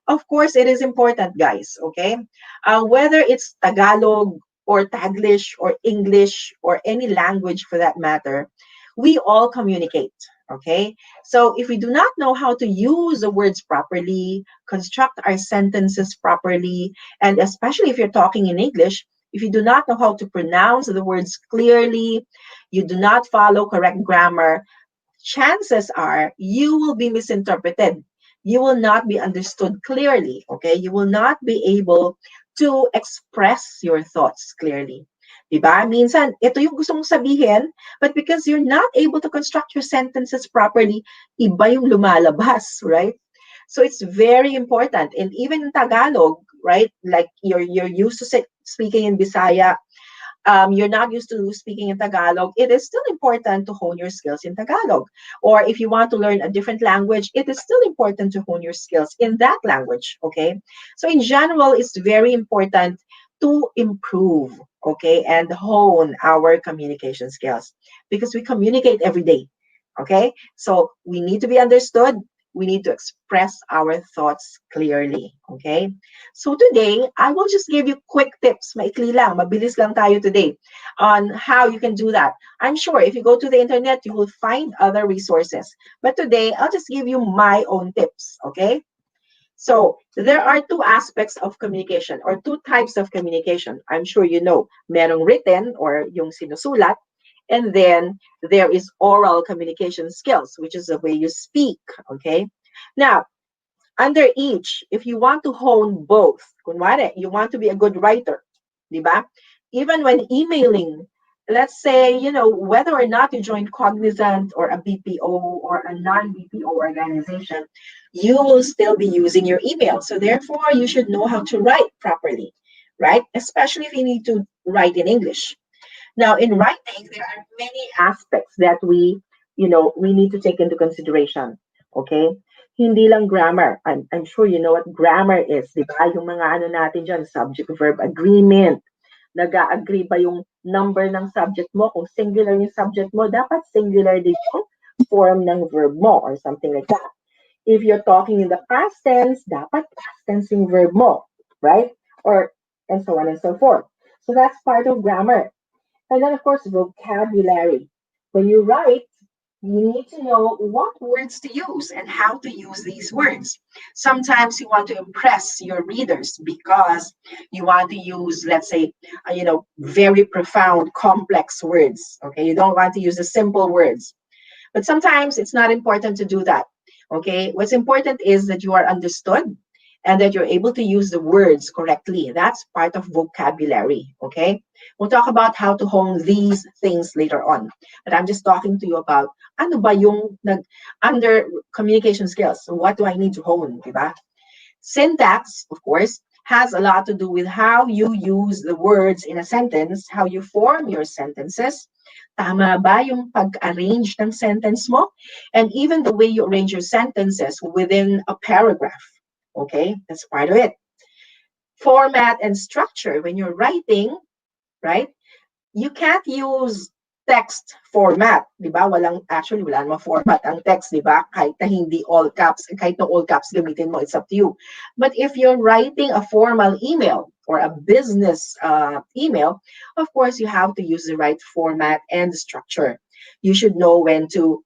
Speaker 11: Of course, it is important, guys, okay? Whether it's Tagalog or Taglish or English or any language for that matter, we all communicate, okay? So if we do not know how to use the words properly, construct our sentences properly, and especially if you're talking in English, if you do not know how to pronounce the words clearly, you do not follow correct grammar, chances are you will be misinterpreted. You will not be understood clearly, okay? You will not be able to express your thoughts clearly. Diba? Minsan, ito yung gusto mong sabihin, but because you're not able to construct your sentences properly, iba yung lumalabas, right? So it's very important. And even in Tagalog, right? Like you're used to speaking in Bisaya, you're not used to speaking in Tagalog, it is still important to hone your skills in Tagalog. Or if you want to learn a different language, it is still important to hone your skills in that language, okay? So in general, it's very important to improve, okay, and hone our communication skills because we communicate every day, okay? So we need to be understood. We need to express our thoughts clearly, okay? So today, I will just give you quick tips, maikli lang, mabilis lang tayo today, on how you can do that. I'm sure if you go to the internet, you will find other resources. But today, I'll just give you my own tips, okay? So there are two aspects of communication or two types of communication. I'm sure you know, merong written or yung sinusulat, and then there is oral communication skills, which is the way you speak, okay? Now, under each, if you want to hone both, kunwari, you want to be a good writer, di ba? Even when emailing, let's say, whether or not you join Cognizant or a BPO or a non-BPO organization, you will still be using your email. So therefore, you should know how to write properly, right? Especially if you need to write in English. Now, in writing, there are many aspects that we need to take into consideration. Okay? Hindi lang grammar. I'm sure you know what grammar is, di ba? Yung mga ano natin dyan, subject-verb agreement. Nag-agree ba yung number ng subject mo? Kung singular yung subject mo, dapat singular din yung form ng verb mo or something like that. If you're talking in the past tense, dapat past tense yung verb mo, right? And so on and so forth. So that's part of grammar. And then, of course, vocabulary. When you write, you need to know what words to use and how to use these words. Sometimes you want to impress your readers because you want to use, let's say, very profound, complex words. Okay, you don't want to use the simple words. But sometimes it's not important to do that. Okay, what's important is that you are understood and that you're able to use the words correctly. That's part of vocabulary, okay? We'll talk about how to hone these things later on. But I'm just talking to you about ano ba yung under communication skills. So what do I need to hone, diba? Syntax, of course, has a lot to do with how you use the words in a sentence, how you form your sentences. Tama ba yung pag-arrange ng sentence mo? And even the way you arrange your sentences within a paragraph. Okay, that's part of it. Format and structure. When you're writing, right, you can't use text format, di ba? Wala namang format ang text, di ba? Kahit na hindi all caps, kahit na all caps gamitin mo, it's up to you. But if you're writing a formal email or a business email, of course, you have to use the right format and structure. You should know when to,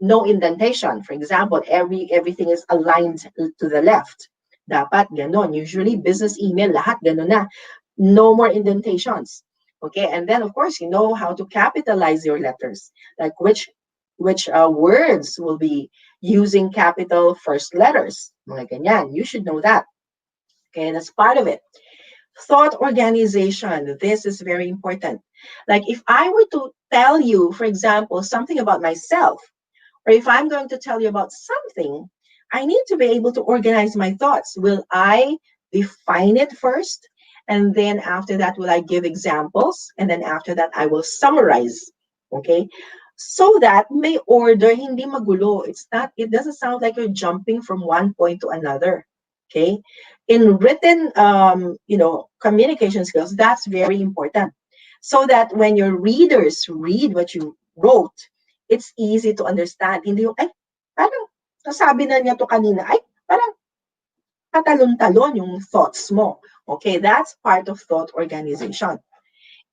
Speaker 11: no indentation. For example, everything is aligned to the left. Dapat ganon. Usually, business email, lahat ganon na. No more indentations. Okay, and then of course, you know how to capitalize your letters. Like which words will be using capital first letters. Mga ganyan. You should know that. Okay, that's part of it. Thought organization. This is very important. Like if I were to tell you, for example, something about myself, or if I'm going to tell you about something, I need to be able to organize my thoughts. Will I define it first? And then after that, will I give examples? And then after that, I will summarize. Okay. So that may order, hindi magulo. It doesn't sound like you're jumping from one point to another. Okay. In written, communication skills, that's very important. So that when your readers read what you wrote, it's easy to understand. Hindi yung, ay, parang nasabi na niya to kanina, ay, parang katalon-talon yung thoughts mo. Okay, that's part of thought organization.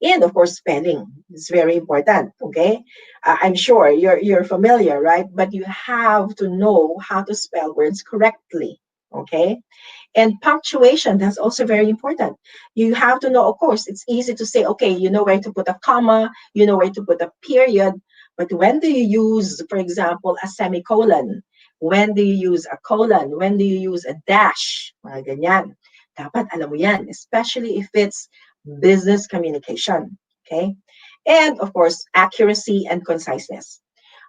Speaker 11: And of course, spelling is very important. Okay, I'm sure you're familiar, right? But you have to know how to spell words correctly. Okay, and punctuation, that's also very important. You have to know, of course, it's easy to say, okay, you know where to put a comma, you know where to put a period, but when do you use, for example, a semicolon? When do you use a colon? When do you use a dash? Mga ganyan. Dapat alam mo yan, especially if it's business communication. Okay? And of course, accuracy and conciseness.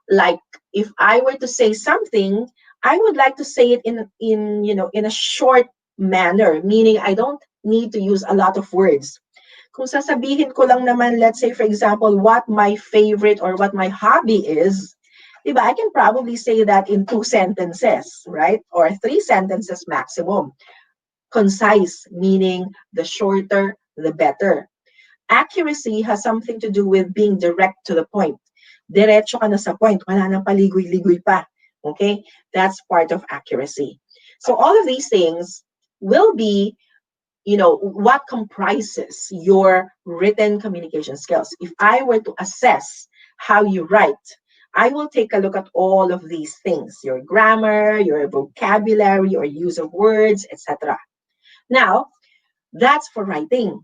Speaker 11: Like if I were to say something, I would like to say it in a short manner, meaning I don't need to use a lot of words. Kung sasabihin ko lang naman, let's say for example, what my favorite or what my hobby is, diba, I can probably say that in 2 sentences, right? Or 3 sentences maximum. Concise, meaning the shorter, the better. Accuracy has something to do with being direct to the point. Diretso ka na sa point, wala nang paligoy-ligoy pa. Okay? That's part of accuracy. So all of these things will be, what comprises your written communication skills. If I were to assess how you write, I will take a look at all of these things, your grammar, your vocabulary, your use of words, etc. Now, that's for writing.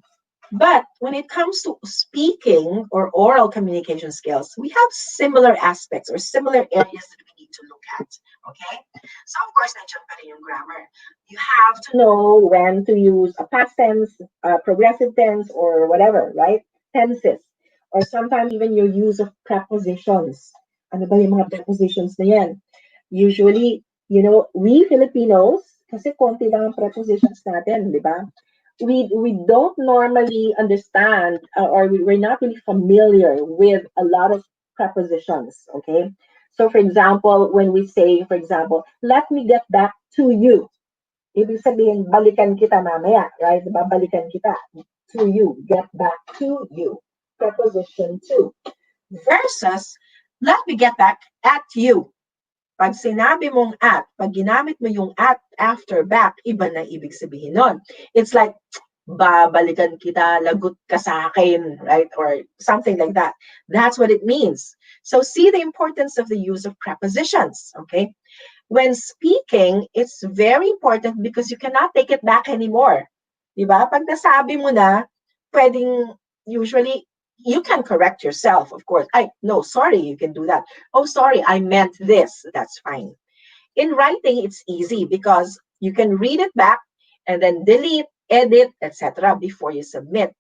Speaker 11: But when it comes to speaking or oral communication skills, we have similar aspects or similar areas that we need to look at. Okay? So, of course, nandiyan pa rin yung grammar. You have to know when to use a past tense, progressive tense, or whatever, right? Tenses. Or sometimes even your use of prepositions. Ano ba yung mga prepositions na yan? Usually, we Filipinos, kasi konti lang ang prepositions natin, di ba? We don't normally understand or we're not really familiar with a lot of prepositions, okay? So for example, when we say, for example, let me get back to you. Ibig sabihin, balikan kita mamaya, right? Diba? Balikan kita to you, get back to you. Preposition to. Versus, let me get back at you. Pag sinabi mong at, pag ginamit mo yung at after back, iba na ibig sabihin nun. It's like, babalikan kita, lagot ka sa akin, right? Or something like that. That's what it means. So see the importance of the use of prepositions, okay? When speaking, it's very important because you cannot take it back anymore. Diba? Pag nasabi mo na, pwedeng, usually, you can correct yourself, of course. No, sorry, you can do that. Oh, sorry, I meant this. That's fine. In writing, it's easy because you can read it back and then delete, edit, etc. before you submit.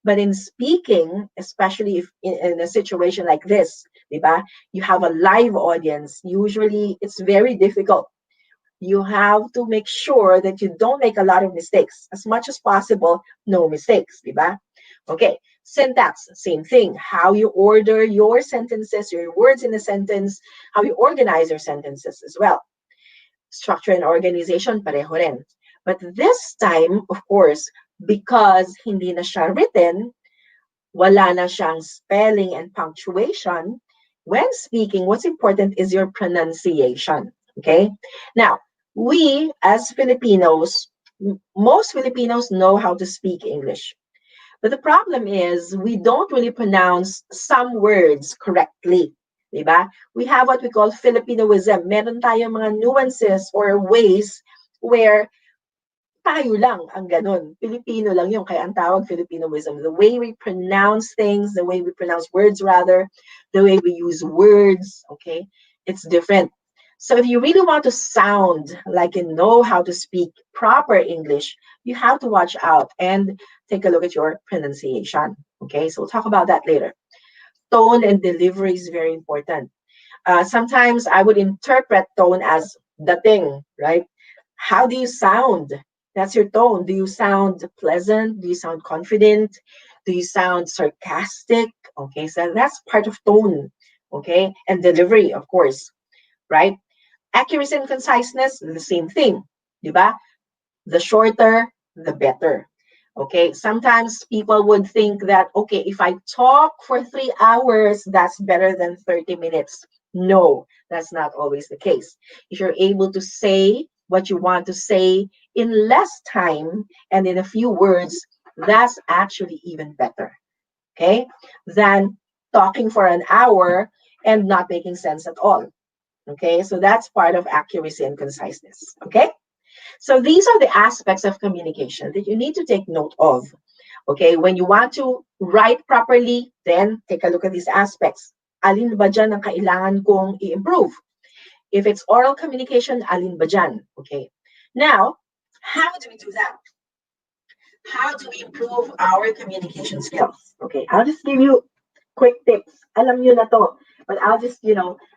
Speaker 11: But in speaking, especially if in a situation like this, diba, you have a live audience, usually it's very difficult. You have to make sure that you don't make a lot of mistakes. As much as possible, no mistakes, diba? Okay, syntax, same thing. How you order your sentences, your words in a sentence, how you organize your sentences as well. Structure and organization, pareho rin. But this time, of course, because hindi na siya written, wala na siyang spelling and punctuation, when speaking, what's important is your pronunciation, okay? Now, we as Filipinos, most Filipinos know how to speak English. But the problem is we don't really pronounce some words correctly. Diba? We have what we call Filipinoism. Meron tayong mga nuances or ways where tayo lang ang ganun. Filipino lang yung kaya ang tawag Filipinoism. The way we pronounce things, the way we pronounce words rather, the way we use words, okay? It's different. So if you really want to sound like you know how to speak proper English, you have to watch out and take a look at your pronunciation. Okay, so we'll talk about that later. Tone and delivery is very important. Sometimes I would interpret tone as the thing, right? How do you sound? That's your tone. Do you sound pleasant? Do you sound confident? Do you sound sarcastic? Okay, so that's part of tone. Okay, and delivery, of course, right? Accuracy and conciseness, the same thing, di ba? The shorter, the better. Okay, sometimes people would think that, okay, if I talk for 3 hours, that's better than 30 minutes. No, that's not always the case. If you're able to say what you want to say in less time and in a few words, that's actually even better, okay, than talking for an hour and not making sense at all. Okay, so that's part of accuracy and conciseness. Okay. So these are the aspects of communication that you need to take note of. Okay, when you want to write properly, then take a look at these aspects. Alin ba dyan ang kailangan kong i-improve? If it's oral communication, alin ba dyan? Okay. Now, how do we do that? How do we improve our communication skills? Okay, I'll just give you quick tips. Alam nyo na to, but I'll just,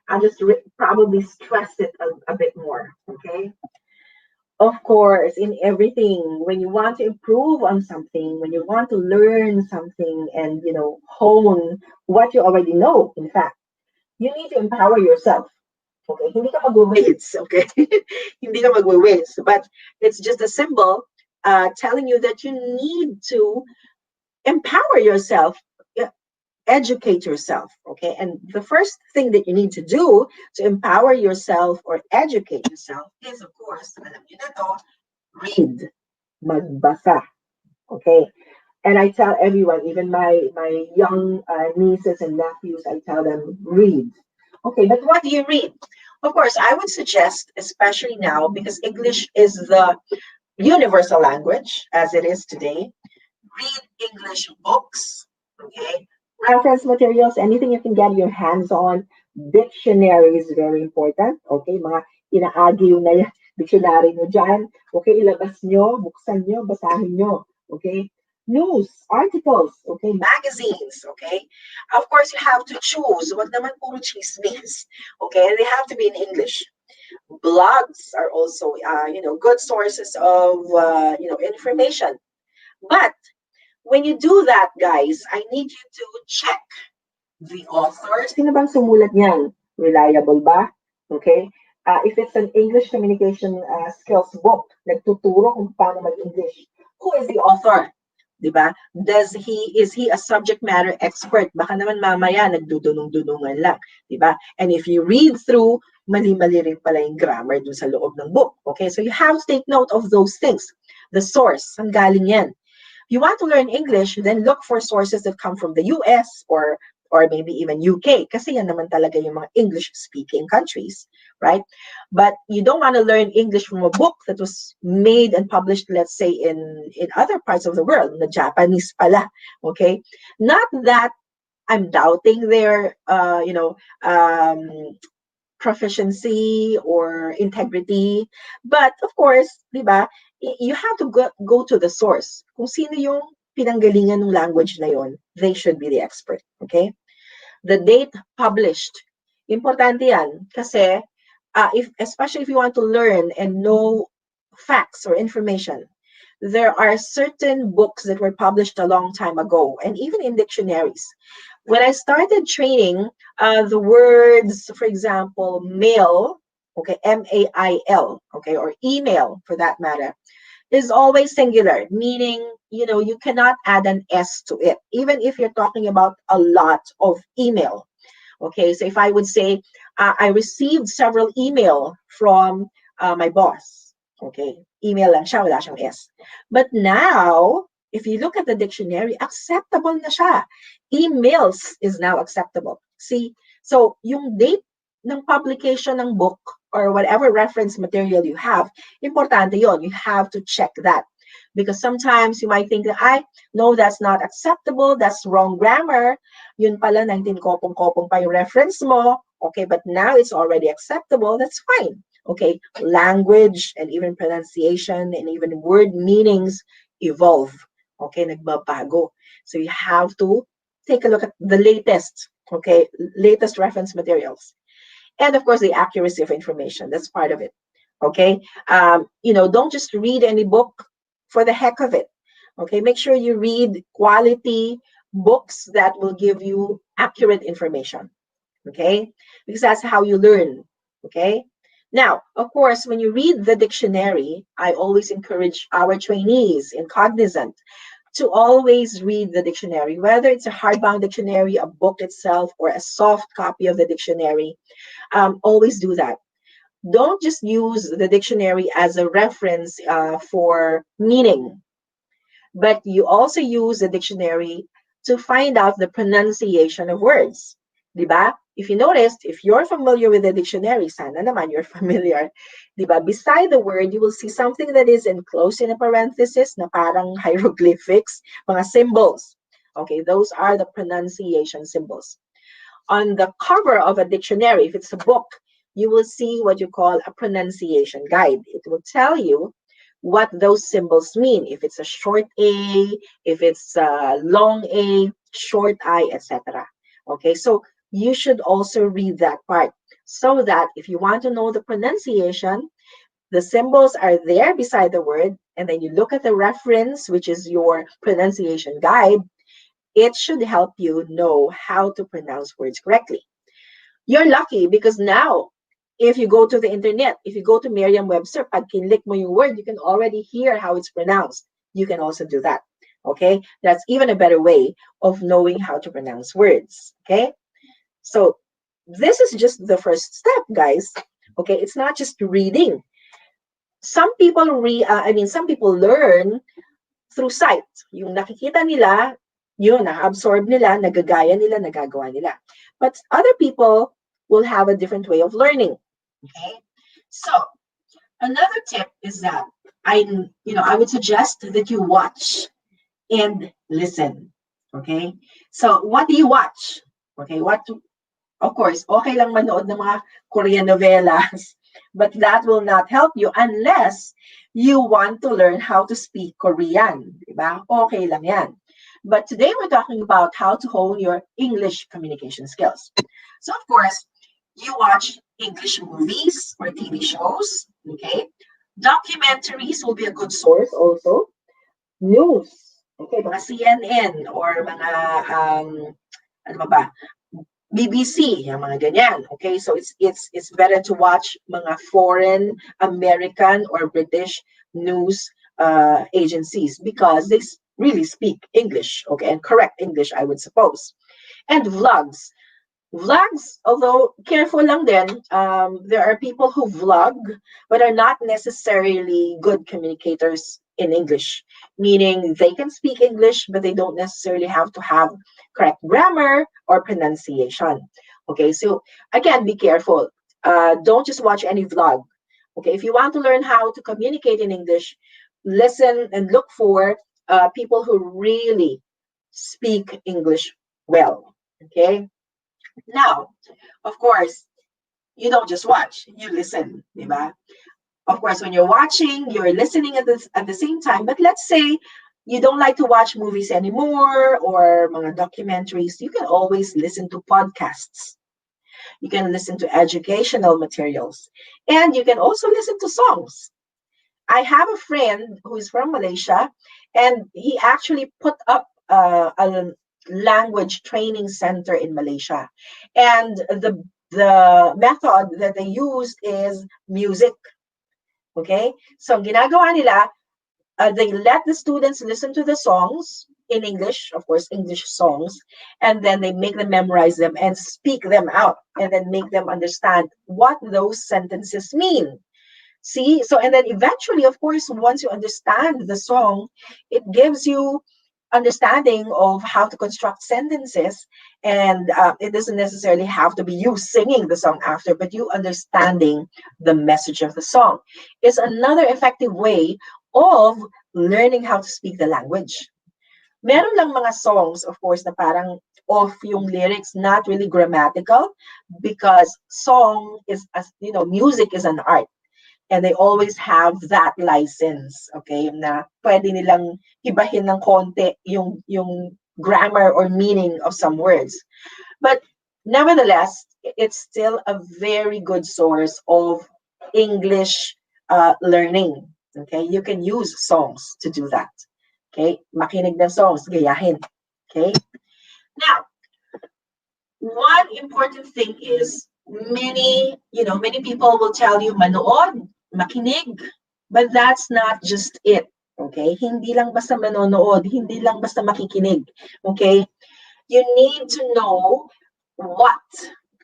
Speaker 11: I'll just probably stress it a bit more. Okay. Of course, in everything, when you want to improve on something, when you want to learn something and, hone what you already know, in fact, you need to empower yourself. Okay, hindi ka mag-waits, okay? Hindi ka mag-waits, but it's just a symbol telling you that you need to empower yourself, educate yourself, okay? And the first thing that you need to do to empower yourself or educate yourself is, of course, alam niyo na to, read, magbasa, okay? And I tell everyone, even my young nieces and nephews, I tell them, read. Okay, but what do you read? Of course, I would suggest, especially now, because English is the universal language as it is today, read English books, okay? Reference materials, anything you can get your hands on. Dictionary is very important, okay? Mga ina-argue na yan, dictionary nyo dyan, okay? Ilabas nyo, buksan nyo, basahin nyo, okay? News, articles, okay? Magazines, okay? Of course, you have to choose. Wag naman puro chismis, okay? They have to be in English. Blogs are also, good sources of, information. But when you do that, guys, I need you to check the author. Sino bang sumulat niyan? Reliable ba? Okay? If it's an English communication skills book, nagtuturo kung paano mag-English, who is the author? Diba? Is he a subject matter expert? Baka naman mamaya nagdudunong-dunungan lang. Diba? And if you read through, mali-mali rin pala yung grammar dun sa loob ng book. Okay? So you have to take note of those things. The source, saan galing yan? If you want to learn English, then look for sources that come from the US or maybe even UK, kasi yan naman talaga yung mga English-speaking countries, right? But you don't want to learn English from a book that was made and published, let's say, in other parts of the world, na Japanese pala, okay? Not that I'm doubting their, proficiency or integrity, but of course, di ba, you have to go to the source. Kung sino yung pinanggalingan ng language na yon, they should be the expert, okay? The date published. Importante yan kasi especially if you want to learn and know facts or information, there are certain books that were published a long time ago, and even in dictionaries. When I started training, the words, for example, mail, okay, M-A-I-L, okay, or email for that matter, is always singular, meaning, you cannot add an S to it, even if you're talking about a lot of email. Okay, so if I would say, I received several email from my boss, okay, email lang siya, wala siyang S. But now, if you look at the dictionary, acceptable na siya. Emails is now acceptable. See, so yung date ng publication ng book or whatever reference material you have, importante yon. You have to check that. Because sometimes you might think that, I no, that's not acceptable, that's wrong grammar. Yun pala, 19 kopong-kopong pa yung reference mo. Okay, but now it's already acceptable, that's fine. Okay, language and even pronunciation and even word meanings evolve. Okay, nagbabago. So you have to take a look at the latest, okay, latest reference materials. And of course, the accuracy of information. That's part of it. Okay. Don't just read any book for the heck of it. Okay. Make sure you read quality books that will give you accurate information. Okay. Because that's how you learn. Okay. Now, of course, when you read the dictionary, I always encourage our trainees in Cognizant to always read the dictionary, whether it's a hardbound dictionary, a book itself, or a soft copy of the dictionary. Always do that. Don't just use the dictionary as a reference for meaning, but you also use the dictionary to find out the pronunciation of words. Diba? If you noticed, if you're familiar with the dictionary, sana naman you're familiar, diba? Beside the word, you will see something that is enclosed in a parenthesis na parang hieroglyphics, mga symbols. Okay, those are the pronunciation symbols. On the cover of a dictionary, if it's a book, you will see what you call a pronunciation guide. It will tell you what those symbols mean. If it's a short A, if it's a long A, short I, etc. Okay, so you should also read that part so that if you want to know the pronunciation, the symbols are there beside the word, and then you look at the reference, which is your pronunciation guide. It should help you know how to pronounce words correctly. You're lucky because now, if you go to the internet, if you go to Merriam-Webster, pag kinlik mo yung word, you can already hear how it's pronounced. You can also do that. Okay? That's even a better way of knowing how to pronounce words. Okay? So this is just the first step, guys. Okay? It's not just reading. Some people learn through sight. Yung nakikita nila, yun, na-absorb nila, nagagaya nila, nagagawa nila. But other people will have a different way of learning. Okay? So, another tip is that I would suggest that you watch and listen. Okay? So, what do you watch? Okay, of course, okay lang manood ng mga Korean novelas, but that will not help you unless you want to learn how to speak Korean. Diba? Okay lang yan. But today we're talking about how to hone your English communication skills. So, of course, you watch English movies or TV shows, okay? Documentaries will be a good source also. News, okay, mga CNN or mga, ano ba, BBC, yung mga ganyan, okay? So it's better to watch mga foreign, American, or British news agencies because they really speak English, okay, and correct English, I would suppose. And vlogs. Vlogs, although careful lang din, there are people who vlog but are not necessarily good communicators in English, meaning they can speak English but they don't necessarily have to have correct grammar or pronunciation. Okay, so again, be careful. Don't just watch any vlog. Okay, if you want to learn how to communicate in English, listen and look for people who really speak English well. Okay. Now, of course, you don't just watch, you listen, diba? Of course, when you're watching, you're listening at the same time. But let's say you don't like to watch movies anymore or mga documentaries, you can always listen to podcasts. You can listen to educational materials. And you can also listen to songs. I have a friend who is from Malaysia, and he actually put up a language training center in Malaysia. And the method that they used is music. Okay? So, ang ginagawa nila, they let the students listen to the songs in English, of course, English songs, and then they make them memorize them and speak them out, and then make them understand what those sentences mean. See? So, and then eventually, of course, once you understand the song, it gives you understanding of how to construct sentences, and it doesn't necessarily have to be you singing the song after, but you understanding the message of the song is another effective way of learning how to speak the language. Meron lang mga songs, of course, na parang off yung lyrics, not really grammatical, because song is, as you know, music is an art. And they always have that license, okay, na pwede nilang ibahin ng konti yung grammar or meaning of some words. But nevertheless, it's still a very good source of English learning. Okay, you can use songs to do that. Okay, makinig ng songs, gayahin. Okay, now one important thing is many people will tell you manood, makinig, but that's not just it. Okay, hindi lang basta manonood, hindi lang basta makikinig. Okay, you need to know what.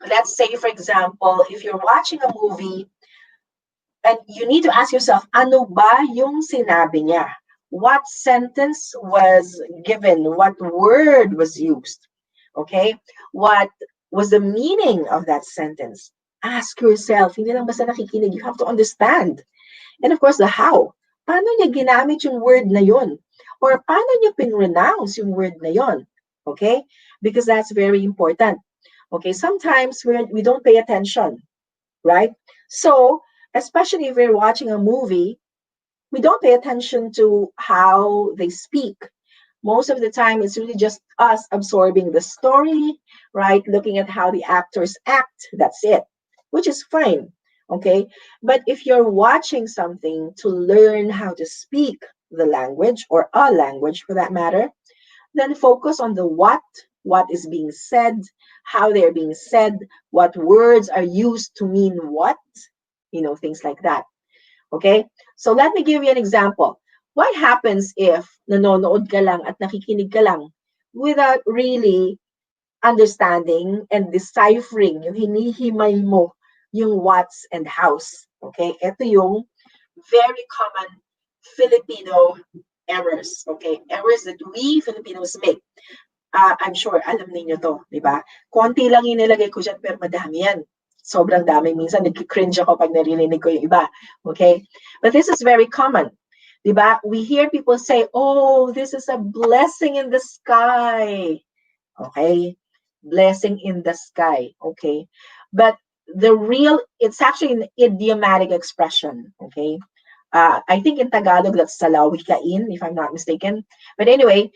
Speaker 11: Let's say, for example, if you're watching a movie, and you need to ask yourself, ano ba yung sinabi niya? What sentence was given? What word was used? Okay? What was the meaning of that sentence? Ask yourself, hindi lang basta nakikinig, you have to understand. And of course, the how. Paano niya ginamit yung word na yun? Or paano niya pinronounce yung word na yun? Okay? Because that's very important. Okay, sometimes we don't pay attention, right? So, especially if we're watching a movie, we don't pay attention to how they speak. Most of the time, it's really just us absorbing the story, right? Looking at how the actors act. That's it, which is fine. Okay. But if you're watching something to learn how to speak the language or a language for that matter, then focus on the what is being said, how they're being said, what words are used to mean what, things like that. Okay? So let me give you an example. What happens if nanonood ka lang at nakikinig ka lang without really understanding and deciphering, yung hinihimay mo yung what's and how's? Okay? Ito yung very common Filipino errors. Okay? Errors that we Filipinos make. I'm sure, alam niyo to, di ba? Konti lang yung nilagay ko dyan, pero madami yan. Sobrang dami. Minsan, nag-cringe ako pag naririnig ko yung iba. Okay? But this is very common. Di ba? We hear people say, oh, this is a blessing in the sky. Okay? Blessing in the sky. Okay? But it's actually an idiomatic expression. Okay? I think in Tagalog, that's salawikain, if I'm not mistaken. But anyway,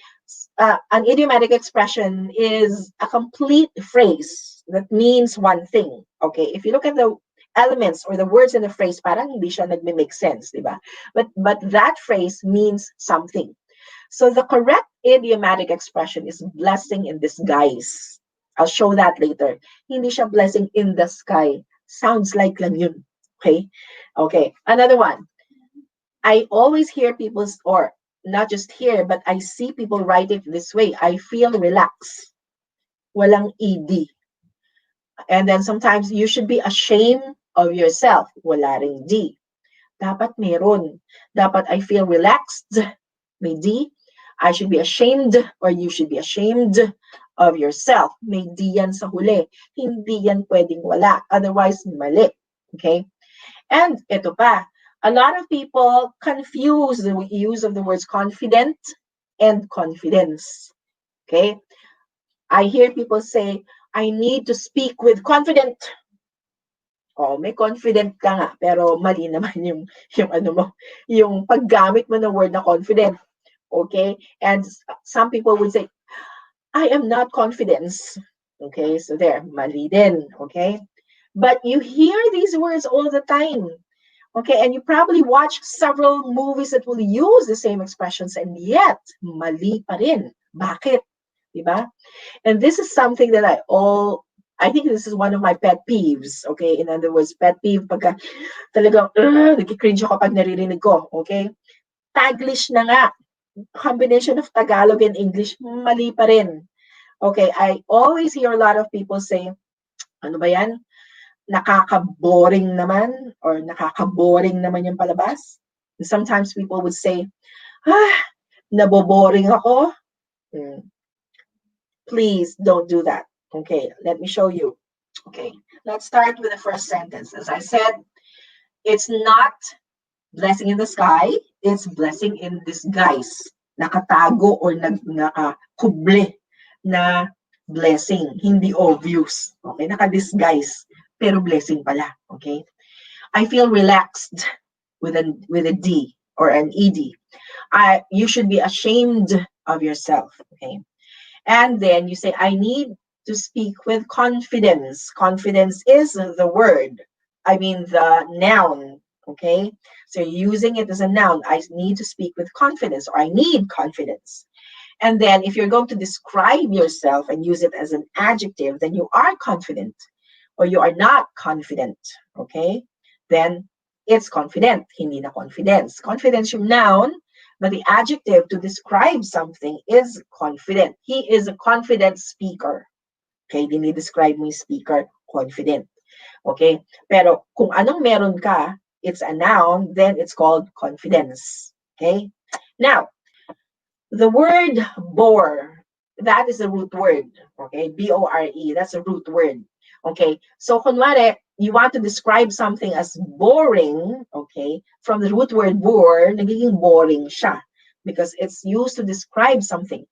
Speaker 11: an idiomatic expression is a complete phrase that means one thing. Okay, if you look at the elements or the words in the phrase, parang hindi siya nagme-make sense, di ba? But that phrase means something. So the correct idiomatic expression is blessing in disguise. I'll show that later. Hindi siya blessing in the sky. Sounds like lang yun. Okay? Okay, another one. I always hear people, or not just hear, but I see people write it this way. I feel relaxed. Walang ED. And then sometimes you should be ashamed of yourself. Wala ring D. Dapat meron. Dapat I feel relaxed. May D. I should be ashamed, or you should be ashamed of yourself. May D yan sa huli. Hindi yan pwedeng wala. Otherwise, mali. Okay? And ito pa. A lot of people confuse the use of the words confident and confidence. Okay? I hear people say, I need to speak with confident. Oh, may confident ka nga, pero mali naman yung paggamit mo ng word na confident. Okay? And some people would say, I am not confident. Okay? So there, mali din. Okay? But you hear these words all the time. Okay, and you probably watch several movies that will use the same expressions, and yet, mali pa rin. Bakit? Diba? And this is something that I think this is one of my pet peeves. Okay, in other words, pet peeve, pagka talagang, nag-cringe ako pag naririnig ko. Okay? Taglish na nga. Combination of Tagalog and English, mali pa rin. Okay, I always hear a lot of people say, ano ba yan? Nakaka-boring naman, or nakaka-boring naman yung palabas. And sometimes people would say, naboboring ako. Please don't do that. Okay, let me show you. Okay, let's start with the first sentence. As I said, it's not blessing in the sky. It's blessing in disguise. Nakatago or nakakuble na blessing. Hindi obvious. Okay? Nakadisguise. Pero blessing pala. Okay? I feel relaxed with a D or an ED. You should be ashamed of yourself. Okay? And then you say, I need to speak with confidence. Confidence is the word. I mean, the noun. Okay. So you're using it as a noun. I need to speak with confidence, or I need confidence. And then if you're going to describe yourself and use it as an adjective, then you are confident or you are not confident. Okay. Then it's confident, hindi na confidence. Confidence yung noun, but the adjective to describe something is confident. He is a confident speaker. Okay, dinidescribe mo yung speaker, confident. Okay, pero kung anong meron ka, it's a noun, then it's called confidence. Okay, now, the word bore, that is a root word. Okay, B-O-R-E, that's a root word. Okay, so kunwari, you want to describe something as boring, okay, from the root word bore, nagiging boring siya because it's used to describe something.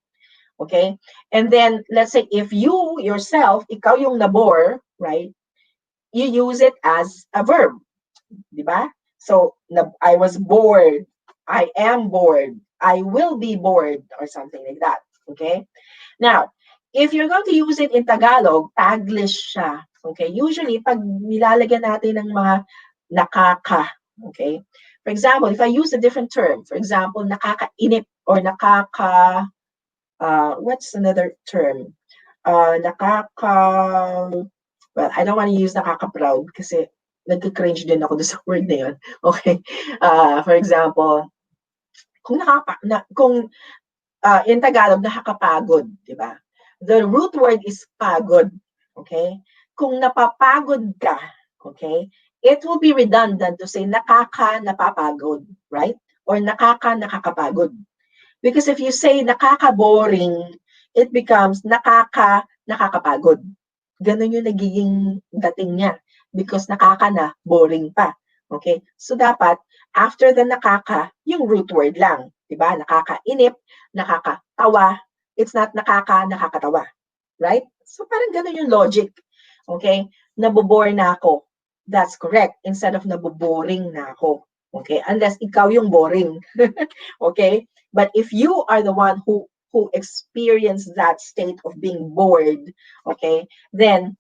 Speaker 11: Okay, and then let's say if you yourself, ikaw yung nabore, right, you use it as a verb, di ba? So, I was bored, I am bored, I will be bored, or something like that. Okay, now, if you're going to use it in Tagalog, Taglish siya. Okay, usually, pag nilalagyan natin ng mga nakaka, okay? For example, if I use a different term, for example, nakakainip or what's another term? Well, I don't want to use nakaka-proud kasi nagka-cringe din ako doon sa word na yun. Okay? For example, kung in Tagalog, nakakapagod, di ba? The root word is pagod, okay? Kung napapagod ka, okay, it will be redundant to say napapagod, right? Or nakakapagod. Because if you say nakaka-boring, it becomes nakakapagod. Ganun yung nagiging dating niya. Because na, boring pa. Okay? So dapat, after the nakaka, yung root word lang. Diba? Nakakainip, nakakatawa. It's not nakakatawa. Right? So parang ganun yung logic. Okay? Nabobore na ako. That's correct. Instead of naboboring na ako. Okay? Unless ikaw yung boring. Okay? But if you are the one who experienced that state of being bored, okay, then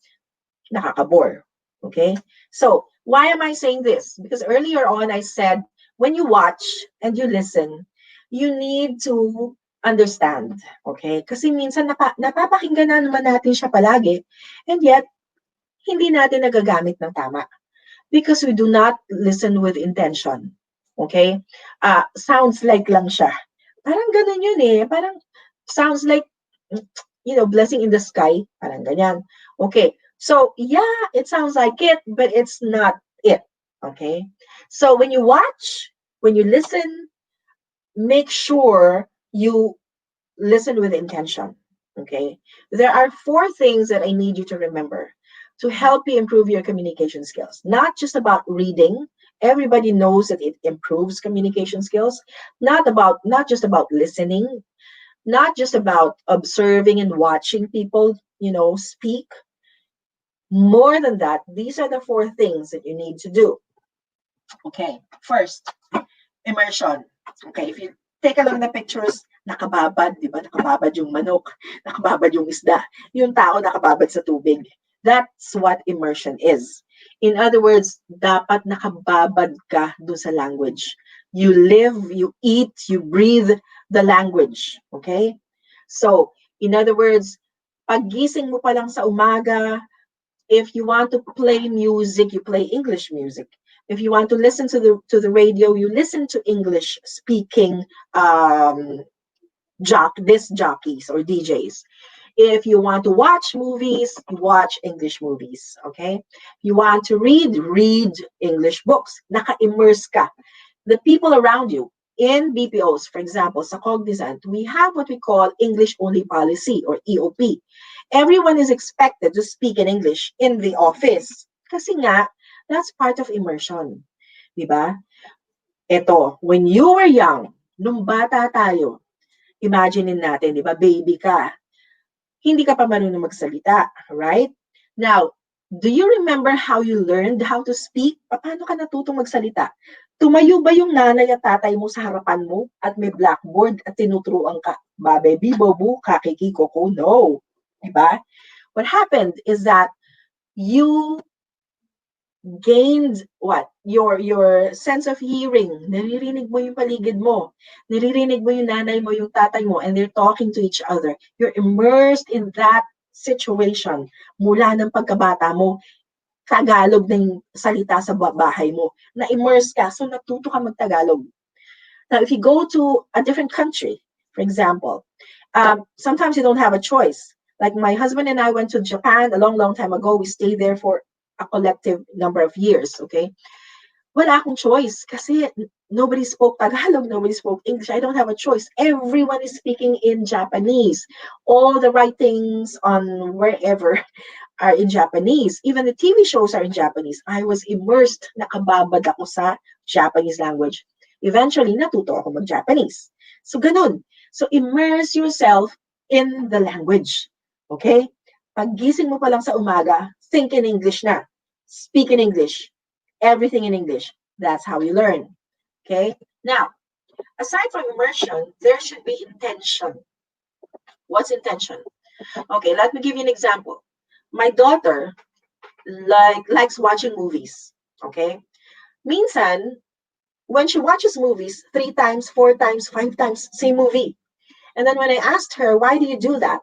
Speaker 11: nakakabore. Okay? So, why am I saying this? Because earlier on I said, when you watch and you listen, you need to understand. Okay? Kasi minsan napapakinggan na naman natin siya palagi, and yet, hindi natin nagagamit ng tama. Because we do not listen with intention. Okay? Sounds like lang siya. Parang ganun yun eh. Parang sounds like, blessing in the sky. Parang ganyan. Okay. So, yeah, it sounds like it, but it's not it. Okay? So, when you watch, when you listen, make sure you listen with intention. Okay? There are 4 things that I need you to remember to help you improve your communication skills. Not just about reading. Everybody knows that it improves communication skills. Not just about listening, not just about observing and watching people, speak. More than that, these are the 4 things that you need to do. Okay, first, immersion. Okay, if you take a look at the pictures, nakababad, di ba? Nakababad yung manok, nakababad yung isda. Yung tao nakababad sa tubig. That's what immersion is. In other words, dapat nakababad ka dun sa language. You live, you eat, you breathe the language. Okay? So, in other words, paggising mo pa lang sa umaga, if you want to play music, you play English music. If you want to listen to the radio, you listen to English speaking disc jockeys or DJs. If you want to watch movies, watch English movies, okay? You want to read English books. Naka-immerse ka. The people around you, in BPOs, for example, sa Cognizant, we have what we call English-only policy or EOP. Everyone is expected to speak in English in the office. Kasi nga, that's part of immersion. Diba? Ito, when you were young, nung bata tayo, imaginein natin, di ba, baby ka, hindi ka pa marunong magsalita, right? Now, do you remember how you learned how to speak? Paano ka natutong magsalita? Tumayo ba yung nanay at tatay mo sa harapan mo at may blackboard at tinuturuan ka? Babe, bibobu, kakiki, koko? No. Diba? What happened is that you gained what? Your sense of hearing. Naririnig mo yung paligid mo. Naririnig mo yung nanay mo, yung tatay mo, and they're talking to each other. You're immersed in that situation mula ng pagkabata mo. Tagalog na yung salita sa bahay mo. Na-immerse ka, so natuto ka mag-Tagalog. Now, if you go to a different country, for example, sometimes you don't have a choice. Like my husband and I went to Japan a long, long time ago. We stayed there for a collective number of years, okay? Wala akong choice kasi nobody spoke Tagalog, nobody spoke English. I don't have a choice. Everyone is speaking in Japanese. All the writings on wherever are in Japanese. Even the TV shows are in Japanese. I was immersed, nakababad ako sa Japanese language. Eventually, natuto ako mag-Japanese. So, ganun. So, immerse yourself in the language. Okay? Paggising mo pa lang sa umaga, think in English na. Speak in English. Everything in English. That's how you learn. Okay? Now, aside from immersion, there should be intention. What's intention? Okay, let me give you an example. My daughter likes watching movies. Okay? Minsan, when she watches movies 3 times, 4 times, 5 times, same movie. And then when I asked her, why do you do that?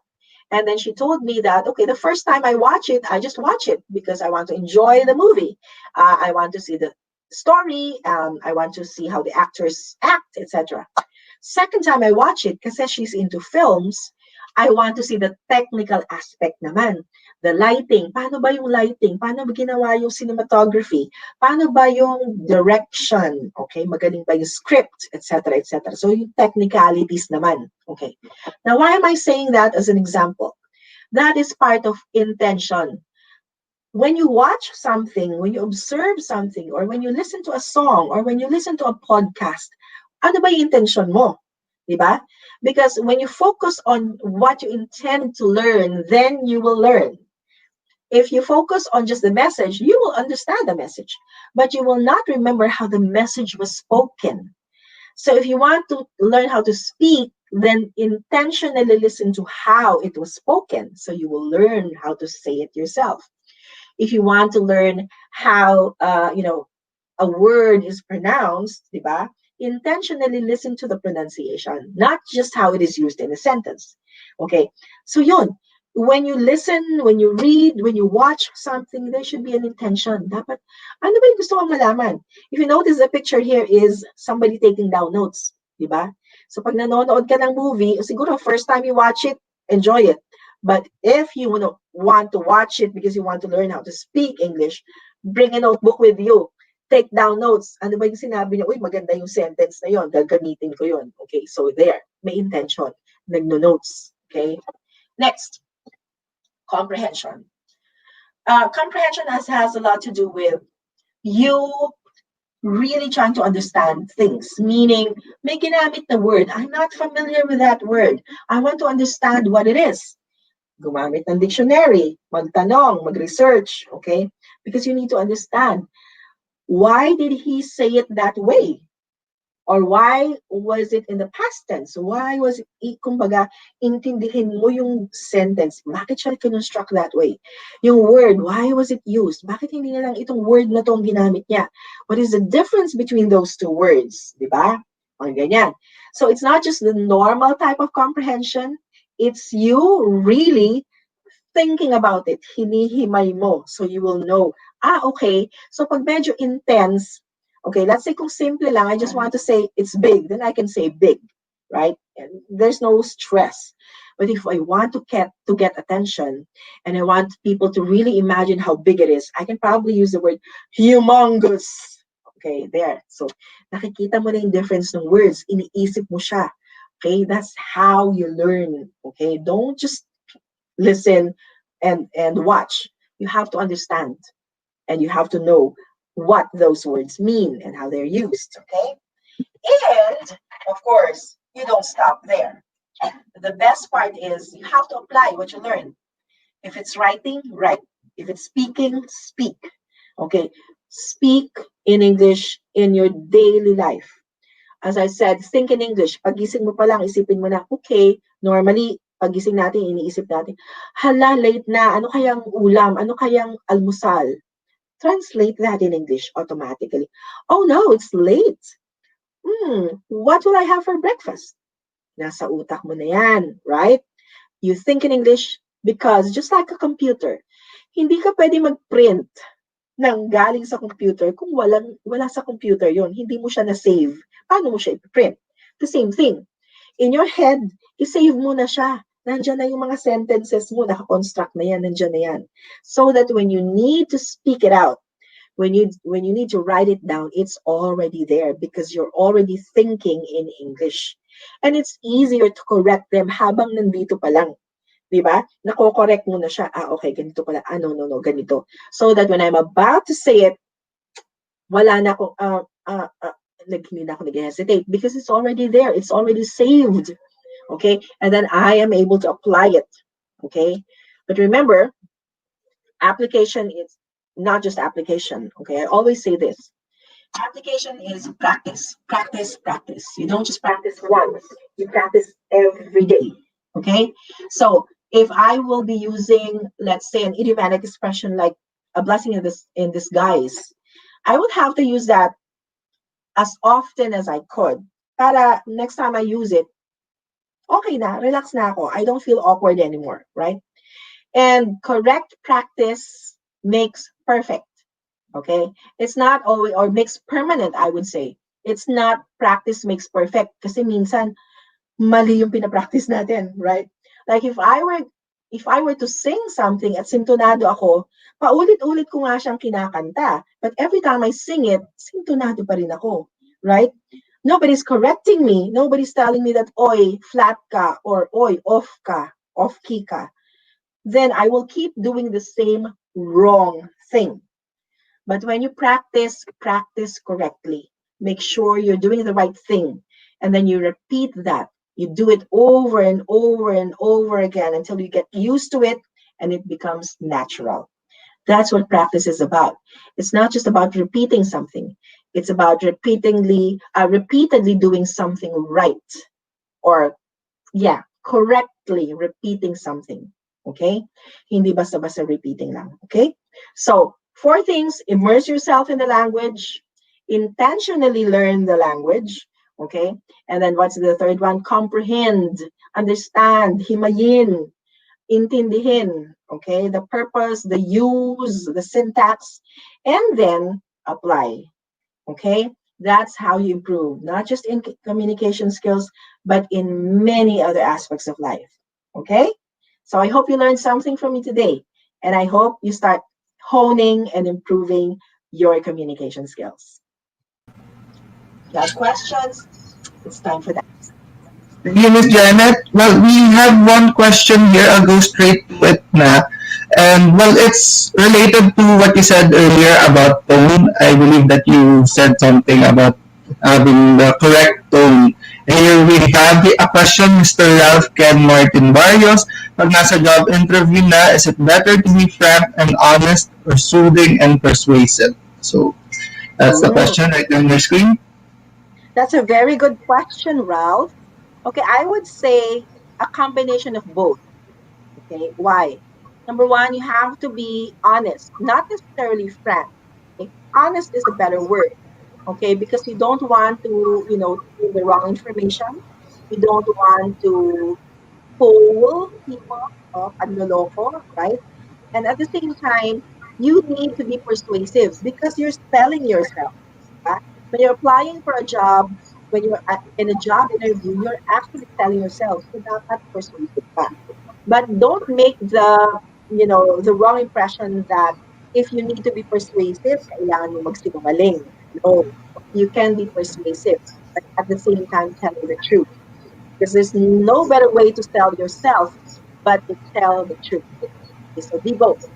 Speaker 11: And then she told me that, okay, the first time I watch it, I just watch it because I want to enjoy the movie. I want to see the story. I want to see how the actors act, etc. Second time I watch it, kasi she's into films, I want to see the technical aspect naman. The lighting. Paano ba yung lighting? Paano ba ginawa yung cinematography? Paano ba yung direction? Okay, magaling ba yung script, etc., etc. So yung technicalities naman. Okay. Now, why am I saying that as an example? That is part of intention. When you watch something, when you observe something, or when you listen to a song, or when you listen to a podcast, ano ba yung intention mo? Diba? Because when you focus on what you intend to learn, then you will learn. If you focus on just the message, you will understand the message, but you will not remember how the message was spoken. So if you want to learn how to speak, then intentionally listen to how it was spoken, so you will learn how to say it yourself. If you want to learn how, a word is pronounced, diba? Intentionally listen to the pronunciation, not just how it is used in a sentence. Okay, so yun, when you listen, when you read, when you watch something, there should be an intention. Dapat, ano ba yung gusto mong malaman? If you notice, the picture here is somebody taking down notes, diba? So pag nanonood ka ng movie, siguro first time you watch it, enjoy it. But if you want to watch it because you want to learn how to speak English, bring a notebook with you. Take down notes. Ano ba yung sinabi niya? Uy, maganda yung sentence na yon. Gagamitin ko yon. Okay, so there. May intention. Nagno-notes. Okay? Next. Comprehension. Comprehension has a lot to do with you really trying to understand things. Meaning, may ginamit na word. I'm not familiar with that word. I want to understand what it is. Gumamit ng dictionary. Magtanong, mag-research. Okay? Because you need to understand. Why did he say it that way? Or why was it in the past tense? Why was it, kumbaga, intindihin mo yung sentence? Bakit siya construct that way? Yung word, why was it used? Bakit hindi na lang itong word na to ang ginamit niya? What is the difference between those two words? Diba? Mga ganyan. So it's not just the normal type of comprehension. It's you really thinking about it, hinihimay mo, so you will know, okay, so pag medyo intense, okay, let's say kung simple lang, I just want to say it's big, then I can say big, right? And there's no stress. But if I want to get attention, and I want people to really imagine how big it is, I can probably use the word humongous. Okay, there. So, nakikita mo na yung difference ng words, iniisip mo siya. Okay, that's how you learn. Okay, don't just listen and watch. You have to understand, and you have to know what those words mean and how they're used. Okay, And of course, you don't stop there. The best part is you have to apply what you learn. If it's writing, write. If it's speaking, speak. Okay. Speak in English in your daily life. As I said, think in English. Pagising mo pa lang, isipin mo na, okay, normally, pagising natin, iniisip natin, hala, late na, ano kayang ulam, ano kayang almusal? Translate that in English automatically. Oh no, it's late. What will I have for breakfast? Nasa utak mo na yan, right? You think in English because just like a computer, hindi ka pwede mag-print ng galing sa computer kung wala sa computer yon. Hindi mo siya na-save. Paano mo siya i-print? The same thing. In your head, i-save mo na siya. Nandiyan na yung mga sentences mo, nakakonstruct na yan, nandiyan na yan. So that when you need to speak it out, when you need to write it down, it's already there because you're already thinking in English. And it's easier to correct them habang nandito pa lang. Diba? Nako-correct mo na siya. Okay, ganito pala. No, ganito. So that when I'm about to say it, wala na akong, hindi na ako nag-hesitate because it's already there. It's already saved. Okay? And then I am able to apply it. Okay? But remember, application is not just application. Okay? I always say this. Application is practice, practice, practice. You don't just practice once. You practice every day. Okay? So, if I will be using, let's say, an idiomatic expression like a blessing in disguise, I would have to use that as often as I could. Para next time I use it, okay na, relax na ako. I don't feel awkward anymore, right? And correct practice makes perfect. Okay? It's not always, or makes permanent, I would say. It's not practice makes perfect. Kasi minsan, mali yung pinapractice natin, right? Like if I were to sing something at sintonado ako, paulit-ulit ko nga siyang kinakanta. But every time I sing it, sintonado pa rin ako, right? Nobody's correcting me. Nobody's telling me that, oy, flat ka, or oy, off ka, off key ka. Then I will keep doing the same wrong thing. But when you practice correctly. Make sure you're doing the right thing. And then you repeat that. You do it over and over and over again until you get used to it and it becomes natural. That's what practice is about. It's not just about repeating something. It's about repeatedly doing something right. Or, correctly repeating something. Okay? Hindi basta-basta repeating lang. Okay? So, 4 things. Immerse yourself in the language. Intentionally learn the language. Okay? And then what's the third one? Comprehend, understand, himayin, intindihin. Okay? The purpose, the use, the syntax, and then apply. Okay? That's how you improve, not just in communication skills, but in many other aspects of life. Okay? So I hope you learned something from me today. And I hope you start honing and improving your communication skills. You have questions? It's time for that.
Speaker 3: Thank you, Miss Janet. Well, we have one question here. I'll go straight to it na. And well, it's related to what you said earlier about tone. I believe that you said something about having the correct tone. Here we have a question, Mr. Ralph Ken Martin Barrios. Pag nasa job interview na, is it better to be frank and honest or soothing and persuasive? So that's the question right there on your screen.
Speaker 11: That's a very good question, Ralph. Okay, I would say a combination of both. Okay, why? Number one, you have to be honest, not necessarily frank. Okay? Honest is a better word. Okay, because you don't want to, give the wrong information. You don't want to fool people off and loloko, right? And at the same time, you need to be persuasive because you're selling yourself. Right? When you're applying for a job, when you're in a job interview, you're actually selling yourself. So that's persuasive. But don't make the wrong impression that if you need to be persuasive, kailangan mo magsinungaling. No, you can be persuasive, but at the same time telling the truth. Because there's no better way to sell yourself but to tell the truth. Okay, so be both.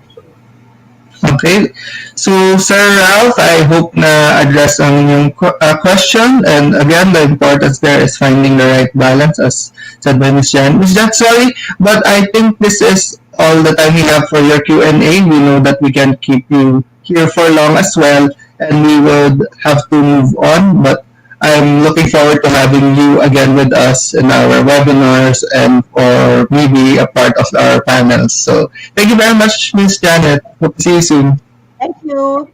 Speaker 3: Okay. So, Sir Ralph, I hope na address ang inyong question. And again, the importance there is finding the right balance, as said by Ms. Jan. Ms. Jan, sorry, but I think this is all the time we have for your Q&A. We know that we can keep you here for long as well, and we would have to move on. But I'm looking forward to having you again with us in our webinars and or maybe a part of our panels. So thank you very much, Ms. Janet. Hope to see you soon.
Speaker 11: Thank you.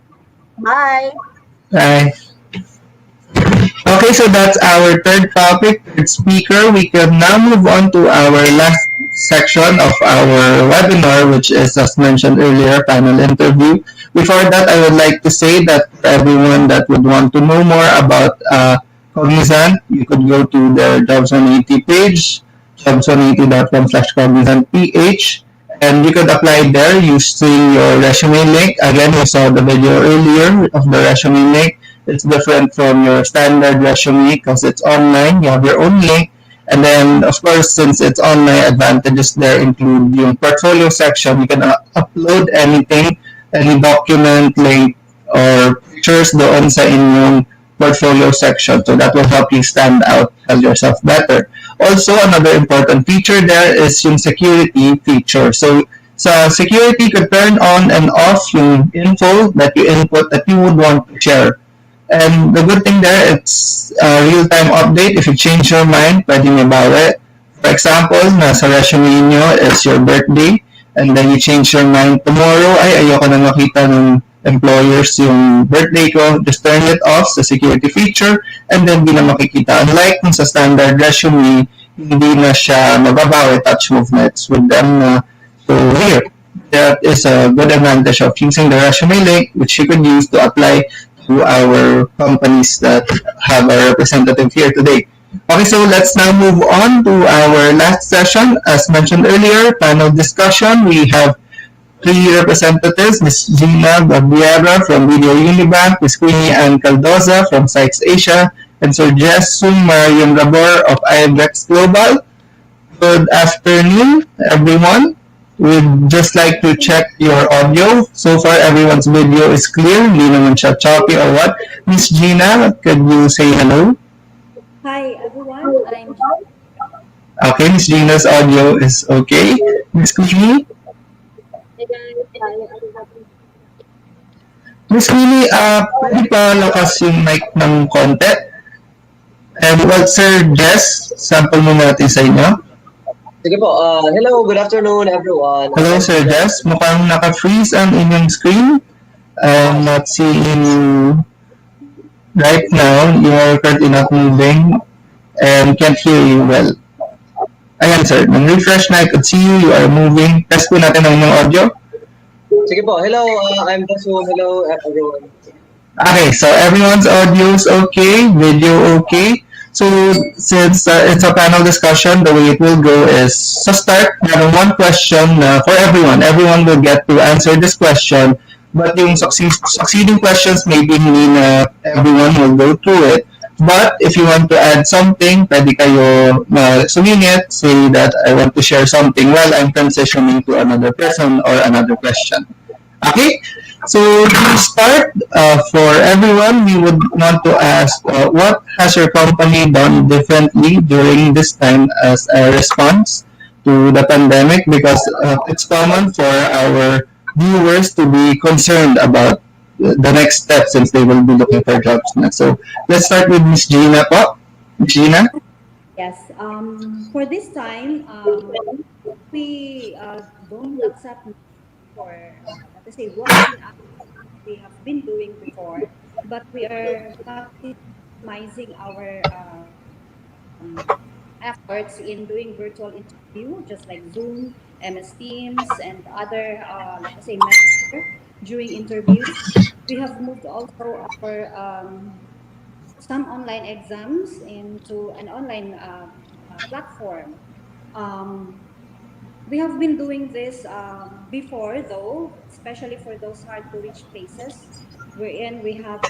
Speaker 11: Bye.
Speaker 3: Bye. Okay, so that's our third topic, third speaker. We can now move on to our last section of our webinar, which is, as mentioned earlier, panel interview. Before that, I would like to say that for everyone that would want to know more about Cognizant, you could go to their Jobs 180 page, jobs180.com/cognizantph, and you could apply there using your resume link. Again, we saw the video earlier of the resume link. It's different from your standard resume because it's online. You have your own link. And then, of course, since it's online, advantages there include yung portfolio section. You can upload anything, any document, link, or pictures doon sa inyong portfolio section. So that will help you stand out, tell yourself better. Also, another important feature there is yung security feature. So, sa security, you could turn on and off yung info that you input that you would want to share. And the good thing there, it's a real-time update. If you change your mind, pwede nyo bawi. For example, nasa resume nyo is your birthday, and then you change your mind tomorrow, ay ayoko na makita ng employers yung birthday ko, just turn it off sa security feature, and then di na makikita. Unlike kung sa standard resume, hindi na siya mababawi, touch movements with them na. So here, that is a good advantage of using the resume link, which you could use to apply to our companies that have a representative here today. Okay, so let's now move on to our last session. As mentioned earlier, panel discussion. We have three representatives, Ms. Gina Babiera from Video Unibank, Ms. Queenie and Caldoza from Sykes Asia, and Sir Jesum, Marion, Rabor of IBEX Global. Good afternoon, everyone. We'd just like to check your audio. So far, everyone's video is clear. Hindi naman siya choppy or what. Miss Gina, could you say hello?
Speaker 12: Hi everyone, I'm Gina.
Speaker 3: Okay, Miss Gina's audio is okay. Miss Queenie?
Speaker 12: Hey guys, hi everybody.
Speaker 3: Miss Queenie, pwede pa lakas yung mic ng konti? And well, Sir Jess, sample mo natin sa inyo.
Speaker 13: Sige po. Hello, good afternoon everyone.
Speaker 3: Hello, Sir Jess. Mukhang naka-freeze ang inyong screen. I'm not seeing you right now. You are currently not moving and can't hear you well. Ayan, sir. Nang refresh na, I could see you. You are moving. Test po natin ang inyong audio.
Speaker 13: Sige po. Hello, I'm Jesum. Hello everyone.
Speaker 3: Okay, so everyone's audio is okay, video okay. So since it's a panel discussion, the way it will go is, to start, having one question for everyone. Everyone will get to answer this question, but yung succeeding questions, maybe hindi na everyone will go through it. But if you want to add something, pwede kayo sumingit, say that I want to share something while I'm transitioning to another person or another question. Okay? So to start, for everyone, we would want to ask, what has your company done differently during this time as a response to the pandemic? Because it's common for our viewers to be concerned about the next step since they will be looking for jobs next. So let's start with Miss Gina po. Miss Gina?
Speaker 12: Yes, for this time, we don't accept for, let's say, working as we have been doing before, but we are maximizing our efforts in doing virtual interview, just like Zoom, MS Teams, and other, let's say, messenger during interviews. We have moved also our some online exams into an online platform. We have been doing this before, though, especially for those hard to reach places, wherein we have,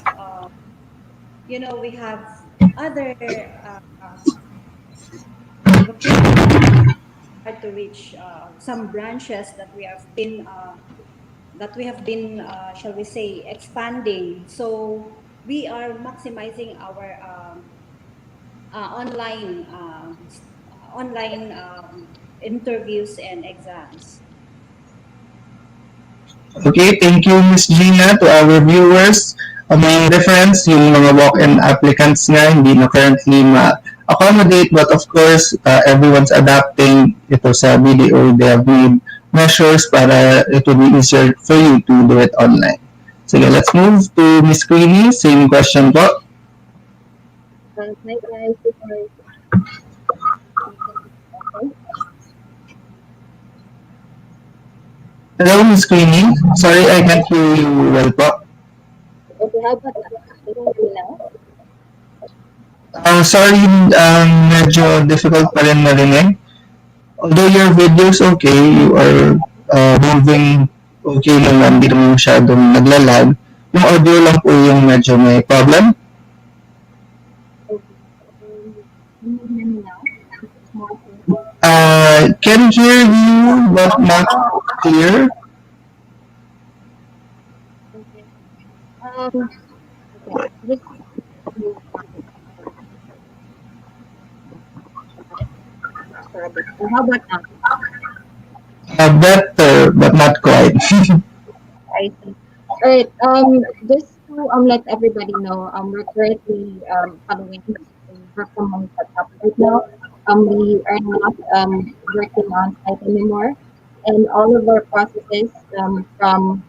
Speaker 12: we have other locations hard to reach, some branches that we have been that we have been, shall we say, expanding. So we are maximizing our online interviews and exams.
Speaker 3: Okay, thank you, Miss Gina. To our viewers, may reference yung mga walk-in applicants nga hindi na currently ma-accommodate, but of course, everyone's adapting ito sa BDO. They have made measures para it will be easier for you to do it online. Sige, let's move to Miss Queenie. Same question po.
Speaker 14: Hi guys, before
Speaker 3: Hello, Miss Queenie. Sorry, I can't hear you well po.
Speaker 14: okay, how about can you hear me now?
Speaker 3: Sorry, medyo difficult pa rin marinig. Although your video's okay, you are moving okay naman, hindi naman masyadong naglalag. Yung audio lang po yung medyo may problem.
Speaker 14: Can you hear me now?
Speaker 3: Can hear you, but not clear.
Speaker 14: Okay. Okay. Just how about now?
Speaker 3: Better, but not quite.
Speaker 14: I see. All right. Just to let everybody know, we're currently following the work from home setup right now. We are not working on site anymore, and all of our processes from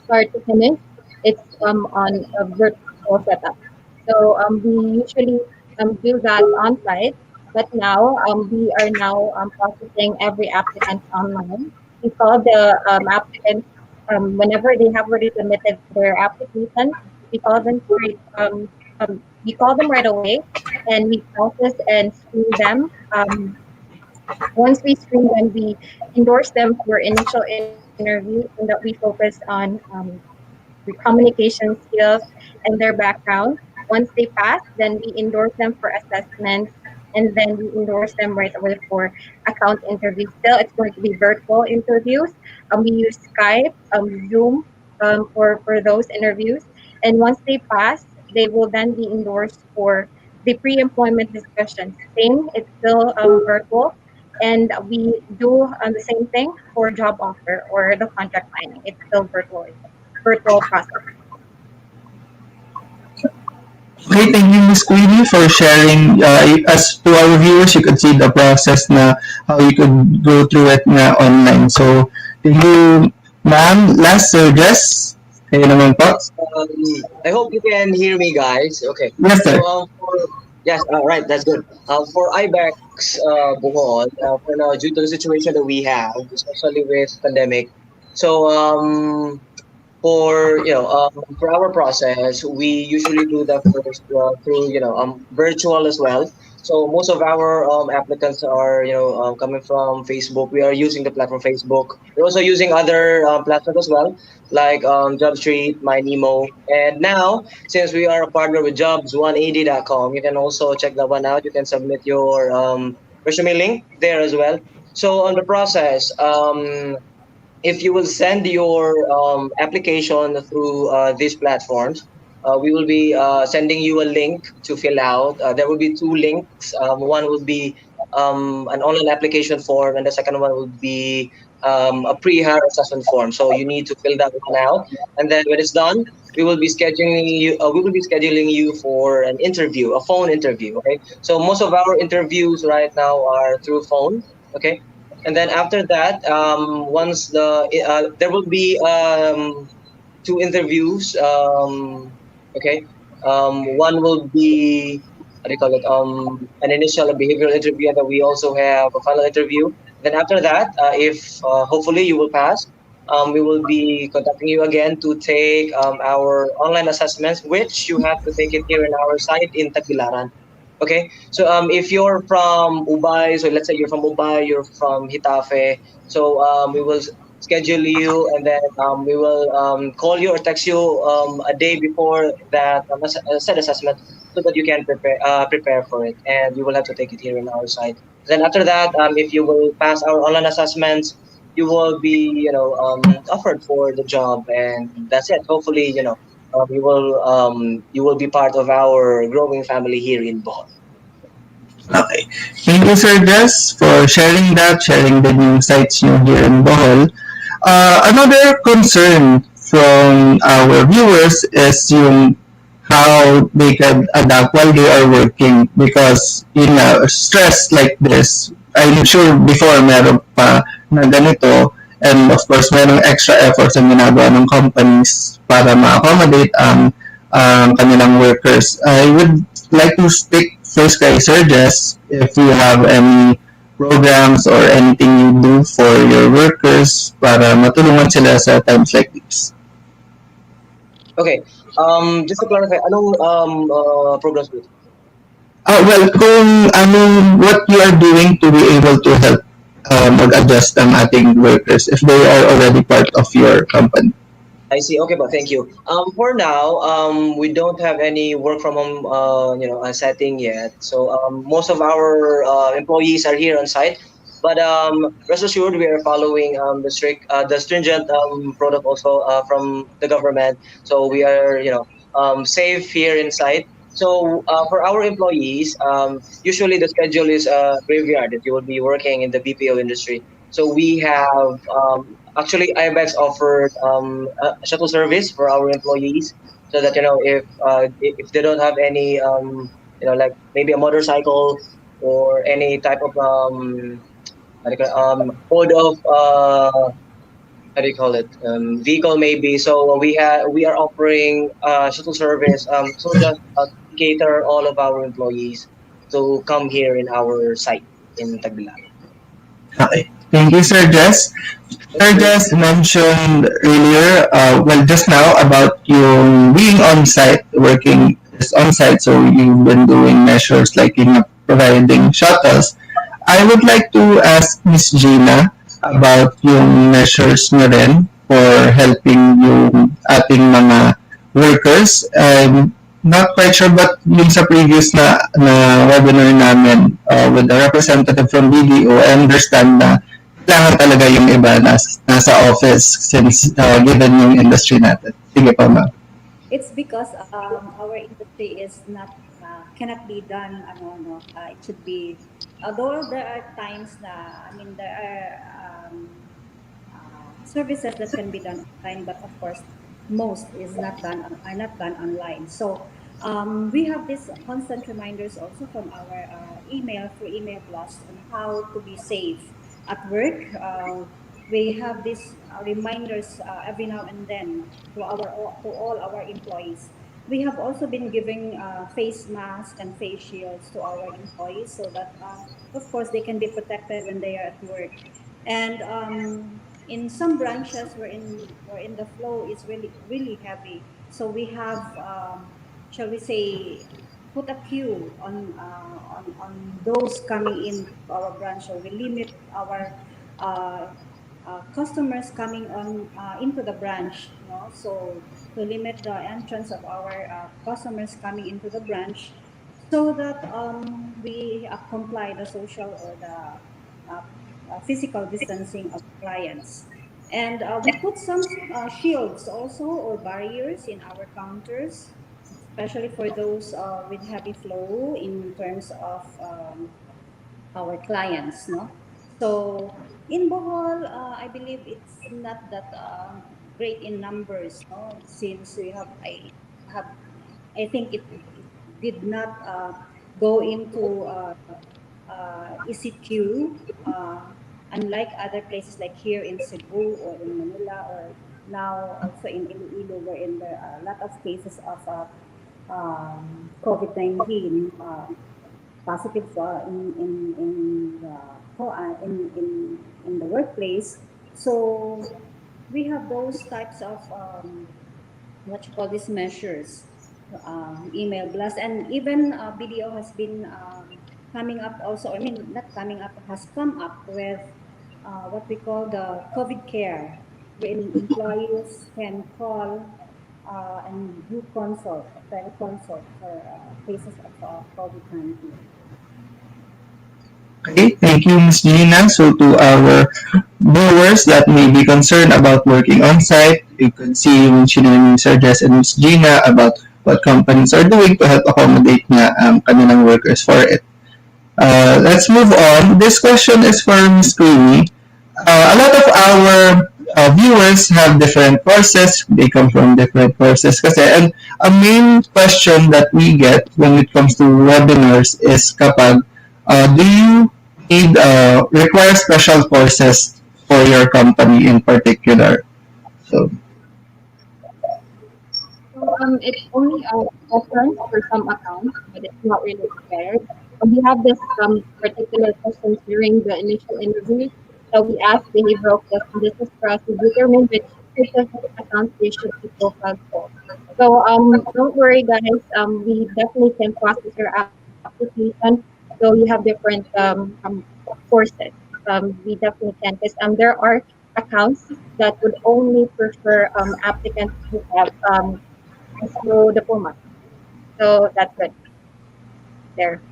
Speaker 14: start to finish, it's on a virtual setup. So we usually do that on site, but now we are now processing every applicant online. We call the applicants whenever they have already submitted their application. We call them straight. We call them right away, and we process and screen them. Once we screen them, we endorse them for initial interview, and that we focus on their communication skills and their background. Once they pass, then we endorse them for assessments, and then we endorse them right away for account interviews. Still, it's going to be virtual interviews. We use Skype, Zoom for those interviews. And once they pass, they will then be endorsed for the pre-employment discussion. Same, it's still virtual. And we do the same thing for job offer or the contract signing. It's still virtual process.
Speaker 3: Okay, thank you, Miss Queenie, for sharing. As to our viewers, you could see the process na how you could go through it na online. So, thank you, ma'am. Last, Sir Jess. Kayo naman po.
Speaker 13: I hope you can hear me, guys. Okay.
Speaker 3: Yes, sir.
Speaker 13: So, yes, right, that's good. For IBEX Bohol, for now, due to the situation that we have, especially with pandemic, so for our process, we usually do that first through virtual as well. So most of our applicants are coming from Facebook. We are using the platform Facebook. We're also using other platforms as well, like JobStreet, MyNemo, and now since we are a partner with Jobs180.com, you can also check that one out. You can submit your resume link there as well. So on the process, if you will send your application through these platforms, we will be sending you a link to fill out. There will be two links. One will be an online application form, and the second one will be a pre-hire assessment form. So you need to fill that one out, and then when it's done, we will be scheduling you. We will be scheduling you for an interview, a phone interview. Okay. So most of our interviews right now are through phone. Okay, and then after that, once there will be two interviews. Okay, one will be what do you call it? An initial behavioral interview, and then we also have a final interview. Then after that, if hopefully you will pass, we will be contacting you again to take our online assessments, which you have to take it here in our site in Tagbilaran. Okay, so if you're from Ubay, so let's say you're from Ubay, you're from Hitafe, so we will schedule you, and then we will call you or text you a day before that said assessment, so that you can prepare for it, and you will have to take it here in our site. Then after that, if you will pass our online assessments, you will be offered for the job, and that's it. Hopefully, you will be part of our growing family here in Bohol.
Speaker 3: Okay. Thank you, Sir Jess, for sharing that, sharing the new sites nyo here in Bohol. Another concern from our viewers is yung how they can adapt while they are working because in a stress like this, I'm sure before meron pa na ganito and of course merong extra efforts ang ginagawa ng companies para ma-accommodate ang kanilang workers. I would like to speak first kay Sir Jess if you have any programs or anything you do for your workers para matulungan sila sa times like this.
Speaker 13: Okay. Just to clarify, anong programs po ito?
Speaker 3: Well, kung what you are doing to be able to help mag-adjust ang ating workers if they are already part of your company.
Speaker 13: I see. Okay, but thank you. For now, we don't have any work from home, setting yet. So most of our employees are here on site. But rest assured, we are following the stringent protocols from the government. So we are, safe here in site. So for our employees, usually the schedule is graveyard if you will be working in the BPO industry. So we have actually IBEX offered a shuttle service for our employees, so that if they don't have any like maybe a motorcycle or any type of what do you mode of how do you call it vehicle maybe. So we are offering shuttle service, so just cater all of our employees to come here in our site in Tagbilaran.
Speaker 3: Okay. Thank you, Sir Jess.
Speaker 13: Thank
Speaker 3: Sir
Speaker 13: you.
Speaker 3: Jess mentioned earlier, just now about you being on site, working is on site, so you've been doing measures like providing shuttles. I would like to ask Miss Gina about yung measures nyo rin for helping yung ating mga workers. I'm not quite sure but yung sa previous na webinar namin with a representative from BDO, I understand na kailangan talaga yung iba nasa office since given yung industry natin. Sige pa, ma'am.
Speaker 12: It's because our industry is not cannot be done. It should be. Although there are times na I mean there are services that can be done online, but of course most is not done are not done online. So we have these constant reminders also from our email through email blast on how to be safe at work. We have these reminders every now and then to all our employees. We have also been giving face masks and face shields to our employees so that, of course, they can be protected when they are at work. And in some branches, wherein the flow is really heavy, so we have, shall we say, put a queue on those coming in to our branch. So we limit our uh, customers coming on into the branch, so to limit the entrance of our customers coming into the branch, so that we comply the social or the physical distancing of clients. And we put some shields also or barriers in our counters, especially for those with heavy flow in terms of our clients, no? So in Bohol, I believe it's not that great in numbers, no? Since we have, I think it did not go into ECQ, unlike other places like here in Cebu or in Manila or now also in Iloilo, wherein there are a lot of cases of COVID-19. Positive in the workplace. So we have those types of what you call these measures, email blast, and even BDO has been coming up also. I mean, not coming up, has come up with what we call the COVID care, wherein employees can call and do consult, teleconsult for cases of COVID-19.
Speaker 3: Okay, thank you, Ms. Gina. So to our viewers that may be concerned about working on site, you could see Ms. Sheena, Sir Jess, and Ms. Gina about what companies are doing to help accommodate nga kanilang workers for it. Let's move on. This question is for Ms. Queenie. A lot of our viewers have different courses. They come from different courses kasi. And a main question that we get when it comes to webinars is kapag do you need require special courses for your company in particular? So,
Speaker 14: So it's only a preference for some accounts, but it's not really required. We have this particular questions during the initial interview. So we ask behavioral questions. This is for us to determine which specific accounts they should be profiled for. So don't worry, guys. We definitely can process your application. So you have different courses. We definitely can because there are accounts that would only prefer applicants who have high school diploma. So that's good there.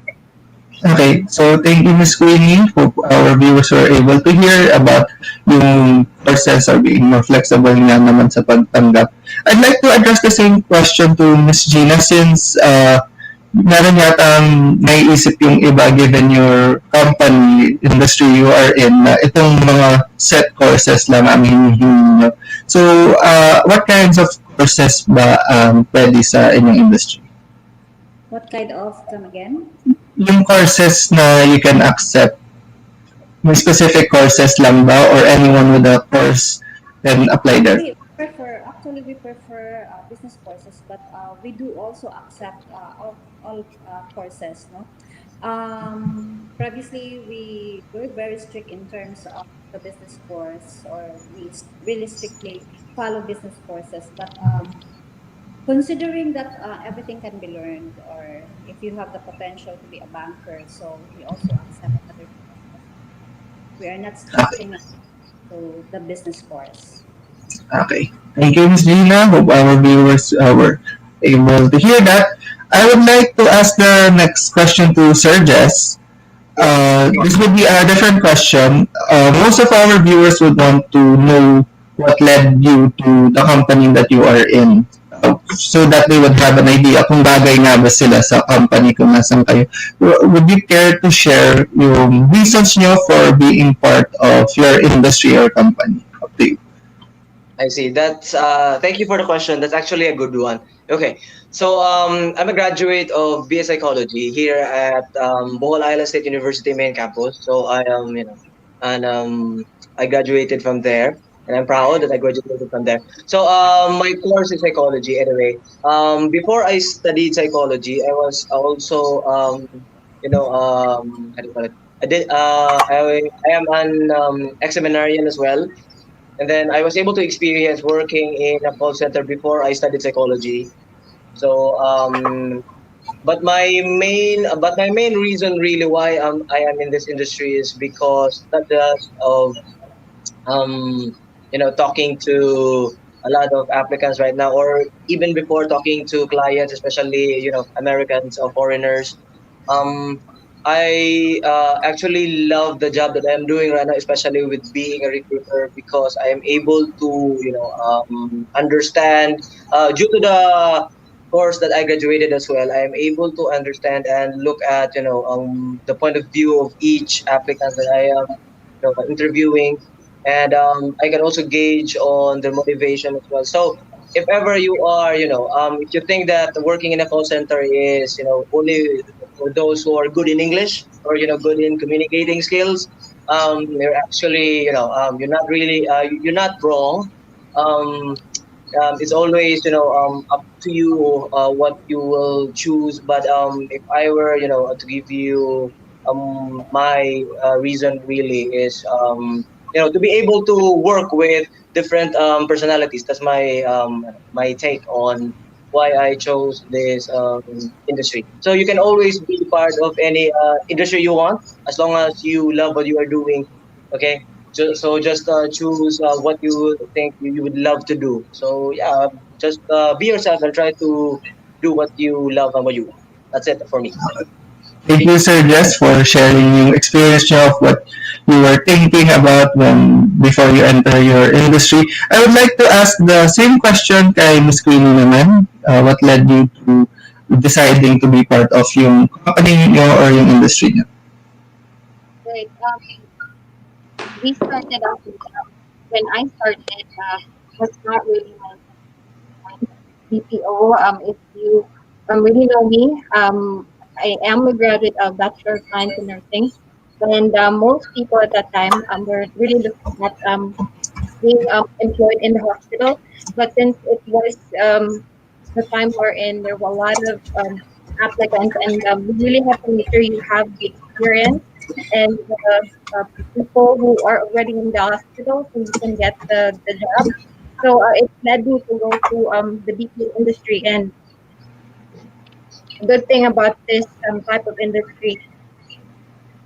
Speaker 3: okay, so thank you, Ms. Queenie. Hope our viewers were able to hear about yung courses are being more flexible nga naman sa pagtanggap. I'd like to address the same question to Ms. Gina since meron yatang naiisip yung iba given your company, industry you are in, na itong mga set courses lang ang hinihingi nyo. So, what kinds of courses ba pwede sa inyong industry?
Speaker 12: What kind of, come again?
Speaker 3: Yung courses na you can accept, may specific courses lang ba or anyone with a course can apply there?
Speaker 12: We prefer business courses, but we do also accept all courses. No, previously we were very strict in terms of the business course, or we really strictly follow business courses. But considering that everything can be learned, or if you have the potential to be a banker, so we also accept other courses. We are not stricting to the business course.
Speaker 3: Okay. Thank you, Ms. Gina. Hope our viewers were able to hear that. I would like to ask the next question to Sir Jess. This would be a different question. Most of our viewers would want to know what led you to the company that you are in. So that they would have an idea kung bagay nga ba sila sa company kung nasan kayo. Would you care to share yung reasons nyo for being part of your industry or company? Up to you.
Speaker 13: I see. That's thank you for the question. That's actually a good one. Okay, so I'm a graduate of BS Psychology here at Bohol Island State University main campus. So I am, and I graduated from there, and I'm proud that I graduated from there. So my course is psychology. Anyway, before I studied psychology, I was also how do you call it? I did. I am an ex-seminarian as well, and then I was able to experience working in a call center before I studied psychology. So, but my main reason really why I am in this industry is because not just of talking to a lot of applicants right now, or even before talking to clients, especially Americans or foreigners. Um, I actually love the job that I'm doing right now, especially with being a recruiter, because I am able to, understand, due to the course that I graduated as well, I am able to understand and look at, the point of view of each applicant that I am, interviewing, and I can also gauge on their motivation as well. So if ever you are, if you think that working in a call center is, only for those who are good in English, or good in communicating skills, you're actually, you're not really, you're not wrong. Um, it's always, up to you what you will choose. But if I were, to give you my reason really is, to be able to work with different personalities. That's my take on why I chose this industry. So you can always be part of any industry you want, as long as you love what you are doing. Okay, just choose what you would think you would love to do. So yeah, just be yourself and try to do what you love and what you want. That's it for me.
Speaker 3: Thank you, Sir Jess, for sharing yung experience nyo of what you were thinking about when before you enter your industry. I would like to ask the same question kay Miss Queenie naman. What led you to deciding to be part of yung company nyo or yung industry nyo?
Speaker 14: Right. We started off when I started. Was not really my BPO. If you really know me, I am a graduate of Bachelor of Science in Nursing, and most people at that time were really looking at being employed in the hospital. But since it was the time wherein there were a lot of applicants, and you really have to make sure you have the experience and people who are already in the hospital so you can get the job. So it led me to go to the BPO industry. And good thing about this type of industry,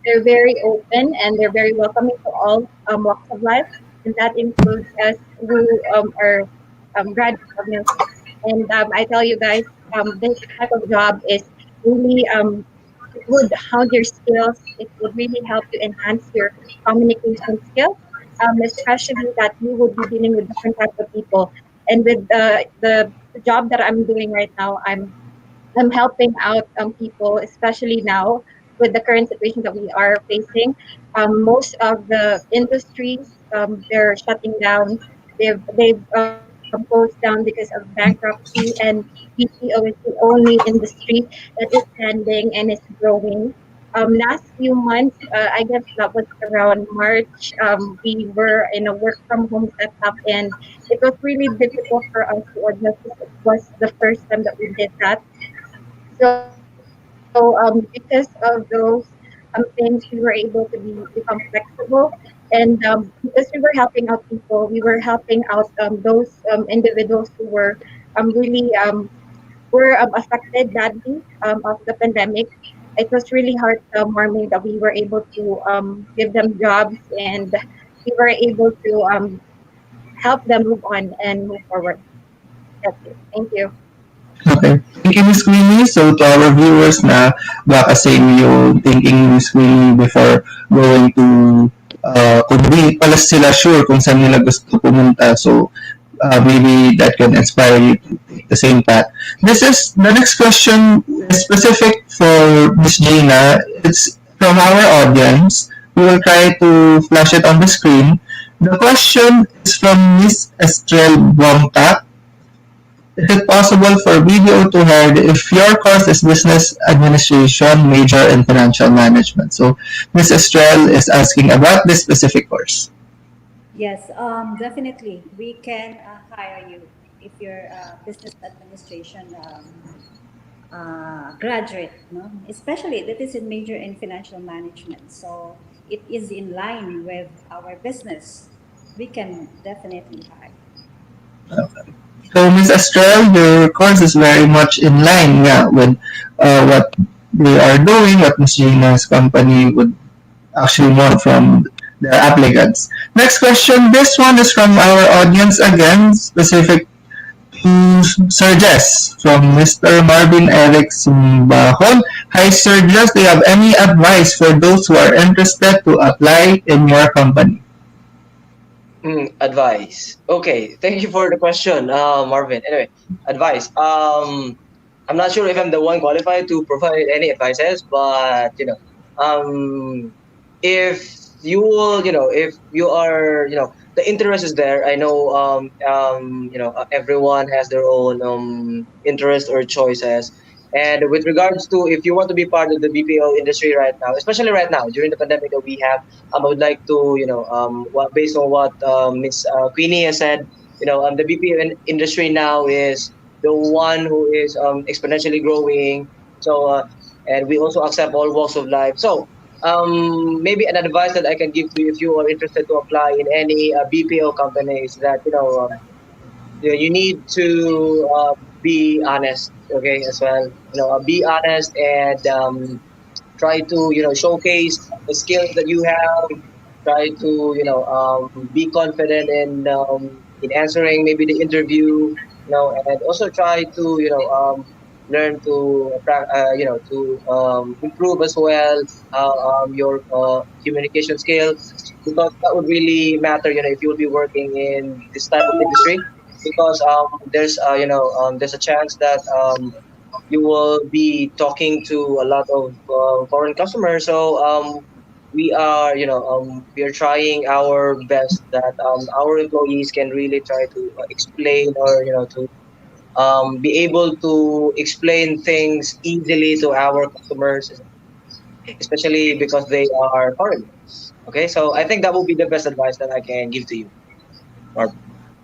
Speaker 14: they're very open and they're very welcoming to all walks of life, and that includes us who are graduates of nursing. And I tell you guys, this type of job is really it would hone your skills. It would really help you enhance your communication skills, especially that you would be dealing with different types of people. And with the job that I'm doing right now, I'm helping out people, especially now with the current situation that we are facing. Most of the industries they're shutting down. They've closed down because of bankruptcy, and BPO is the only industry that is standing and is growing. Last few months, I guess that was around March. We were in a work from home setup, and it was really difficult for us to adjust. It was the first time that we did that. So because of those things, we were able to become flexible, and because we were helping out people, we were helping out those individuals who were really were affected badly of the pandemic. It was really heartwarming that we were able to give them jobs, and we were able to help them move on and move forward. That's it. Thank you.
Speaker 3: Okay. Thank you, Miss Queenie. So, to our viewers na baka same yung thinking ni Miss Queenie before going to kung di pala sila sure kung saan nila gusto pumunta. So, maybe that can inspire you to take the same path. The next question is specific for Miss Gina. It's from our audience. We will try to flash it on the screen. The question is from Miss Estrel Bomtak. Is it possible for BDO to hire if your course is business administration, major in financial management? So, Ms. Estrel is asking about this specific course.
Speaker 12: Yes, definitely. We can hire you if you're a business administration graduate, no? Especially that is a major in financial management. So it is in line with our business. We can definitely hire.
Speaker 3: So, Ms. Estrel, your course is very much in line, yeah, with what they are doing, what Ms. Gina's company would actually want from their applicants. Next question. This one is from our audience again, specific to Sir Jess from Mr. Marvin Eric Simbahon. Hi, Sir Jess. Do you have any advice for those who are interested to apply in your company?
Speaker 13: Advice. Okay, thank you for the question, Marvin. Anyway, advice. I'm not sure if I'm the one qualified to provide any advices, but um, if you will, if you are, the interest is there. I know, everyone has their own interest or choices. And with regards to if you want to be part of the BPO industry right now, especially right now during the pandemic that we have, I would like to, based on what Miss Queenie has said, the BPO industry now is the one who is exponentially growing. So, and we also accept all walks of life. So, maybe an advice that I can give to you if you are interested to apply in any BPO company is that you need to be honest, okay, as well. Be honest and try to showcase the skills that you have. Try to be confident in answering maybe the interview. And also try to learn to to improve as well your communication skill, because that would really matter, if you will be working in this type of industry, because there's a chance that you will be talking to a lot of foreign customers. So we are trying our best that our employees can really try to explain, or to be able to explain things easily to our customers, especially because they are foreigners. Okay, so I think that will be the best advice that I can give to you, Mark.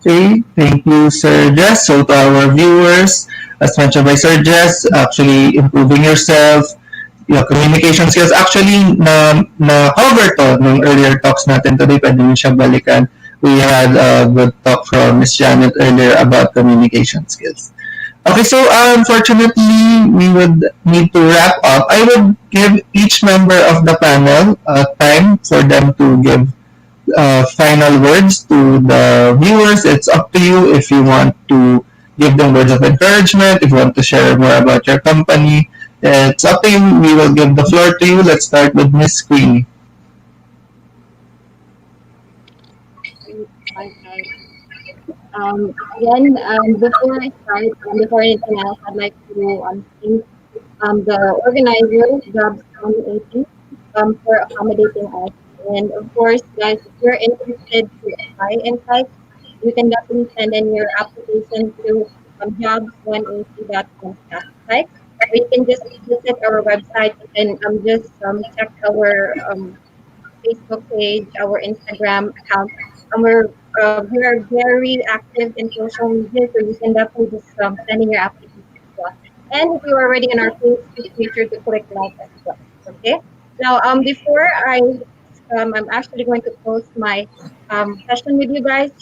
Speaker 3: Okay, thank you, Sir Jess. So to our viewers, as mentioned by Sir Jess, actually improving yourself, your communication skills. Actually, na-cover to nung earlier talks natin today. Pwede nyo siya balikan. We had a good talk from Miss Janet earlier about communication skills. Okay, so unfortunately, we would need to wrap up. I would give each member of the panel time for them to give final words to the viewers. It's up to you if you want to give them words of encouragement, if you want to share more about your company. It's up to you. We will give the floor to you. Let's start with Miss Queenie.
Speaker 14: Okay. Again, before I start, before anything else, I'd like to thank the organizers, Jobs 2018, for accommodating us. And of course, guys, if you're interested to apply in Sykes, you can definitely send in your application to jobs180.com/Sykes, or you can just visit our website and just check our Facebook page, our Instagram account, and we are very active in social media, so you can definitely just send in your application as well. And if you're already on our page, just make sure to click like as well. Okay. Now, before I'm actually going to post my session with you guys.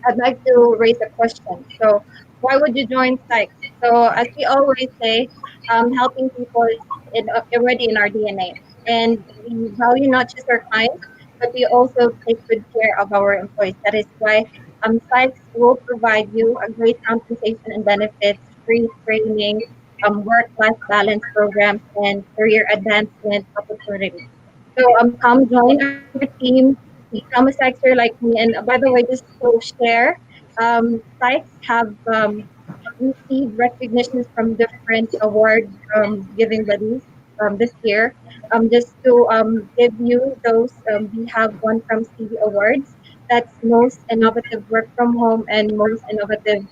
Speaker 14: I'd like to raise a question. So, why would you join Sykes? So, as we always say, helping people is already in our DNA. And we value not just our clients, but we also take good care of our employees. That is why Sykes will provide you a great compensation and benefits, free training, work-life balance programs, and career advancement opportunities. So come join our team, become a Sykester like me. And by the way, just to share, Sykes have received recognitions from different award giving bodies this year. Just to give you those, we have one from CV Awards. That's most innovative work from home and most innovative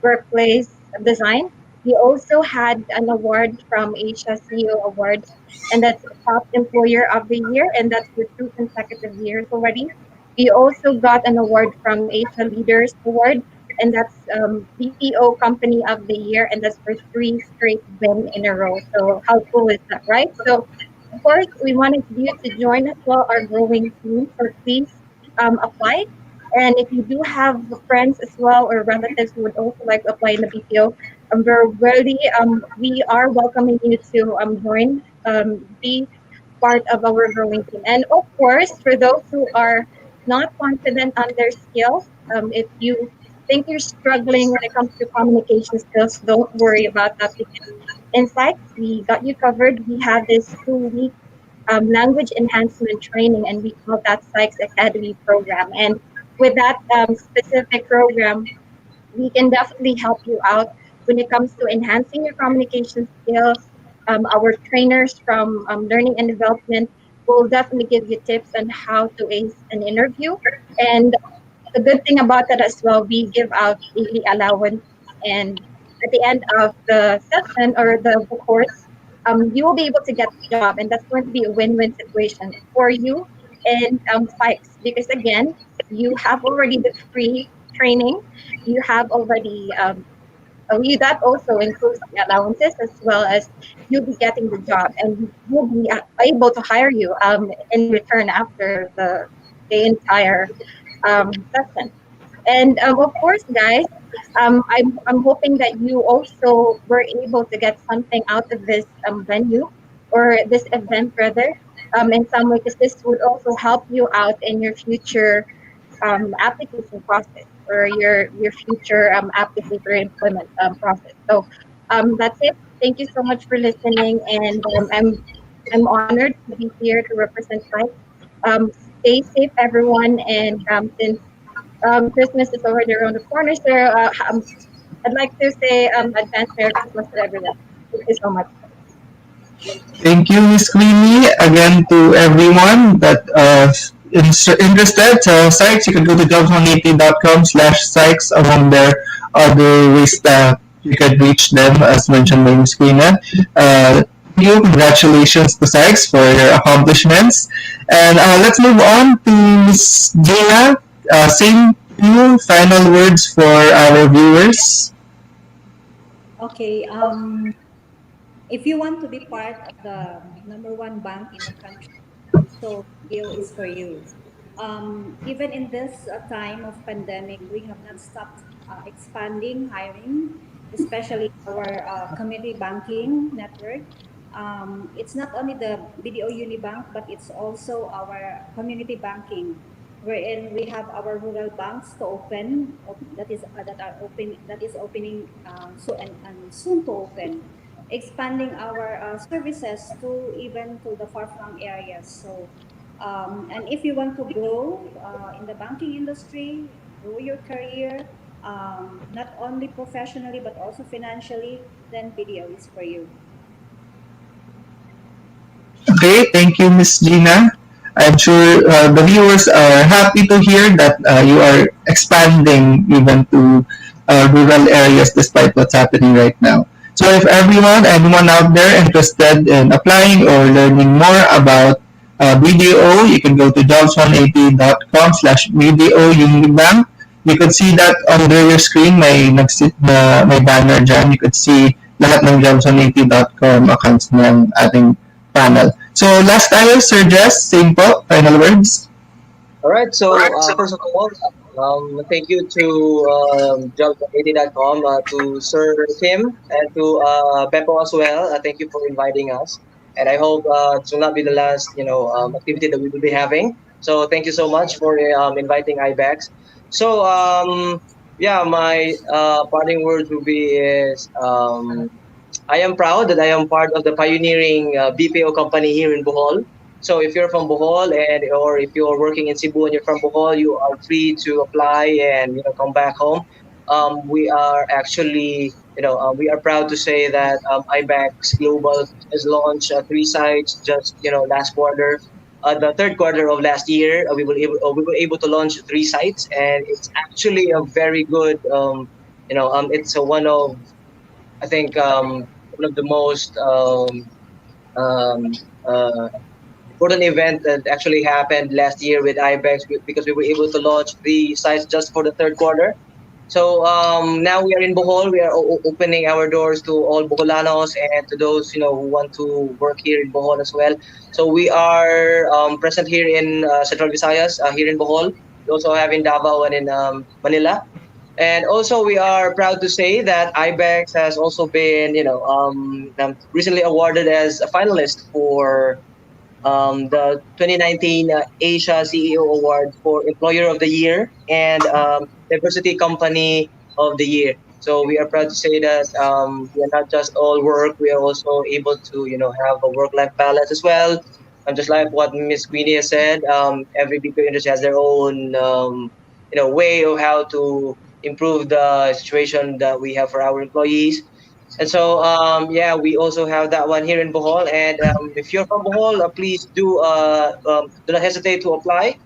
Speaker 14: workplace design. We also had an award from Asia CEO Awards, and that's top employer of the year, and that's for 2 consecutive years already. We also got an award from Asia Leaders Award, and that's BPO Company of the Year, and that's for 3 straight win in a row. So how cool is that, right? So of course, we wanted you to join as well our growing team. So please apply. And if you do have friends as well or relatives who would also like to apply in the BPO, we are welcoming you to join, be part of our growing team. And of course, for those who are not confident on their skills, if you think you're struggling when it comes to communication skills, don't worry about that because in Sykes, we got you covered. We have this 2 week language enhancement training, and we call that Sykes Academy program. And with that specific program, we can definitely help you out when it comes to enhancing your communication skills. Our trainers from learning and development will definitely give you tips on how to ace an interview. And the good thing about that as well, we give out daily allowance, and at the end of the session or the course, you will be able to get the job, and that's going to be a win-win situation for you and Sykes, because again, you have already the free training, you have already that also includes the allowances as well as you'll be getting the job, and we'll be able to hire you in return after the entire session. And of course, guys, I'm hoping that you also were able to get something out of this venue or this event rather, in some way, because this would also help you out in your future application process or your future application or employment process. So That's it. Thank you so much for listening, and I'm honored to be here to represent Sykes. Stay safe, everyone, and since Christmas is already around the corner, so I'd like to say advance Merry Christmas to everyone. Thank you so much.
Speaker 3: Thank you, Miss Queenie. Again, to everyone that is interested, Sykes, you can go to jobs180.com/Sykes among their other ways that you can reach them, as mentioned by Miss Queenie. Thank you. Congratulations to Sykes for your accomplishments. And let's move on to Miss Gina. Same to you, final words for our viewers.
Speaker 12: Okay. If you want to be part of the number one bank in the country, so video is for you. Even in this time of pandemic, we have not stopped expanding hiring, especially our community banking network. It's not only the BDO Unibank, but it's also our community banking, wherein we have our rural banks to open that is opening and soon to open, expanding our services to even to the far-flung areas. So, and if you want to grow in the banking industry, grow your career, not only professionally but also financially, then BDO is for you.
Speaker 3: Okay, thank you, Miss Gina. I'm sure the viewers are happy to hear that you are expanding even to rural areas despite what's happening right now. So if anyone out there interested in applying or learning more about BDO, you can go to jobs180.com/BDO Unibank. You could see that under your screen, may banner dyan. You could see lahat ng jobs180.com accounts ng ating panel. So last time, Sir Jess, same po, final words.
Speaker 13: All right. So first of all, thank you to jobs180.com, to Sir Tim, and to Beppo as well. Thank you for inviting us, and I hope this will not be the last activity that we will be having. So thank you so much for inviting IBEX. So yeah, my parting words will be is I am proud that I am part of the pioneering BPO company here in Bohol. So if you're from Bohol or if you're working in Cebu and you're from Bohol, you are free to apply and come back home. We are actually we are proud to say that IBEX Global has launched three sites just last quarter. The third quarter of last year, we were able to launch three sites, and it's actually a very good it's a one of I think one of the most um, uh, important event that actually happened last year with IBEX, because we were able to launch the sites just for the third quarter. So now we are in Bohol. We are opening our doors to all Boholanos and to those who want to work here in Bohol as well. So we are present here in Central Visayas, here in Bohol. We also have in Davao and in Manila. And also, we are proud to say that IBEX has also been, recently awarded as a finalist for the 2019 Asia CEO Award for Employer of the Year and Diversity Company of the Year. So we are proud to say that we are not just all work; we are also able to, have a work-life balance as well. And just like what Miss Queenie has said, every BPO industry has their own, way of how to improve the situation that we have for our employees. And so, yeah, we also have that one here in Bohol. And if you're from Bohol, please do not hesitate to apply.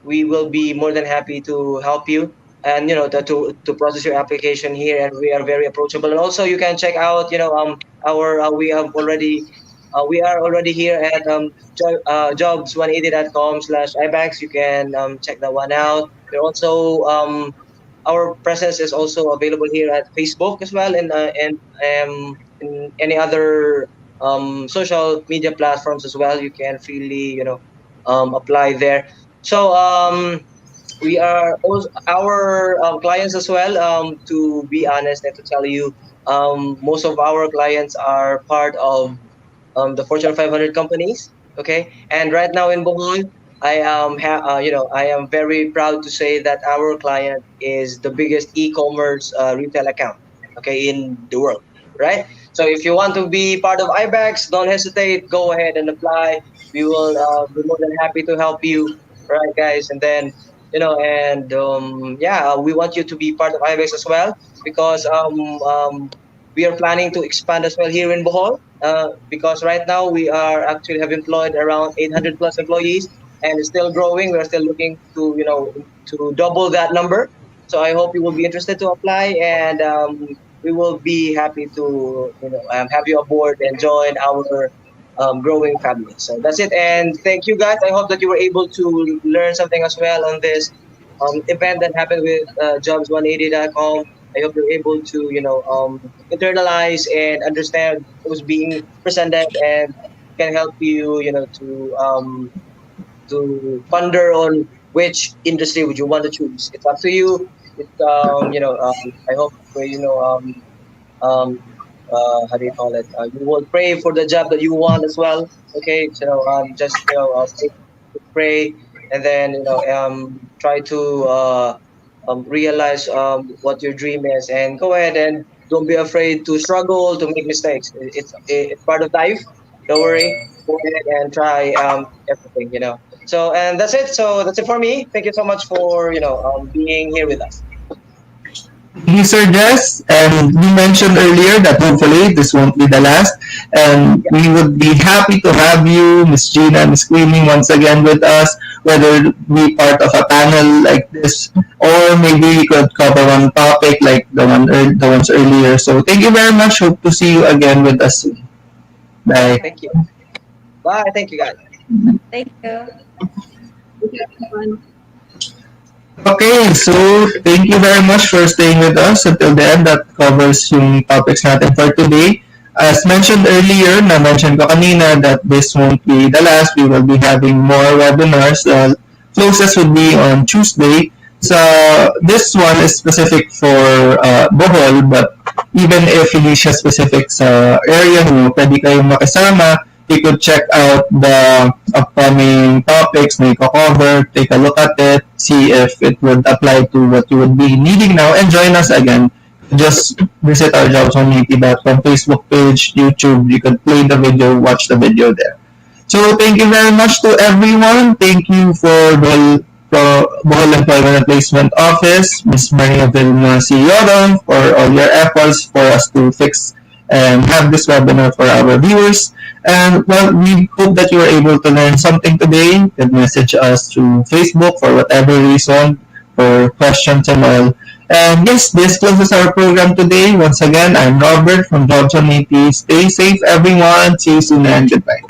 Speaker 13: We will be more than happy to help you and to process your application here. And we are very approachable. And also, you can check out our we are already here at jobs180.com/ibex. You can check that one out. We're also our presence is also available here at Facebook as well, and in any other social media platforms as well. You can freely apply there. So we are also our clients as well. To be honest and to tell you, most of our clients are part of the Fortune 500 companies. Okay, and right now in Bohol, I am very proud to say that our client is the biggest e-commerce retail account. Okay, in the world. right? So if you want to be part of IBEX, don't hesitate. Go ahead and apply. We will be more than happy to help you, right, guys? And then and yeah, we want you to be part of IBEX as well because we are planning to expand as well here in Bohol. Because right now we are actually have employed around 800 plus employees and it's still growing. We're still looking to to double that number. So I hope you will be interested to apply, and we will be happy to have you aboard and join our growing family. So that's it, and thank you guys. I hope that you were able to learn something as well on this event that happened with jobs180.com. I hope you're able to internalize and understand what was being presented and can help you to ponder on which industry would you want to choose. It's up to you. It's I hope um, how do you call it? You will pray for the job that you want as well. Okay, so just pray and then try to realize what your dream is and go ahead and don't be afraid to struggle to make mistakes. It's part of life. Don't worry. Go ahead and try everything. So and that's it. So that's it for me. Thank you so much for being here with us.
Speaker 3: Thank you, Sir Jess. And you mentioned earlier that hopefully this won't be the last. And we would be happy to have you, Miss Gina, Miss Queenie, once again with us, whether we part of a panel like this, or maybe we could cover one topic like the ones earlier. So thank you very much. Hope to see you again with us soon. Bye.
Speaker 13: Thank you. Bye. Thank you, guys.
Speaker 12: Thank you.
Speaker 3: Okay, so thank you very much for staying with us until the end. That covers yung topics natin for today. As mentioned earlier, na-mention ko kanina that this won't be the last. We will be having more webinars. Closest would be on Tuesday. So this one is specific for Bohol, but even if hindi siya specific sa area nyo, pwede kayong makisama. You could check out the upcoming topics na i-cover, take a look at it, see if it would apply to what you would be needing now, and join us again. Just visit our jobs180.com Facebook page, YouTube. You can play the video, watch the video there. So thank you very much to everyone. Thank you for the Bohol Employment and Placement Office, Ms. Marion CEO, for all your efforts for us to fix and have this webinar for our viewers. And well, we hope that you were able to learn something today. You can message us through Facebook for whatever reason, for questions and all. And yes, this closes our program today. Once again, I'm Robert from Jobs 180. Stay safe, everyone. See you soon and goodbye.